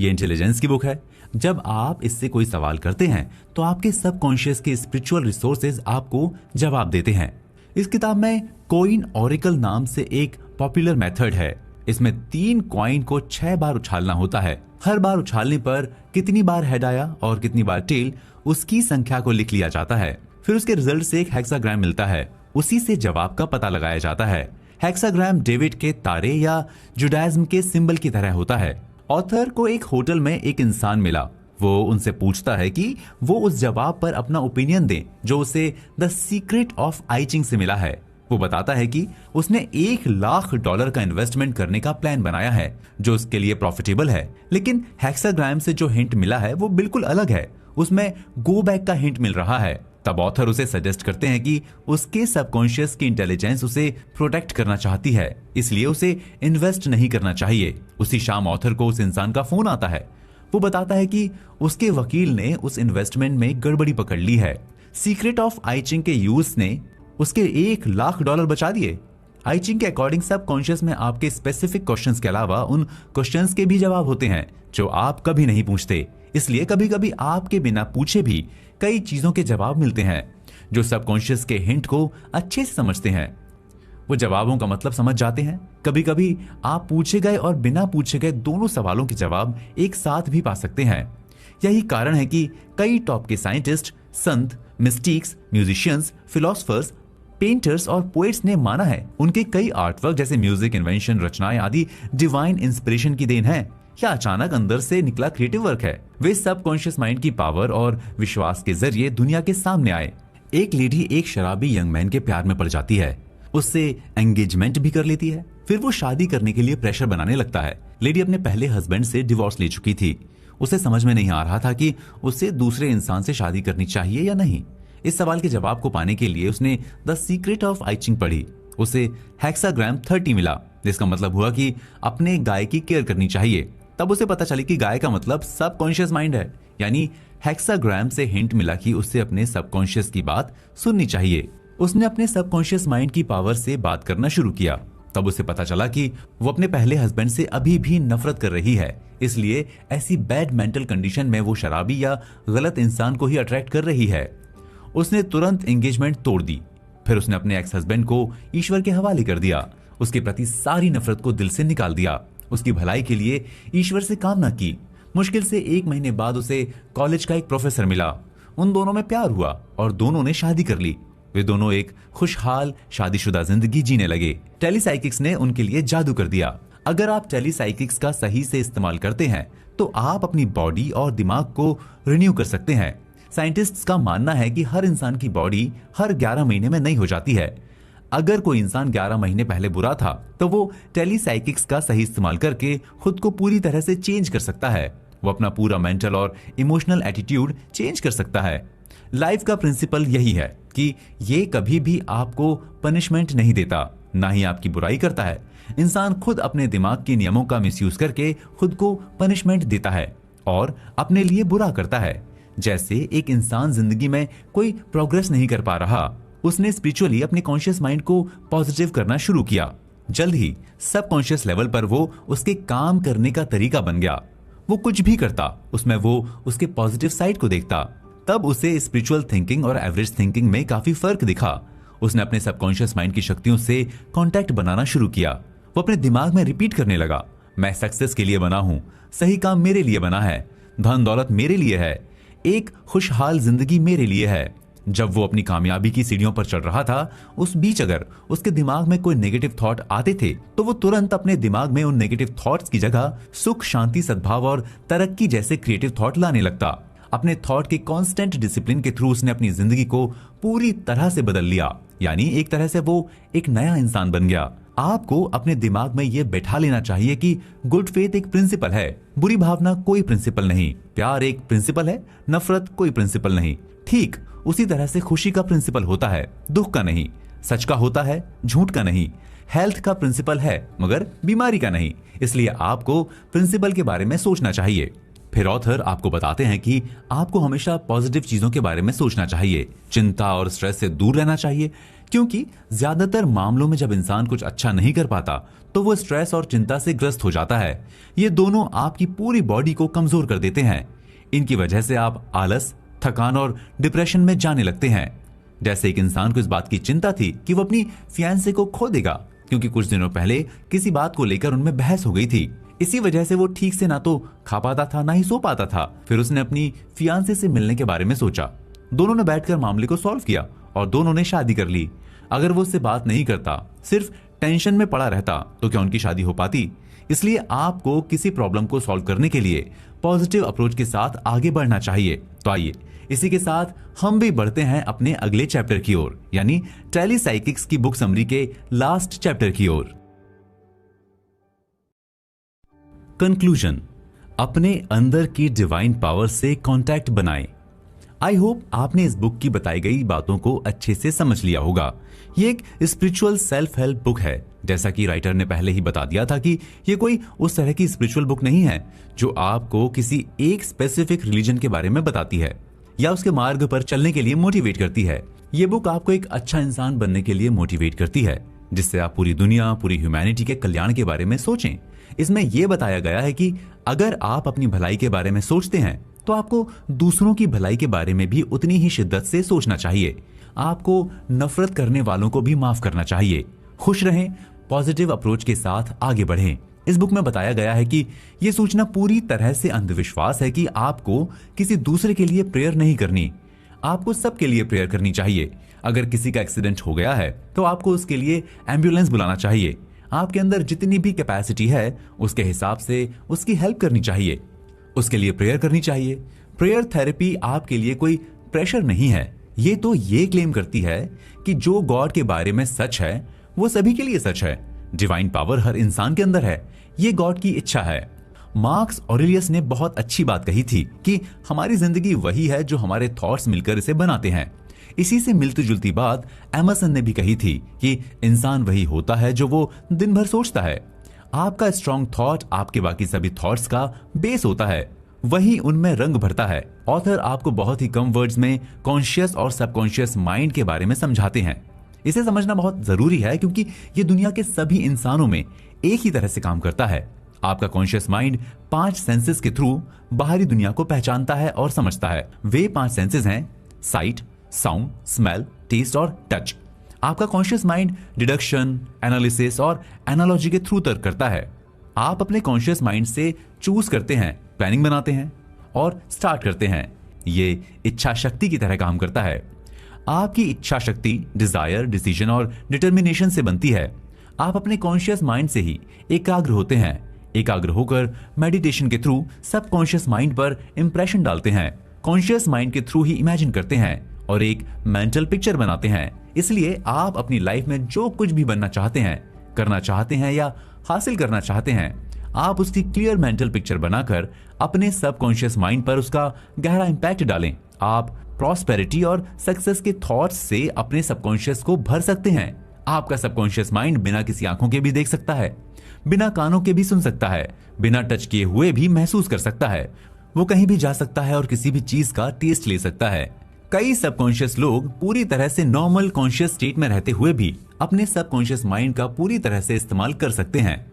ये इंटेलिजेंस की बुक है। जब आप इससे कोई सवाल करते हैं तो आपके सबकॉन्शियस के स्पिरिचुअल रिसोर्सेज आपको जवाब देते हैं। इस किताब में कॉइन ऑरेकल नाम से एक पॉपुलर मेथड है। इसमें 3 कॉइन को 6 बार उछालना होता है। हर बार उछालने पर कितनी बार हेड आया और कितनी बार टेल, उसकी संख्या को लिख लिया जाता है। फिर उसके रिजल्ट से एक हेक्साग्राम मिलता है। उसी से जवाब का पता लगाया जाता है। हेक्साग्राम डेविड के तारे या जुडाइज्म के सिंबल की तरह होता है। ऑथर को एक होटल में एक इंसान मिला। वो उनसे पूछता है कि वो उस जवाब पर अपना ओपिनियन दें जो उसे द सीक्रेट ऑफ आई चिंग से मिला है। वो बताता है कि उसने $1,00,000 का इन्वेस्टमेंट करने का प्लान बनाया है जो उसके लिए प्रॉफिटेबल है, लेकिन हेक्साग्राम से जो हिंट मिला है वो बिल्कुल अलग है। उसमें गो बैक का हिंट मिल रहा है। तब ऑथर उसे सजेस्ट करते हैं कि उसके सबकॉन्शियस की इंटेलिजेंस उसे प्रोटेक्ट करना चाहती है, इसलिए उसे इन्वेस्ट नहीं करना चाहिए। उसी शाम ऑथर को उस इंसान का फोन आता है। वो बताता है कि उसके वकील ने उस इन्वेस्टमेंट में गड़बड़ी पकड़ ली है। सीक्रेट ऑफ आई चिंग के यूज ने उसके $1,00,000 बचा दिए। आई चिंग के अकॉर्डिंग सबकॉन्शियस में आपके स्पेसिफिक क्वेश्चंस के अलावा उन क्वेश्चंस के भी जवाब होते हैं जो आप कभी नहीं पूछते। इसलिए कभी कभी आपके बिना पूछे भी कई चीजों के जवाब मिलते हैं जो सबकॉन्शियस के हिंट को अच्छे से समझते हैं। वो जवाबों का मतलब समझ जाते हैं। कभी कभी आप पूछे गए और बिना पूछे गए दोनों सवालों के जवाब एक साथ भी पा सकते हैं। यही कारण है कि कई टॉप के साइंटिस्ट, संत, मिस्टिक्स, म्यूजिशियंस, फिलोसफर्स, पेंटर्स और पोएट्स ने माना है उनके कई आर्टवर्क जैसे म्यूजिक, इन्वेंशन, रचनाएं आदि डिवाइन इंस्पिरेशन की देन है या अचानक अंदर से निकला क्रिएटिव वर्क है। वे सबकॉन्शियस माइंड की पावर और विश्वास के जरिए दुनिया के सामने आए। एक लेडी एक शराबी यंग मैन के प्यार में पड़ जाती है, उससे एंगेजमेंट भी कर लेती है। फिर वो शादी करने के लिए प्रेशर बनाने लगता है। लेडी अपने पहले हस्बैंड से डिवोर्स ले चुकी थी। उसे समझ में नहीं आ रहा था कि उसे दूसरे इंसान से शादी करनी चाहिए या नहीं। इस सवाल के जवाब को पाने के लिए उसने द सीक्रेट ऑफ आई चिंग पढ़ी। उसे हेक्साग्राम 30 मिला, जिसका मतलब हुआ कि अपने गाय की केयर करनी चाहिए। तब उसे पता चली कि गाय का मतलब सबकॉन्शियस माइंड है, यानी हेक्साग्राम से हिंट मिला कि उससे अपने सबकॉन्शियस की बात सुननी चाहिए। उसने अपने सबकॉन्शियस माइंड की पावर से बात करना शुरू किया। तब उसे पता चला कि वो अपने पहले हस्बैंड से अभी भी नफरत कर रही है, इसलिए ऐसी बैड मेंटल कंडीशन में वो शराबी या गलत इंसान को ही अट्रैक्ट कर रही है। उसने तुरंत एंगेजमेंट तोड़ दी। फिर उसने अपने एक्स हस्बैंड को ईश्वर के हवाले कर दिया। उसके प्रति सारी नफरत को दिल से निकाल दिया। उसकी भलाई के लिए ईश्वर से कामना की। मुश्किल से 1 महीने बाद उसे कॉलेज का एक प्रोफेसर मिला। उन दोनों में प्यार हुआ और दोनों ने शादी कर ली। वे दोनों एक खुशहाल शादीशुदा जिंदगी जीने लगे। टेलीसाइकिक्स ने उनके लिए जादू कर दिया। अगर आप टेलीसाइकिक्स का सही से इस्तेमाल करते हैं तो आप अपनी बॉडी और दिमाग को रिन्यू कर सकते हैं। साइंटिस्ट्स का मानना है कि हर इंसान की बॉडी हर 11 महीने में नई हो जाती है। अगर कोई इंसान 11 महीने पहले बुरा था तो वो टेलीसाइकिक्स का सही इस्तेमाल करके खुद को पूरी तरह से चेंज कर सकता है। वो अपना पूरा मेंटल और इमोशनल एटीट्यूड चेंज कर सकता है। लाइफ का प्रिंसिपल यही है कि ये कभी भी आपको पनिशमेंट नहीं देता, ना ही आपकी बुराई करता है। इंसान खुद अपने दिमाग के नियमों का मिसयूज करके खुद को पनिशमेंट देता है और अपने लिए बुरा करता है। जैसे एक इंसान जिंदगी में कोई प्रोग्रेस नहीं कर पा रहा, उसने स्पिरिचुअली अपने कॉन्शियस माइंड को पॉजिटिव करना शुरू किया। जल्द ही सबकॉन्शियस लेवल पर वो उसके काम करने का तरीका बन गया। वो कुछ भी करता उसमें वो उसके पॉजिटिव साइड को देखता। तब उसे स्पिरिचुअल थिंकिंग और एवरेज थिंकिंग में काफी फर्क दिखा। उसने अपने सबकॉन्शियस माइंड की शक्तियों से कांटेक्ट बनाना शुरू किया। वो अपने दिमाग में रिपीट करने लगा, मैं सक्सेस के लिए बना हूं, सही काम मेरे लिए बना है, धन दौलत मेरे लिए है, एक खुशहाल जिंदगी मेरे लिए है। जब वो अपनी कामयाबी की सीढ़ियों पर चढ़ रहा था, उस बीच अगर उसके दिमाग में कोई नेगेटिव थॉट आते थे तो वो तुरंत अपने दिमाग में उन नेगेटिव थॉट्स की जगह सुख, शांति, सद्भाव और तरक्की जैसे क्रिएटिव थॉट लाने लगता। अपने थॉट के कांस्टेंट डिसिप्लिन के थ्रू उसने अपनी जिंदगी को पूरी तरह से बदल लिया, यानी एक तरह से वो एक नया इंसान बन गया। आपको अपने दिमाग में ये बैठा लेना चाहिए कि गुड फेथ एक प्रिंसिपल है, बुरी भावना कोई प्रिंसिपल नहीं, प्यार एक प्रिंसिपल है, नफरत कोई प्रिंसिपल नहीं। ठीक उसी तरह से खुशी का प्रिंसिपल होता है, दुख का नहीं, सच का होता है, झूठ का नहीं, हेल्थ का प्रिंसिपल है मगर बीमारी का नहीं। इसलिए आपको प्रिंसिपल के बारे में सोचना चाहिए। फिर ऑथर आपको बताते हैं कि आपको हमेशा पॉजिटिव चीजों के बारे में सोचना चाहिए, चिंता और स्ट्रेस से दूर रहना चाहिए, क्योंकि ज्यादातर मामलों में जब इंसान कुछ अच्छा नहीं कर पाता तो वो स्ट्रेस और चिंता से ग्रस्त हो जाता है। ये दोनों आपकी पूरी बॉडी को कमजोर कर देते हैं। इनकी वजह से आप आलस, थकान और डिप्रेशन में जाने लगते हैं। जैसे एक इंसान को इस बात की चिंता थी कि वो अपनी फियांसे को खो देगा, क्योंकि कुछ दिनों पहले किसी बात को लेकर उनमें बहस हो गई थी। इसी वजह से वो ठीक से ना तो खा पाता था ना ही सो पाता था। फिर उसने अपनी फियांसे से मिलने के बारे में सोचा। दोनों ने बैठकर मामले को सॉल्व किया और दोनों ने शादी कर ली। अगर वो उससे बात नहीं करता, सिर्फ टेंशन में पड़ा रहता, तो क्या उनकी शादी हो पाती? इसलिए आपको किसी प्रॉब्लम को सॉल्व करने के लिए पॉजिटिव अप्रोच के साथ आगे बढ़ना चाहिए। तो आइए इसी के साथ हम भी बढ़ते हैं अपने अगले चैप्टर की ओर, यानी टेलीसाइकिक्स की बुक समरी के लास्ट चैप्टर की ओर। कंक्लूजन, अपने अंदर की डिवाइन पावर से कांटेक्ट बनाएं। आई होप आपने इस बुक की बताई गई बातों को अच्छे से समझ लिया होगा। ये एक स्पिरिचुअल सेल्फ हेल्प बुक है। जैसा कि राइटर ने पहले ही बता दिया था कि ये कोई उस तरह की स्पिरिचुअल बुक नहीं है जो आपको किसी एक स्पेसिफिक रिलीजन के बारे में बताती है या उसके मार्ग पर चलने के लिए मोटिवेट करती है। ये बुक आपको एक अच्छा इंसान बनने के लिए मोटिवेट करती है, जिससे आप पूरी दुनिया, पूरी ह्यूमैनिटी के कल्याण के बारे में सोचें। इसमें यह बताया गया है कि अगर आप अपनी भलाई के बारे में सोचते हैं तो आपको दूसरों की भलाई के बारे में भी उतनी ही शिद्दत से सोचना चाहिए। आपको नफरत करने वालों को भी माफ करना चाहिए। खुश रहें, पॉजिटिव अप्रोच के साथ आगे बढ़ें। इस बुक में बताया गया है कि यह सोचना पूरी तरह से अंधविश्वास है कि आपको किसी दूसरे के लिए प्रेयर नहीं करनी। आपको सबके लिए प्रेयर करनी चाहिए। अगर किसी का एक्सीडेंट हो गया है तो आपको उसके लिए एम्बुलेंस बुलाना चाहिए। आपके अंदर जितनी भी कैपेसिटी है उसके हिसाब से उसकी हेल्प करनी चाहिए, उसके लिए प्रेयर करनी चाहिए। प्रेयर थेरेपी आपके लिए कोई प्रेशर नहीं है। ये तो ये क्लेम करती है कि जो गॉड के बारे में सच है वो सभी के लिए सच है। डिवाइन पावर हर इंसान के अंदर है। ये गॉड की इच्छा है। मार्क्स ऑरेलियस ने बहुत अच्छी बात कही थी कि हमारी जिंदगी वही है जो हमारे थॉट्स मिलकर इसे बनाते हैं। इसी से मिलती जुलती बात एमर्सन ने भी कही थी कि इंसान वही होता है जो वो दिन भर सोचता है। आपका स्ट्रॉन्ग थॉट आपके बाकी सभी थॉट्स का बेस होता है, वही उनमें रंग भरता है। ऑथर आपको बहुत ही कम वर्ड्स में कॉन्शियस और सबकॉन्शियस माइंड के बारे में समझाते हैं। इसे समझना बहुत जरूरी है क्योंकि ये दुनिया के सभी इंसानों में एक ही तरह से काम करता है। आपका कॉन्शियस माइंड 5 सेंसेस के थ्रू बाहरी दुनिया को पहचानता है और समझता है। वे 5 सेंसेस हैं साइट, साउंड, स्मेल, टेस्ट और टच। आपका कॉन्शियस माइंड डिडक्शन, एनालिसिस और एनालॉजी के थ्रू तर्क करता है। आप अपने कॉन्शियस माइंड से चूज करते हैं, प्लानिंग बनाते हैं और स्टार्ट करते हैं। ये इच्छा शक्ति की तरह काम करता है। आपकी इच्छा शक्ति डिजायर, डिसीजन और डिटर्मिनेशन से बनती है। आप अपने कॉन्शियस माइंड से ही एकाग्र होते हैं। एकाग्र होकर मेडिटेशन के थ्रू सबकॉन्शियस माइंड पर इंप्रेशन डालते हैं। कॉन्शियस माइंड के थ्रू ही इमेजिन करते हैं और एक मेंटल पिक्चर बनाते हैं। इसलिए आप अपनी लाइफ में जो कुछ भी बनना चाहते हैं, करना चाहते हैं या हासिल करना चाहते हैं, आप उसकी क्लियर मेंटल पिक्चर बनाकर अपने सबकॉन्शियस माइंड पर उसका गहरा इंपैक्ट डालें। आप प्रॉस्पेरिटी और सक्सेस के थॉट्स से अपने सबकॉन्शियस को भर सकते हैं। आपका सबकॉन्शियस माइंड बिना किसी आंखों के भी देख सकता है, बिना कानों के भी सुन सकता है, बिना टच किए हुए भी महसूस कर सकता है। वो कहीं भी जा सकता है और किसी भी चीज का टेस्ट ले सकता है। कई सबकॉन्शियस लोग पूरी तरह से नॉर्मल कॉन्शियस स्टेट में रहते हुए भी अपने सबकॉन्शियस माइंड का पूरी तरह से इस्तेमाल कर सकते हैं।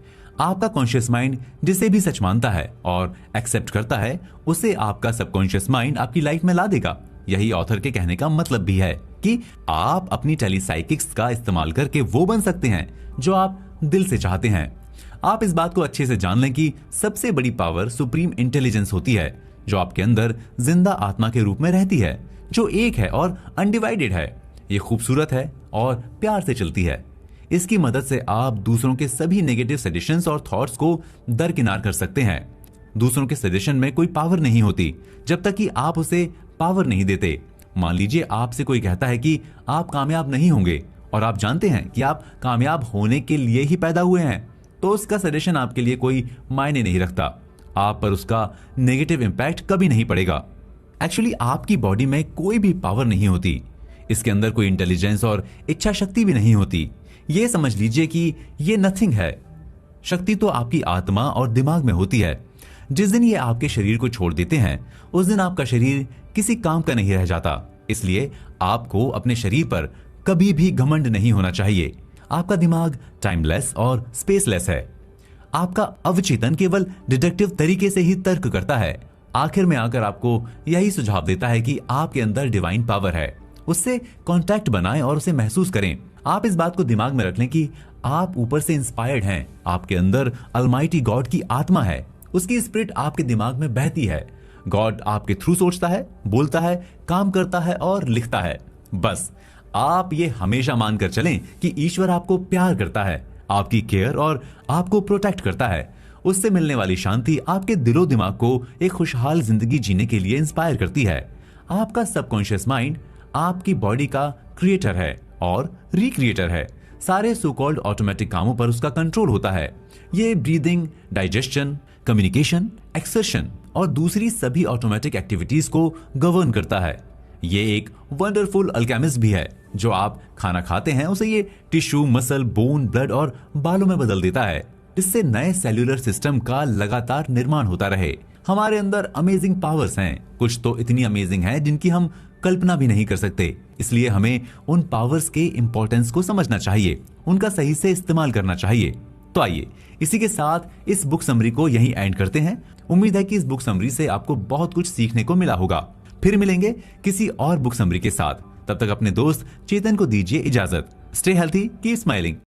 आपका कॉन्शियस माइंड जिसे भी सच मानता है और एक्सेप्ट करता है, उसे आपका सबकॉन्शियस माइंड आपकी लाइफ में ला देगा। यही ऑथर के कहने का मतलब भी है कि आप अपनी टेलीसाइकिक्स का इस्तेमाल करके वो बन सकते हैं जो आप दिल से चाहते हैं। आप इस बात को अच्छे से जान लें कि सबसे बड़ी पावर सुप्रीम इंटेलिजेंस होती है, जो आपके अंदर जिंदा आत्मा के रूप में रहती है, जो एक है और अनडिवाइडेड है। ये खूबसूरत है और प्यार से चलती है। इसकी मदद से आप दूसरों के सभी नेगेटिव सजेशंस और थॉट्स को दरकिनार कर सकते हैं। दूसरों के सजेशन में कोई पावर नहीं होती जब तक कि आप उसे पावर नहीं देते। मान लीजिए आपसे कोई कहता है कि आप कामयाब नहीं होंगे और आप जानते हैं कि आप कामयाब होने के लिए ही पैदा हुए हैं, तो उसका सजेशन आपके लिए कोई मायने नहीं रखता। आप पर उसका नेगेटिव इंपैक्ट कभी नहीं पड़ेगा। एक्चुअली आपकी बॉडी में कोई भी पावर नहीं होती, इसके अंदर कोई इंटेलिजेंस और इच्छा शक्ति भी नहीं होती। ये समझ लीजिए कि ये नथिंग है। शक्ति तो आपकी आत्मा और दिमाग में होती है। जिस दिन ये आपके शरीर को छोड़ देते हैं उस दिन आपका शरीर किसी काम का नहीं रह जाता। इसलिए आपको अपने शरीर पर कभी भी घमंड नहीं होना चाहिए। आपका दिमाग टाइमलेस और स्पेसलेस है। आपका अवचेतन केवल डिडक्टिव तरीके से ही तर्क करता है। आखिर में आकर आपको यही सुझाव देता है कि आपके अंदर डिवाइन पावर है, उससे कांटेक्ट बनाएं और उसे महसूस करें। आप इस बात को दिमाग में रख लें कि आप ऊपर से इंस्पायर्ड हैं। आपके अंदर अलमाइटी गॉड की आत्मा है, उसकी स्पिरिट आपके दिमाग में बहती है। गॉड आपके थ्रू सोचता है, बोलता है, काम करता है और लिखता है। बस आप ये हमेशा मानकर चलें कि ईश्वर आपको प्यार करता है, आपकी केयर और आपको प्रोटेक्ट करता है। उससे मिलने वाली शांति आपके दिलो दिमाग को एक खुशहाल जिंदगी जीने के लिए इंस्पायर करती है। आपका सबकॉन्शियस माइंड आपकी बॉडी का क्रिएटर है और रिक्रिएटर है। सारे सो कॉल्ड ऑटोमेटिक कामों पर उसका कंट्रोल होता है। ये ब्रीदिंग, डाइजेशन, कम्युनिकेशन, एक्सर्शन और दूसरी सभी ऑटोमेटिक एक्टिविटीज को गवर्न करता है। ये एक वंडरफुल अल्केमिस्ट भी है। जो आप खाना खाते हैं उसे ये टिश्यू, मसल, बोन, ब्लड और बालों में बदल देता है, जिससे नए सेल्यूलर सिस्टम का लगातार निर्माण होता रहे। हमारे अंदर अमेजिंग पावर्स हैं। कुछ तो इतनी अमेजिंग हैं जिनकी हम कल्पना भी नहीं कर सकते। इसलिए हमें उन पावर्स के इंपॉर्टेंस को समझना चाहिए, उनका सही से इस्तेमाल करना चाहिए। तो आइए इसी के साथ इस बुक समरी को यहीं एंड करते हैं। उम्मीद है कि इस बुक समरी से आपको बहुत कुछ सीखने को मिला होगा। फिर मिलेंगे किसी और बुक समरी के साथ। तब तक अपने दोस्त चेतन को दीजिए इजाजत। Stay healthy, keep smiling.